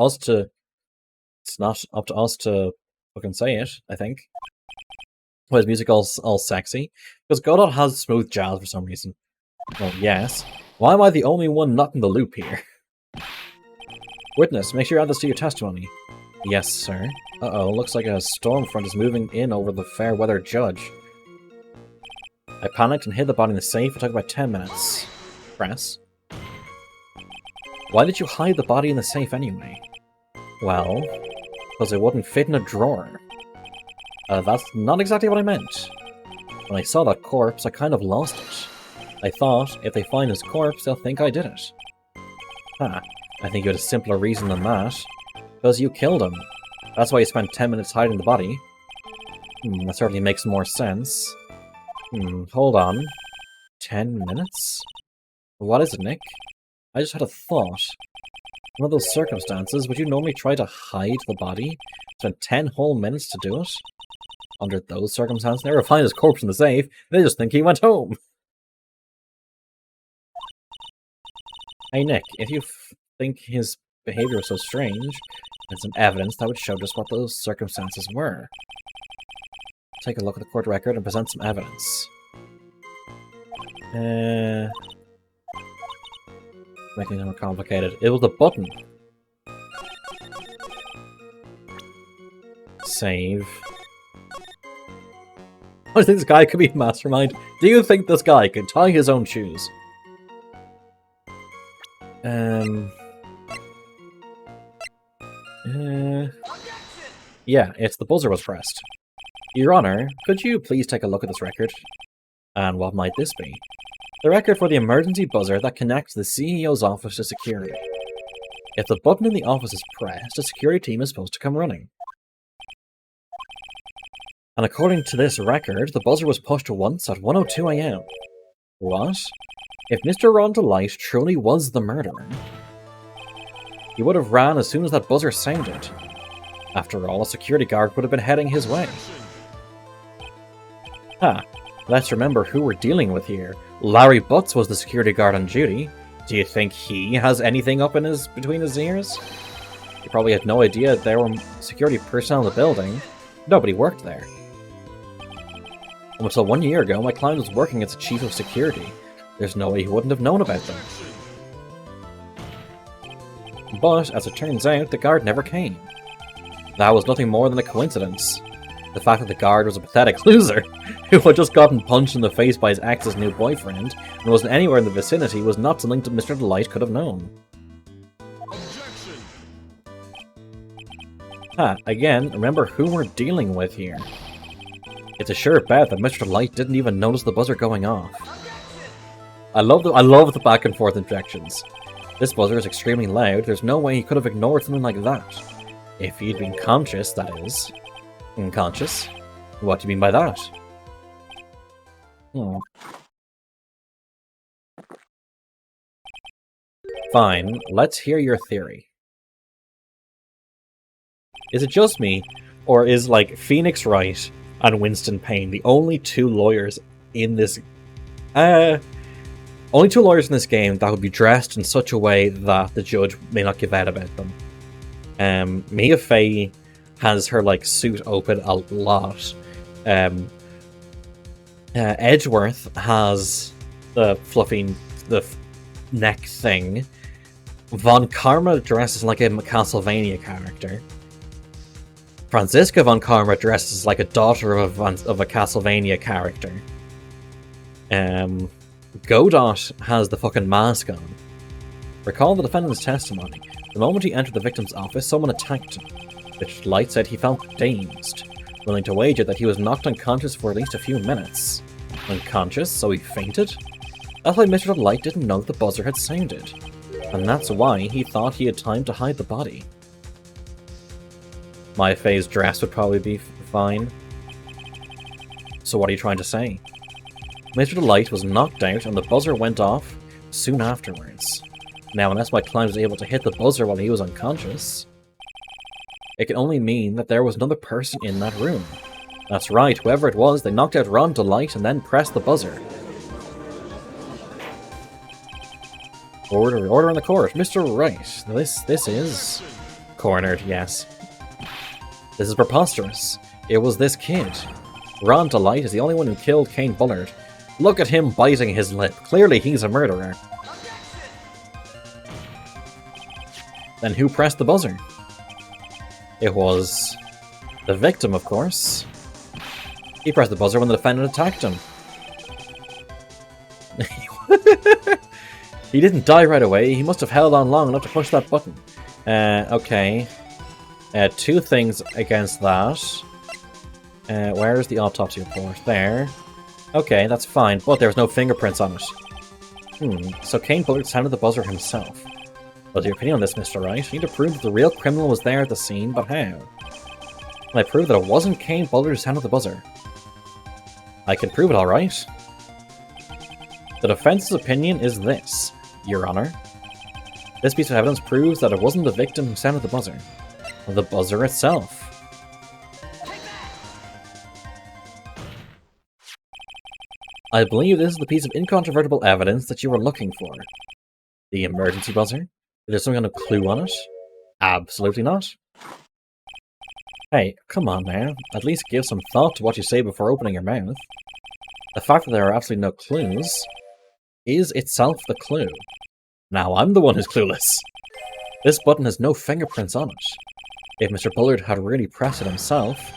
S1: up to us to fucking say it, I think. Why is music all sexy? Because Godot has smooth jazz for some reason. Well, yes. Why am I the only one not in the loop here? Witness, make sure you add this to your testimony. Yes, sir. Uh-oh, looks like a storm front is moving in over the fair weather judge. I panicked and hid the body in the safe. It took about 10 minutes. Press. Why did you hide the body in the safe anyway? Well, because it wouldn't fit in a drawer. That's not exactly what I meant. When I saw that corpse, I kind of lost it. I thought, if they find his corpse, they'll think I did it. I think you had a simpler reason than that. Because you killed him. That's why you spent 10 minutes hiding the body. That certainly makes more sense. Hold on. 10 minutes? What is it, Nick? I just had a thought. Under those circumstances, would you normally try to hide the body? Spend 10 whole minutes to do it? Under those circumstances, never find his corpse in the safe. They just think he went home. Hey Nick, if you think his behavior was so strange, there's some evidence that would show just what those circumstances were. Take a look at the court record and present some evidence. Making it more complicated. It was the button. Save. I think this guy could be a mastermind. Do you think this guy could tie his own shoes? Yeah, it's the buzzer was pressed. Your Honor, could you please take a look at this record? And what might this be? The record for the emergency buzzer that connects the CEO's office to security. If the button in the office is pressed, a security team is supposed to come running. And according to this record, the buzzer was pushed once at 1:02 AM. What? If Mr. Ron Delight truly was the murderer, he would have ran as soon as that buzzer sounded. After all, a security guard would have been heading his way. Let's remember who we're dealing with here. Larry Butts was the security guard on duty. Do you think he has anything up in between his ears? He probably had no idea there were security personnel in the building. Nobody worked there. Until 1 year ago, my client was working as a chief of security. There's no way he wouldn't have known about them. But, as it turns out, the guard never came. That was nothing more than a coincidence. The fact that the guard was a pathetic loser, who had just gotten punched in the face by his ex's new boyfriend, and wasn't anywhere in the vicinity, was not something that Mr. Delight could have known. Again, remember who we're dealing with here. It's a sure bet that Mr. Delight didn't even notice the buzzer going off. I love the back and forth injections. This buzzer is extremely loud, there's no way he could have ignored something like that. If he'd been conscious, that is. Unconscious? What do you mean by that? Fine, let's hear your theory. Is it just me, or is, like, Phoenix Wright and Winston Payne the only two lawyers in this... only two lawyers in this game that would be dressed in such a way that the judge may not give out about them. Mia Fey has her, like, suit open a lot. Edgeworth has the neck thing. Von Karma dresses like a Castlevania character. Franziska Von Karma dresses like a daughter of a Castlevania character. Godot has the fucking mask on. Recall the defendant's testimony. The moment he entered the victim's office, someone attacked him. Mr. Light said he felt dazed, willing to wager that he was knocked unconscious for at least a few minutes. Unconscious, so he fainted? That's why Mr. Light didn't know that the buzzer had sounded. And that's why he thought he had time to hide the body. My Faye's dress would probably be fine. So what are you trying to say? Mr. Delight was knocked out and the buzzer went off soon afterwards. Now, unless my client was able to hit the buzzer while he was unconscious, it can only mean that there was another person in that room. That's right, whoever it was, they knocked out Ron Delight and then pressed the buzzer. Order in the court. Mr. Wright, this is... cornered, yes. This is preposterous. It was this kid. Ron Delight is the only one who killed Kane Bullard. Look at him biting his lip. Clearly he's a murderer. Then who pressed the buzzer? It was the victim, of course. He pressed the buzzer when the defendant attacked him. He didn't die right away. He must have held on long enough to push that button. Okay. Two things against that. Where's the autopsy report? There. Okay, that's fine, but there was no fingerprints on it. So Kane Bullard sounded the buzzer himself. What's your opinion on this, Mr. Wright? You need to prove that the real criminal was there at the scene, but how? Can I prove that it wasn't Kane Bullard who sounded the buzzer? I can prove it, alright. The defense's opinion is this, Your Honor. This piece of evidence proves that it wasn't the victim who sounded the buzzer, but the buzzer itself. I believe this is the piece of incontrovertible evidence that you were looking for. The emergency buzzer? Is there some kind of clue on it? Absolutely not. Hey, come on now. At least give some thought to what you say before opening your mouth. The fact that there are absolutely no clues is itself the clue. Now I'm the one who's clueless. This button has no fingerprints on it. If Mr. Bullard had really pressed it himself,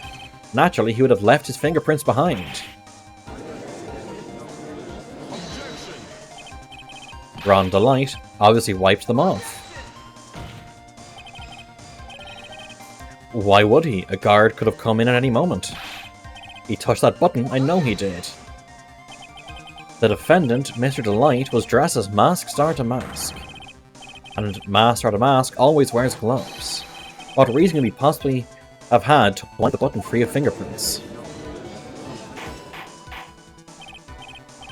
S1: naturally he would have left his fingerprints behind. Ron Delight obviously wiped them off. Why would he? A guard could have come in at any moment. He touched that button, I know he did. The defendant, Mr. Delight, was dressed as Mask Star to Mask. And Mask Star to Mask always wears gloves. What reason could he possibly have had to wipe the button free of fingerprints?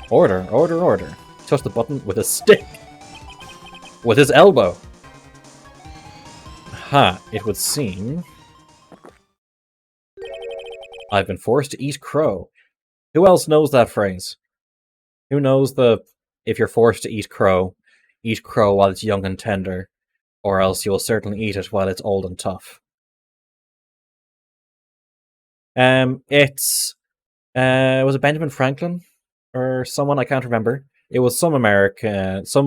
S1: Order, order, order. Touch the button with a stick. With his elbow. Ha, it would seem I've been forced to eat crow. Who else knows that phrase? Who knows the if you're forced to eat crow while it's young and tender, or else you'll certainly eat it while it's old and tough. Was it Benjamin Franklin? Or someone, I can't remember. It was some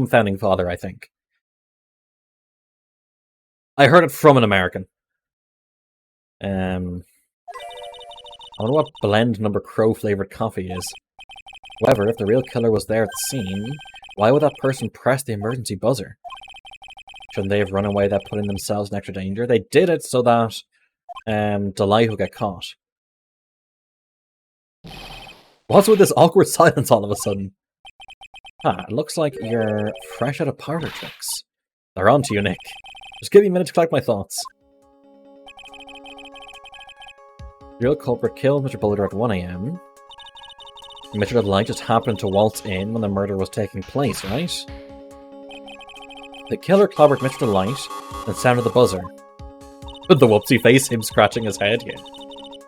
S1: founding father, I think. I heard it from an American. I wonder what blend number crow flavored coffee is. However, if the real killer was there at the scene, why would that person press the emergency buzzer? Shouldn't they have run away without putting themselves in extra danger? They did it so that Delight would get caught. What's with this awkward silence all of a sudden? It looks like you're fresh out of parlor tricks. They're on to you, Nick. Just give me a minute to collect my thoughts. The real culprit killed Mr. Bullard at 1 AM. Mr. Delight just happened to waltz in when the murder was taking place, right? The killer clobbered Mr. Delight and sounded the buzzer. The whoopsie face, him scratching his head here.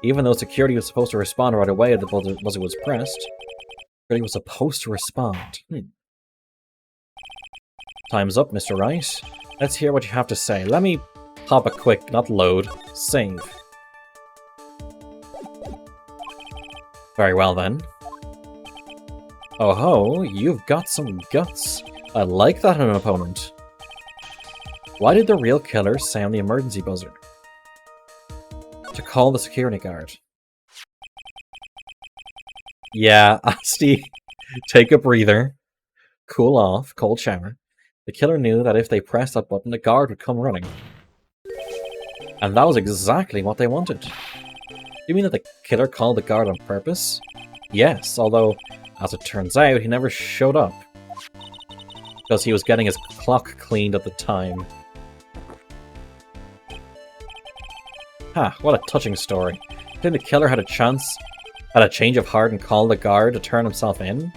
S1: Even though security was supposed to respond right away if the buzzer was pressed, security was supposed to respond. Time's up, Mr. Wright. Let's hear what you have to say. Let me pop a quick, not load, save. Very well then. Oh ho, you've got some guts. I like that in an opponent. Why did the real killer sound the emergency buzzer? To call the security guard. Yeah, Asti, take a breather. Cool off, cold shower. The killer knew that if they pressed that button, the guard would come running. And that was exactly what they wanted. Do you mean that the killer called the guard on purpose? Yes, although, as it turns out, he never showed up. Because he was getting his clock cleaned at the time. What a touching story. I think the killer had a change of heart and called the guard to turn himself in?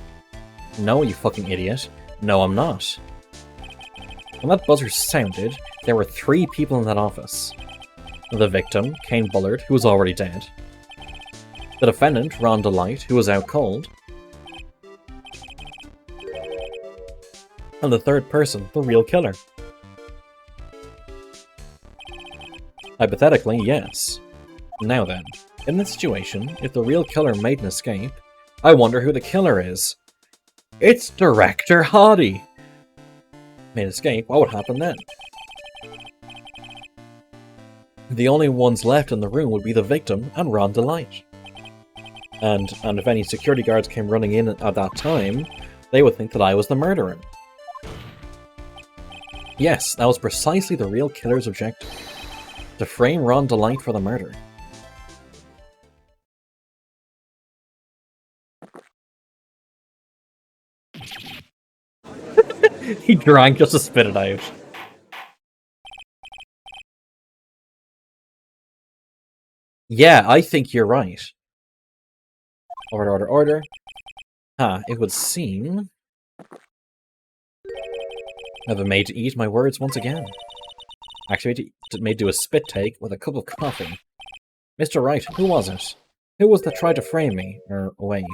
S1: No, you fucking idiot. No, I'm not. When that buzzer sounded, there were 3 people in that office. The victim, Kane Bullard, who was already dead. The defendant, Ron Delight, who was out cold. And the third person, the real killer. Hypothetically, yes. Now then, in this situation, if the real killer made an escape, I wonder who the killer is. It's Director Hardy! Made an escape, what would happen then? The only ones left in the room would be the victim and Ron Delight. And if any security guards came running in at that time, they would think that I was the murderer. Yes, that was precisely the real killer's objective. To frame Ron Delight for the murder. He drank just to spit it out. Yeah, I think you're right. Order, order, order. It would seem I've been made to eat my words once again. Actually, made to do a spit take with a cup of coffee. Mr. Wright, who was it? Who was that tried to frame me? Wait.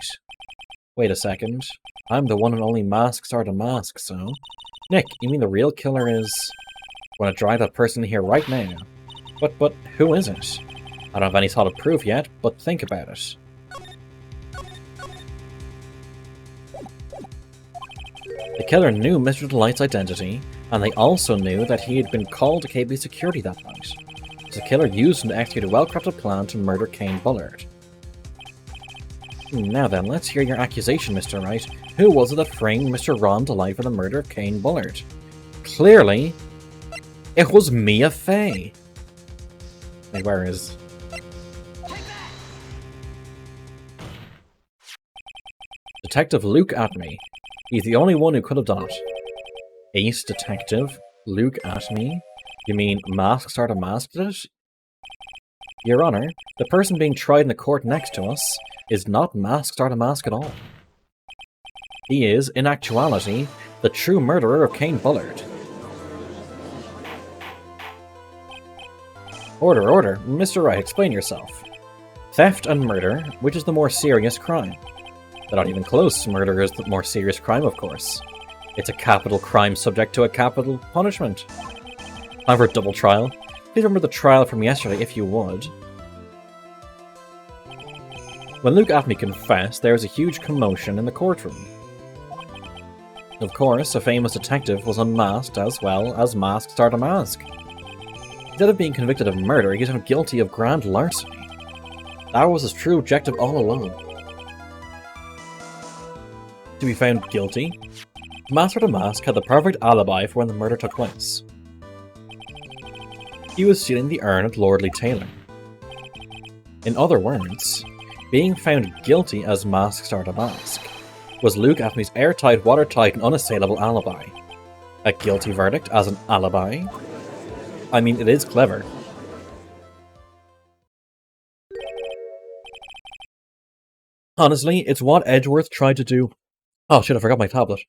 S1: Wait a second. I'm the one and only Masks are the Mask, so... Nick, you mean the real killer is... I want to drive that person here right now. But, who is it? I don't have any solid proof yet, but think about it. The killer knew Mr. Delight's identity, and they also knew that he had been called to KB security that night. The killer used him to execute a well-crafted plan to murder Kane Bullard. Now then, let's hear your accusation, Mr. Wright. Who was it that framed Mr. Ron Delight for the murder of Kane Bullard? Clearly, it was Mia Fey. Wait, where is... Detective Luke Atme. He's the only one who could have done it. Ace Detective Luke Atme? You mean Masks are the Mask did it? Your Honor, the person being tried in the court next to us is not Masks are the Mask at all. He is, in actuality, the true murderer of Kane Bullard. Order, order. Mr. Wright, explain yourself. Theft and murder, which is the more serious crime? They're not even close. Murder is the more serious crime, of course. It's a capital crime subject to a capital punishment. Time for a double trial. Please remember the trial from yesterday, if you would. When Luke Atme confessed, there was a huge commotion in the courtroom. Of course, a famous detective was unmasked as well as Masks are the Mask. Instead of being convicted of murder, he's found guilty of grand larceny. That was his true objective all along. To be found guilty, Master the Mask had the perfect alibi for when the murder took place. He was stealing the urn of Lordly Taylor. In other words, being found guilty as Masks are the Mask was Luke Atme's airtight, watertight, and unassailable alibi. A guilty verdict as an alibi? I mean, it is clever. Honestly, it's what Edgeworth tried to do. Oh shit, I forgot my tablet.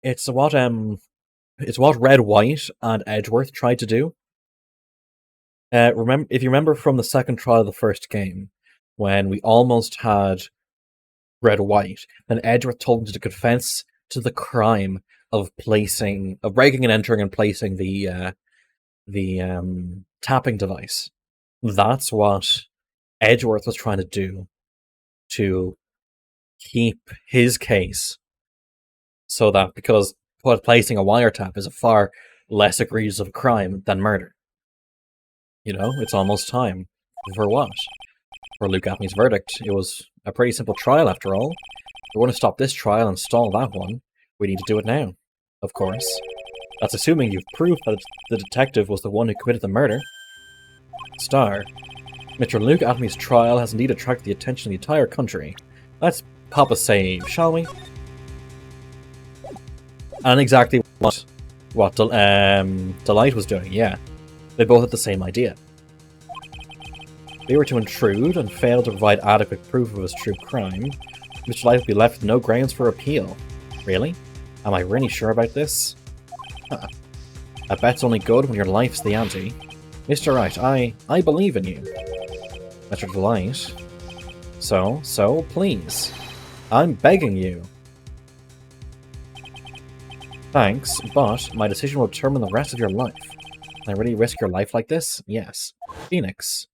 S1: It's what Red, White, and Edgeworth tried to do. If you remember from the second trial of the first game, when we almost had Red, White, and Edgeworth told him to confess to the crime of breaking and entering and placing the tapping device. That's what Edgeworth was trying to do to keep his case, so that because placing a wiretap is a far less egregious of a crime than murder. You know, it's almost time. For what? For Luke Atme's verdict. It was a pretty simple trial after all. If we want to stop this trial and stall that one, we need to do it now. Of course. That's assuming you've proved that the detective was the one who committed the murder. Star. Mr. Luke Atme's trial has indeed attracted the attention of the entire country. Let's pop a save, shall we? And exactly what Delight was doing, yeah. They both had the same idea. They were to intrude and fail to provide adequate proof of his true crime. Mr. Delight would be left with no grounds for appeal. Really? Am I really sure about this? Huh. A bet's only good when your life's the ante. Mr. Wright, I believe in you. Mr. Delight. So, please. I'm begging you. Thanks, but my decision will determine the rest of your life. Can I really risk your life like this? Yes. Phoenix.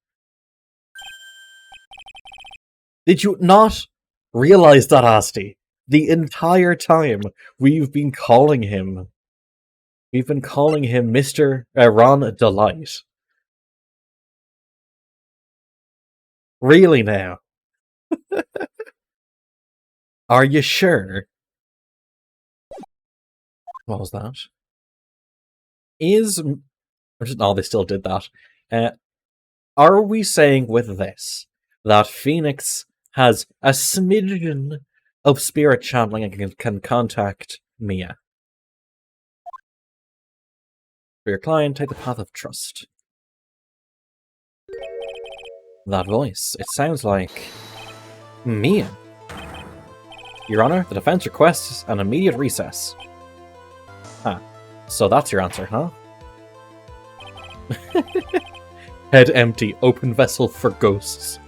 S1: Did you not realize that, Asti? The entire time we've been calling him Mr. Ron Delight. Really now? Are you sure? What was that? Oh, they still did that. Are we saying with this that Phoenix has a smidgen of spirit channeling and can contact Mia? For your client, take the path of trust. That voice, it sounds like Mia. Your Honor, the defense requests an immediate recess. Huh. So that's your answer, huh? Head empty, open vessel for ghosts.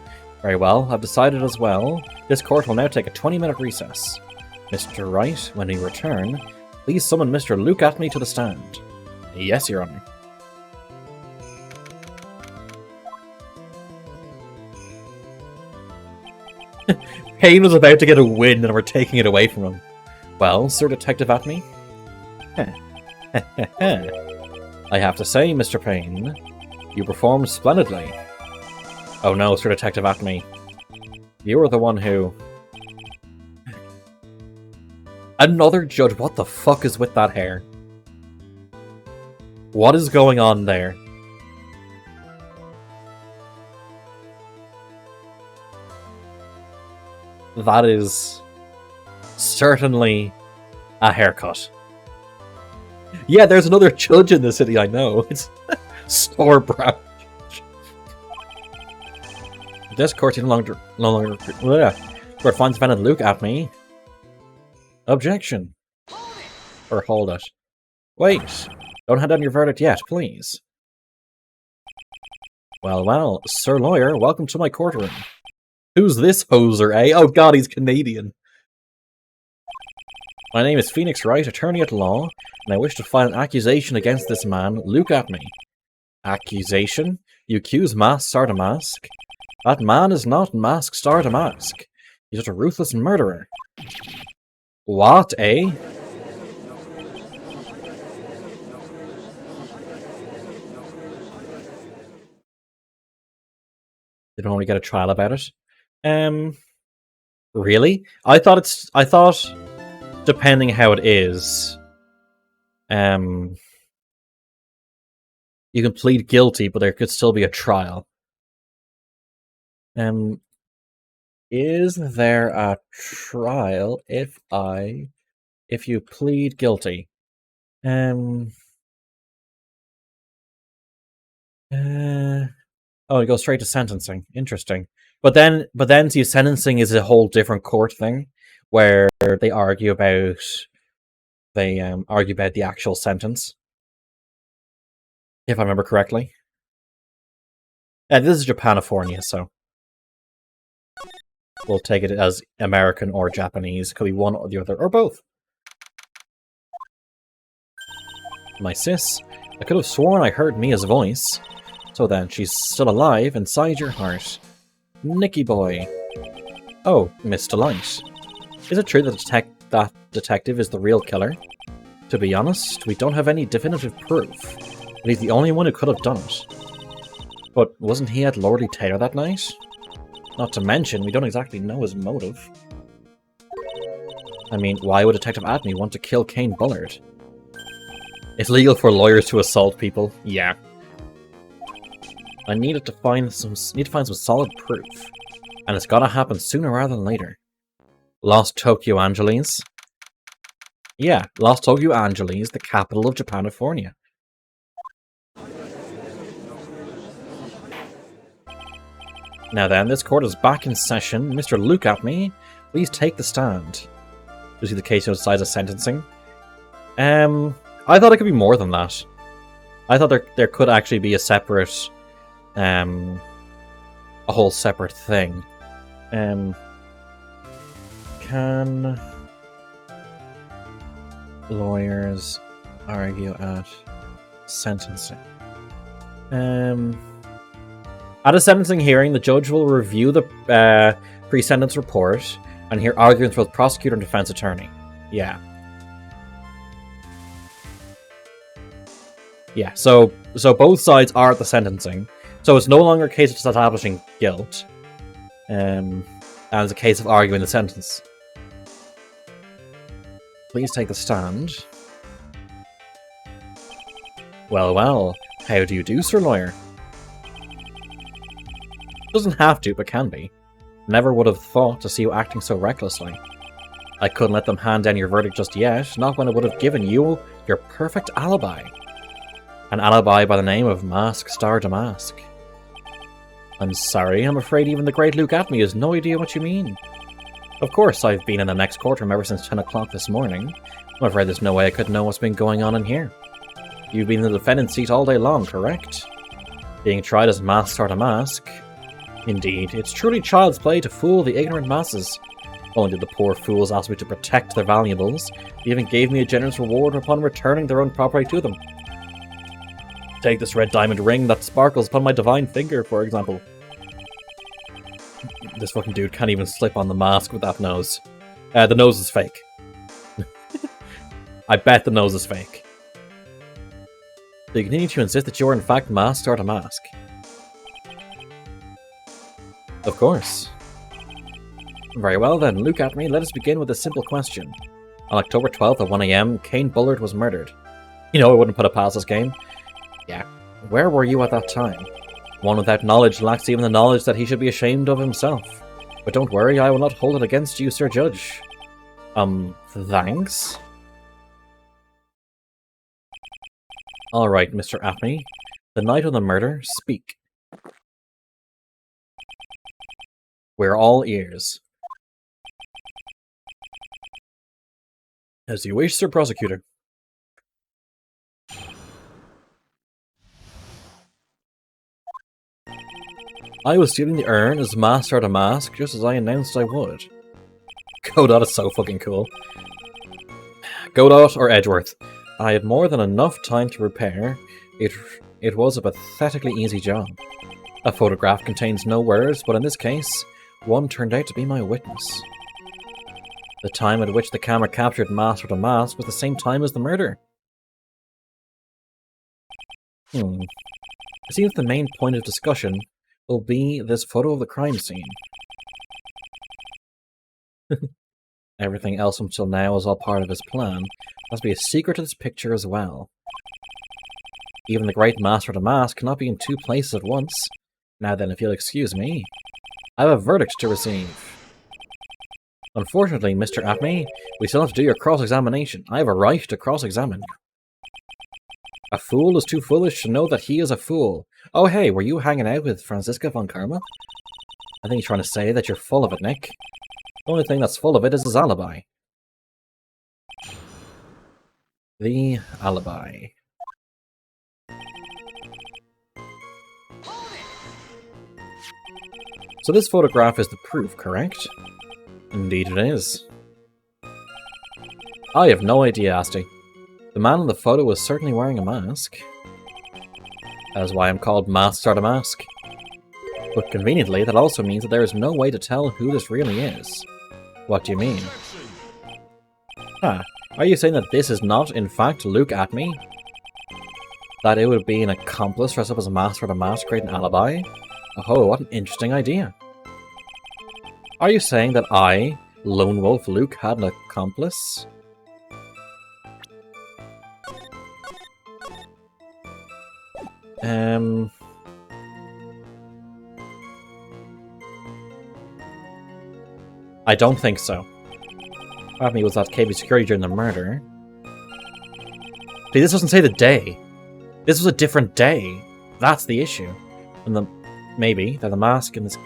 S1: Very well, I've decided as well. This court will now take a 20-minute recess. Mr. Wright, when we return, please summon Mr. Luke Atme to the stand. Yes, Your Honor. Payne was about to get a win and we're taking it away from him. Well, Sir Detective Atme? I have to say, Mr. Payne, you performed splendidly. Oh no, Sir Detective Atme. You were the one who... Another judge, what the fuck is with that hair? What is going on there? That is certainly a haircut. Yeah, there's another judge in the city, I know. It's Storebrow. This court no longer court finds defendant Luke Atme. Objection. Or hold it. Wait. Don't hand down your verdict yet, please. Well, well, Sir Lawyer, welcome to my courtroom. Who's this hoser, eh? Oh god, he's Canadian. My name is Phoenix Wright, attorney at law, and I wish to file an accusation against this man, Luke Atme. Accusation? You accuse Mask Star Damask? That man is not Mask Star Damask. He's just a ruthless murderer. What, eh? They don't want to get a trial about it. Really? I thought, depending how it is, you can plead guilty, but there could still be a trial. Is there a trial if you plead guilty? Oh, it goes straight to sentencing. Interesting. But then see, sentencing is a whole different court thing, where they argue about the actual sentence. If I remember correctly. This is Japanifornia, so we'll take it as American or Japanese. It could be one or the other, or both. My sis, I could have sworn I heard Mia's voice. So then, she's still alive inside your heart. Nicky boy. Oh, Miss Delight. Is it true that that detective is the real killer? To be honest, we don't have any definitive proof. But he's the only one who could have done it. But wasn't he at Lordly Taylor that night? Not to mention, we don't exactly know his motive. I mean, why would Detective Atme want to kill Kane Bullard? It's legal for lawyers to assault people. Yeah. I needed to find some solid proof, and it's gotta happen sooner rather than later. Lost Tokyo Angeles? Yeah, Lost Tokyo Angeles, the capital of Japanifornia. Now then, this court is back in session. Mr. Luke Atme, please take the stand. You see the case outside of sentencing? I thought it could be more than that. I thought there could actually be a separate, a whole separate thing. Can lawyers argue at sentencing? At a sentencing hearing, the judge will review the pre-sentence report and hear arguments from both prosecutor and defense attorney. Yeah. Yeah, so both sides are at the sentencing. So it's no longer a case of establishing guilt. And it's a case of arguing the sentence. Please take the stand. Well, well. How do you do, Sir Lawyer? Doesn't have to, but can be. Never would have thought to see you acting so recklessly. I couldn't let them hand down your verdict just yet, not when it would have given you your perfect alibi. An alibi by the name of Mask Star Damask. I'm sorry, I'm afraid even the great Luke Atme has no idea what you mean. Of course, I've been in the next courtroom ever since 10 o'clock this morning. I'm afraid there's no way I could know what's been going on in here. You've been in the defendant's seat all day long, correct? Being tried as mask sort of mask. Indeed, it's truly child's play to fool the ignorant masses. Only did the poor fools ask me to protect their valuables. They even gave me a generous reward upon returning their own property to them. Take this red diamond ring that sparkles upon my divine finger, for example. This fucking dude can't even slip on the mask with that nose. The nose is fake. I bet the nose is fake. They continue to insist that you are in fact masked or a mask. Of course. Very well then, look at me. Let us begin with a simple question. On October 12th at 1 AM, Kane Bullard was murdered. You know I wouldn't put it past this game. Yeah. Where were you at that time? One without knowledge lacks even the knowledge that he should be ashamed of himself. But don't worry, I will not hold it against you, Sir Judge. Thanks? Alright, Mr. Apney. The night of the murder, speak. We're all ears. As you wish, Sir Prosecutor. I was stealing the urn as master at a mask, just as I announced I would. Godot is so fucking cool. Godot or Edgeworth. I had more than enough time to repair. It was a pathetically easy job. A photograph contains no words, but in this case, one turned out to be my witness. The time at which the camera captured Master to Mask was the same time as the murder. It seems the main point of discussion will be this photo of the crime scene. Everything else until now is all part of his plan. Must be a secret to this picture as well. Even the great Master to Mask cannot be in two places at once. Now then, if you'll excuse me, I have a verdict to receive. Unfortunately, Mr. Apney, we still have to do your cross-examination. I have a right to cross-examine you. A fool is too foolish to know that he is a fool. Oh hey, were you hanging out with Franziska von Karma? I think he's trying to say that you're full of it, Nick. The only thing that's full of it is his alibi. The alibi. So this photograph is the proof, correct? Indeed it is. I have no idea, Asti. The man in the photo was certainly wearing a mask. That is why I'm called Master to Mask. But conveniently, that also means that there is no way to tell who this really is. What do you mean? Are you saying that this is not, in fact, Luke Atme? That it would be an accomplice dressed up as a Master to Mask, create an alibi? Oh, what an interesting idea. Are you saying that I, Lone Wolf Luke, had an accomplice? I don't think so. Apney was at KB Security during the murder. See, this doesn't say the day. This was a different day. That's the issue. And maybe that the mask in this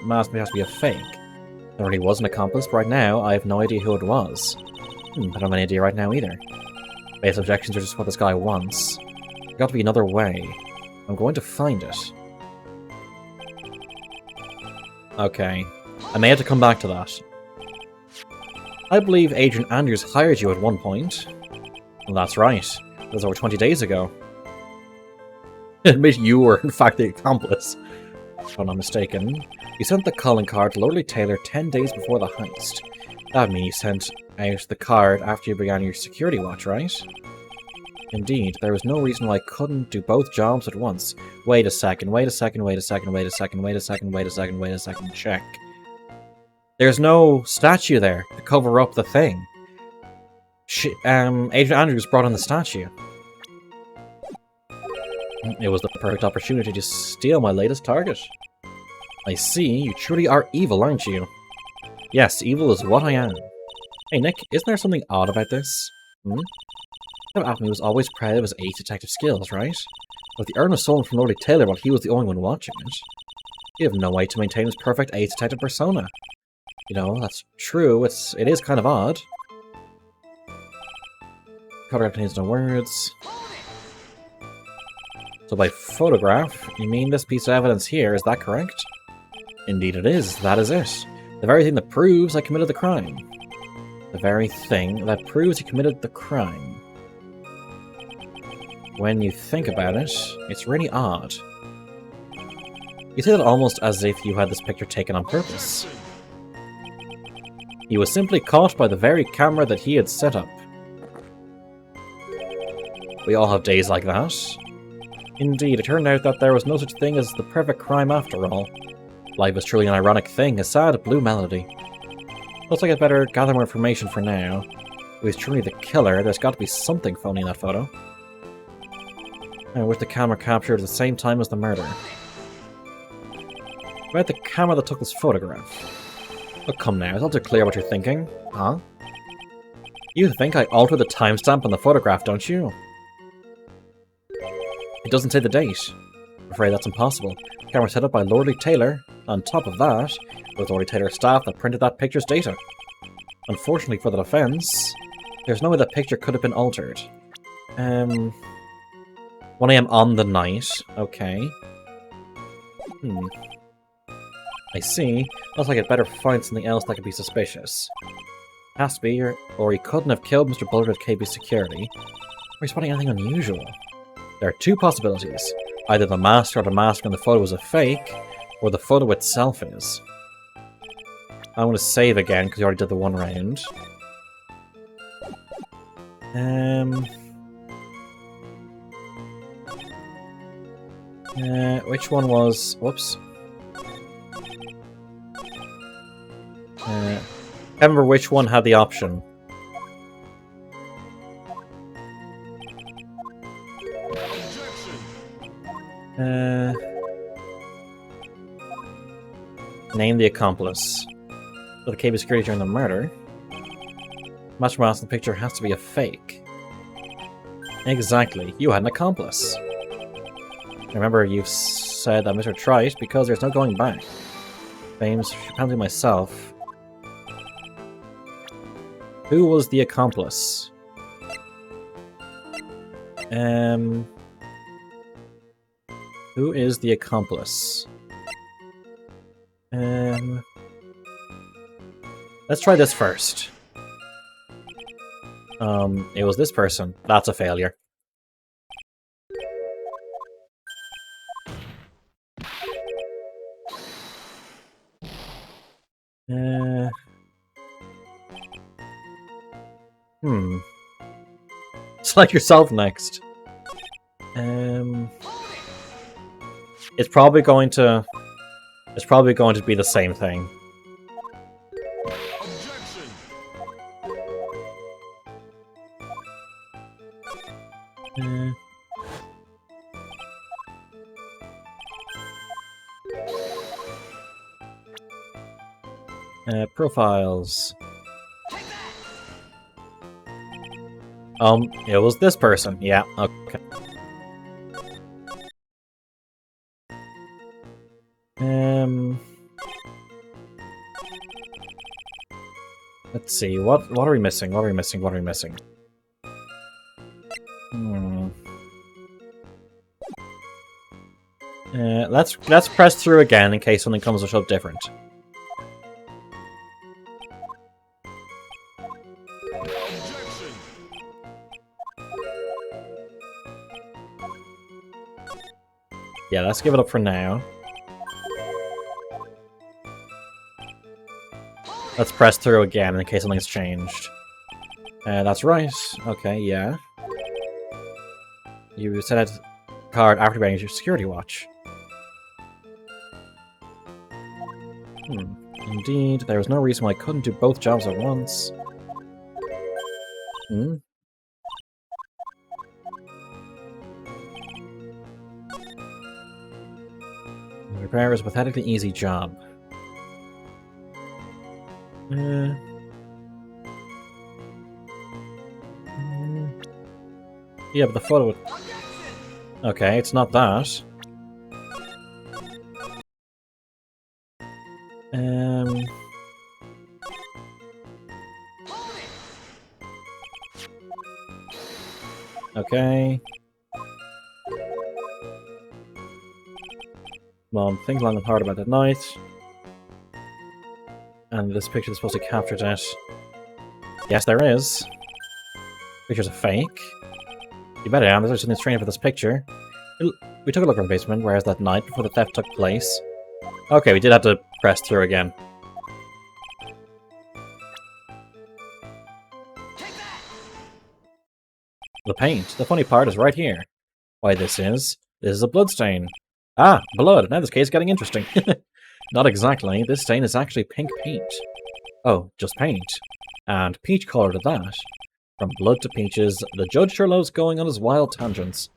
S1: mask may have to be a fake. There really was an accomplice, but right now I have no idea who it was. I don't have any idea right now either. Base objections are just what this guy wants. There's got to be another way. I'm going to find it. Okay. I may have to come back to that. I believe Adrian Andrews hired you at one point. Well, that's right. That was over 20 days ago. Admit you were in fact the accomplice. If I'm not mistaken. You sent the calling card to Lordly Taylor 10 days before the heist. That means you sent out the card after you began your security watch, right? Indeed, there was no reason why I couldn't do both jobs at once. Wait a second, wait a second, wait a second, wait a second, wait a second, wait a second, wait a second, check. There's no statue there to cover up the thing. Adrian Andrews brought in the statue. It was the perfect opportunity to steal my latest target. I see, you truly are evil, aren't you? Yes, evil is what I am. Hey Nick, isn't there something odd about this? Apney was always proud of his ace detective skills, right? But the urn was stolen from Lordly Taylor while he was the only one watching it. You have no way to maintain his perfect ace detective persona. You know, that's true. It is kind of odd. Photograph contains no words. So by photograph, you mean this piece of evidence here, is that correct? Indeed it is, that is it. The very thing that proves I committed the crime. The very thing that proves you committed the crime. When you think about it, it's really odd. You say that almost as if you had this picture taken on purpose. He was simply caught by the very camera that he had set up. We all have days like that. Indeed, it turned out that there was no such thing as the perfect crime after all. Life is truly an ironic thing, a sad blue melody. Looks like I'd better gather more information for now. If he's truly the killer, there's got to be something phony in that photo. With the camera captured at the same time as the murder. About the camera that took this photograph. Oh, come now, it's all too clear what you're thinking. Huh? You think I altered the timestamp on the photograph, don't you? It doesn't say the date. I'm afraid that's impossible. The camera set up by Lordly Taylor. On top of that, it was Lordly Taylor's staff that printed that picture's data. Unfortunately for the defense, there's no way that picture could have been altered. 1 AM on the night. Okay. I see. Looks like I'd better find something else that could be suspicious. Has to be, or he couldn't have killed Mr. Bullard at KB Security. Are you spotting anything unusual? There are two possibilities. Either the mask or the mask on the photo is a fake, or the photo itself is. I'm going to save again, because you already did the 1 round. Which one was... Whoops. I can't remember which one had the option. Name the accomplice. For the KB security during the murder. Match mask in the picture has to be a fake. Exactly. You had an accomplice. Remember, you've said that Mr. Wright because there's no going back. Fames, apparently myself. Who was the accomplice? Who is the accomplice? Let's try this first. It was this person. That's a failure. Select yourself next. It's probably going to be the same thing. Profiles. It was this person. Yeah, okay. Let's see. What are we missing? What are we missing? What are we missing? Let's press through again in case something comes up different. Yeah, let's give it up for now. Let's press through again in case something's changed. That's right. Okay, yeah. You set a card after buying your security watch. Indeed, there was no reason why I couldn't do both jobs at once. Repair is a pathetically easy job. Yeah, but the photo... Okay, it's not that. Okay. Mom, things along the hard about that night. And this picture is supposed to capture that. Yes, there is. Picture's a fake. You better am, there's something strange for this picture. We took a look around the basement, whereas that night before the theft took place. Okay, we did have to press through again. The paint. The funny part is right here. Why this is a bloodstain. Ah, blood. Now this case is getting interesting. Not exactly. This stain is actually pink paint. Oh, just paint. And peach colour to that. From blood to peaches, the judge sure loves going on his wild tangents.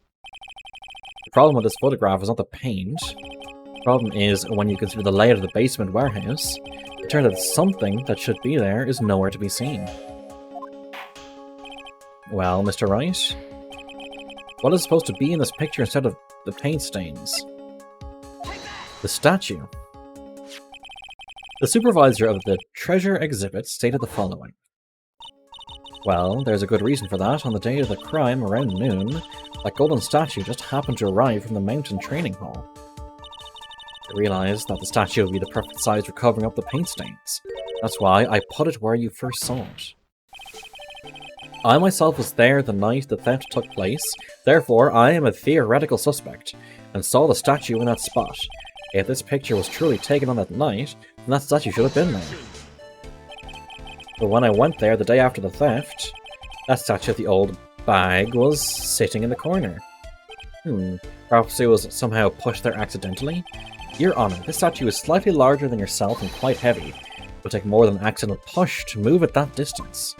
S1: The problem with this photograph is not the paint. The problem is when you consider the layout of the basement warehouse, it turns out something that should be there is nowhere to be seen. Well, Mr. Wright, what is supposed to be in this picture instead of the paint stains? The statue. The supervisor of the treasure exhibit stated the following. Well, there's a good reason for that. On the day of the crime, around noon, that golden statue just happened to arrive from the mountain training hall. I realized that the statue would be the perfect size for covering up the paint stains. That's why I put it where you first saw it. I myself was there the night the theft took place, therefore I am a theoretical suspect, and saw the statue in that spot. If this picture was truly taken on that night, then that statue should have been there. But when I went there the day after the theft, that statue of the old bag was sitting in the corner. Perhaps it was somehow pushed there accidentally? Your Honor, this statue is slightly larger than yourself and quite heavy. It would take more than an accidental push to move it that distance.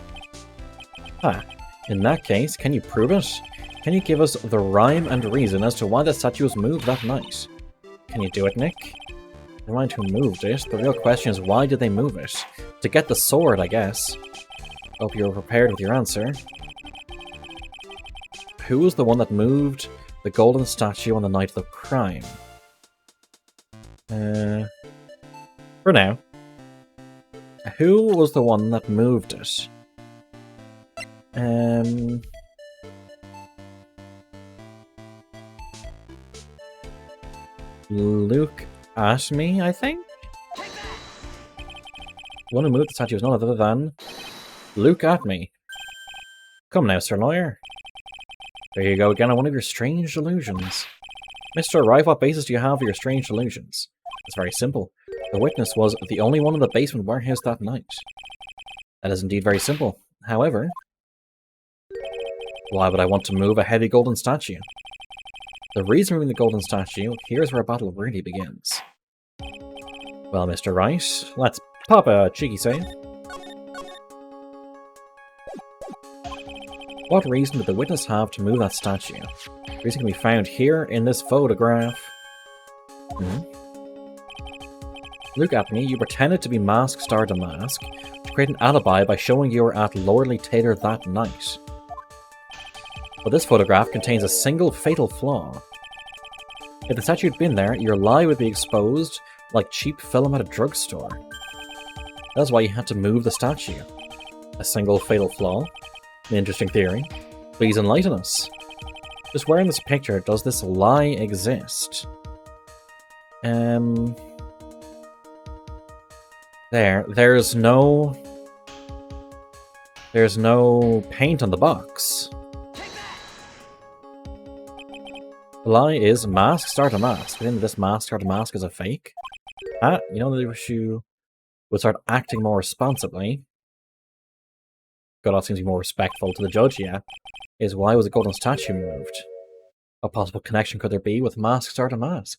S1: Ah, in that case, can you prove it? Can you give us the rhyme and reason as to why that statue was moved that night? Can you do it, Nick? Never mind who moved it, the real question is why did they move it? To get the sword, I guess. Hope you were prepared with your answer. Who was the one that moved the golden statue on the night of the crime? For now. Who was the one that moved it? Luke at me, I think? The one who moved the statue was none other than Luke at me. Come now, Sir Lawyer. There you go again on one of your strange delusions. Mr. Wright, what basis do you have for your strange delusions? It's very simple. The witness was the only one in the basement warehouse that night. That is indeed very simple. However, why would I want to move a heavy golden statue? The reason for moving the golden statue, here's where a battle really begins. Well, Mr. Wright, let's pop a cheeky save. What reason did the witness have to move that statue? The reason can be found here in this photograph. Look at me, you pretended to be Mask Star Damask to create an alibi by showing you were at Lordly Taylor that night. But this photograph contains a single fatal flaw. If the statue had been there, your lie would be exposed like cheap film at a drugstore. That's why you had to move the statue. A single fatal flaw? An interesting theory. Please enlighten us. Just where in this picture does this lie exist? There's no paint on the box. The lie is Mask Star Damask. Within this Mask Star Damask is a fake. You know, you would start acting more responsibly. God seems to be more respectful to the judge, yeah. Is why was a golden statue moved? What possible connection could there be with Mask Star Damask?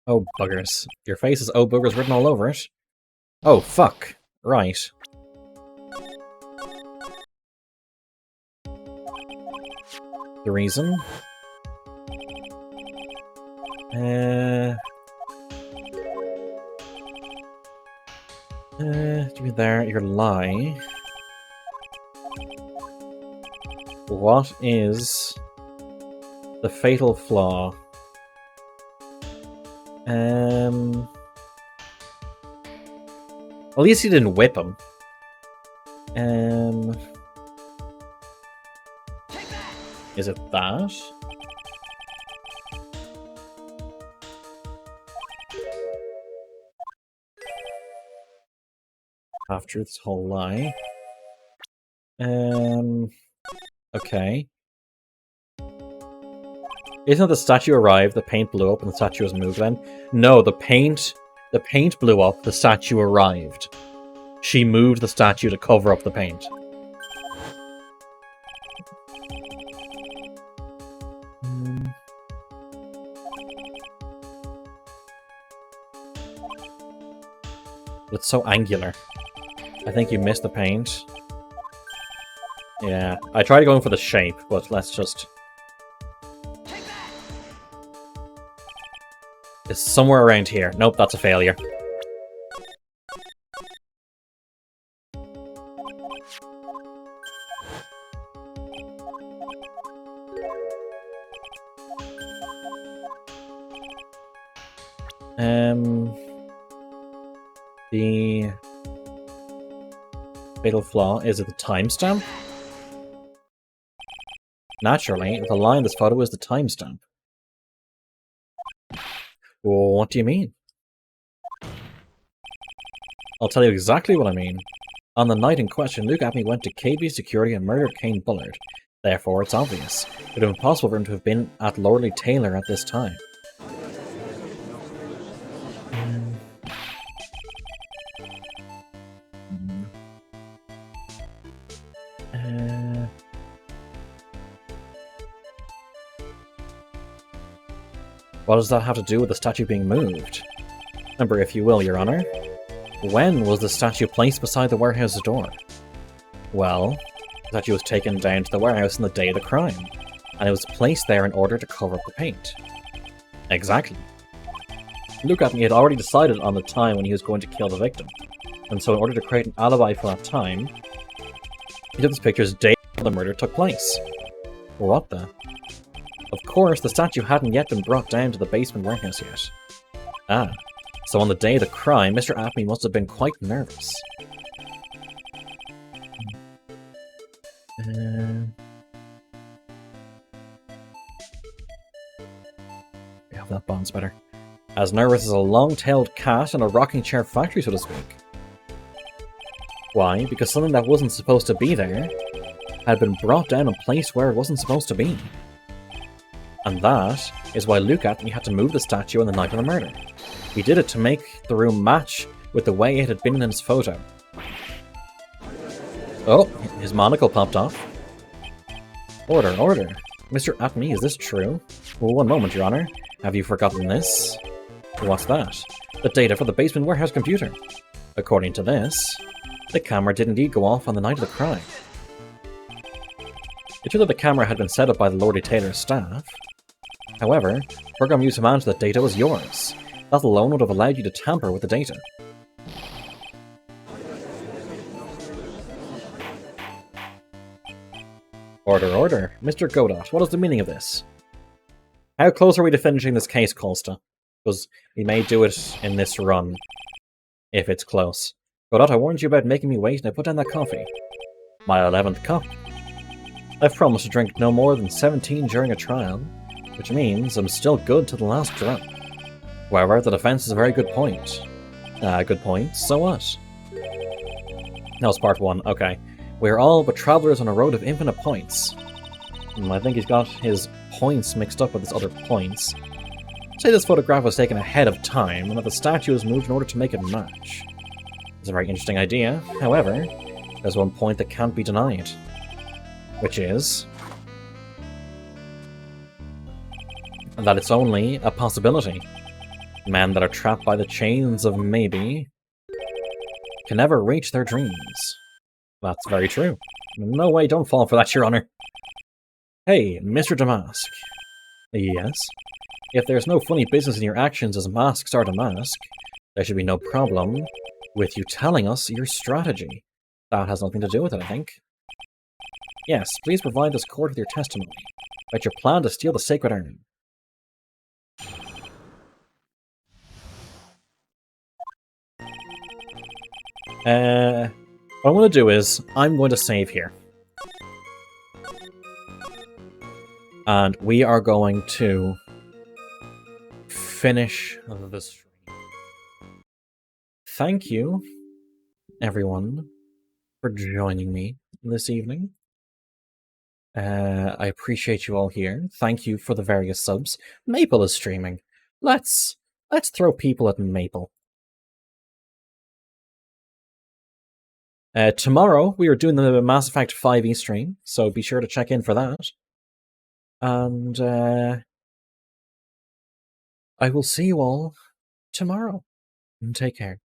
S1: Oh, buggers. Your face is oh boogers written all over it. Oh, fuck. Right. The reason? To be there, your lie. What is the fatal flaw? At least he didn't whip him. Is it that? Half-truth's whole lie. Okay. Isn't it the statue arrived, the paint blew up, and the statue was moved then? No, the paint blew up, the statue arrived. She moved the statue to cover up the paint. It's so angular. I think you missed the paint. Yeah, I tried going for the shape, but let's just... It's somewhere around here. Nope, that's a failure. The fatal flaw, is it the timestamp? Naturally, the line in this photo is the timestamp. What do you mean? I'll tell you exactly what I mean. On the night in question, Luke Abney went to KB Security and murdered Kane Bullard. Therefore, it's obvious. It would have been possible for him to have been at Lordly Taylor at this time. What does that have to do with the statue being moved? Remember, if you will, Your Honor. When was the statue placed beside the warehouse door? Well, the statue was taken down to the warehouse on the day of the crime, and it was placed there in order to cover up the paint. Exactly. Luke Abney had already decided on the time when he was going to kill the victim, and so in order to create an alibi for that time, he took these pictures days before the murder took place. What the? Of course, the statue hadn't yet been brought down to the basement warehouse yet. Ah, so on the day of the crime, Mr. Abney must have been quite nervous. Yeah, that bond's better. As nervous as a long-tailed cat in a rocking chair factory, so to speak. Why? Because something that wasn't supposed to be there had been brought down and placed where it wasn't supposed to be. And that is why Luke Abney had to move the statue on the night of the murder. He did it to make the room match with the way it had been in his photo. Oh, his monocle popped off. Order, order. Mr. Abney, is this true? Well, one moment, Your Honor. Have you forgotten this? What's that? The data for the basement warehouse computer. According to this, the camera did indeed go off on the night of the crime. It's true that the camera had been set up by the Lordly Taylor staff. However, the program used to manage that data was yours. That alone would have allowed you to tamper with the data. Order, order. Mr. Godot, what is the meaning of this? How close are we to finishing this case, Colsta? Because we may do it in this run, if it's close. Godot, I warned you about making me wait, and I put down that coffee. My 11th cup. I've promised to drink no more than 17 during a trial, which means I'm still good to the last drop. However, the defense is a very good point. Good point. So what? That was part 1. Okay. We're all but travelers on a road of infinite points. I think he's got his points mixed up with his other points. Say this photograph was taken ahead of time, and that the statue was moved in order to make it match. It's a very interesting idea. However, there's one point that can't be denied. Which is that it's only a possibility. Men that are trapped by the chains of maybe can never reach their dreams. That's very true. No way, don't fall for that, Your Honor. Hey, Mr. Damask. Yes? If there's no funny business in your actions as masks are Damask, there should be no problem with you telling us your strategy. That has nothing to do with it, I think. Yes, please provide this court with your testimony about your plan to steal the sacred urn. What I'm going to do is, I'm going to save here. And we are going to finish the stream. Thank you, everyone, for joining me this evening. I appreciate you all here. Thank you for the various subs. Maple is streaming. Let's throw people at Maple. Tomorrow we are doing the Mass Effect 5e stream, so be sure to check in for that. And I will see you all tomorrow. Take care.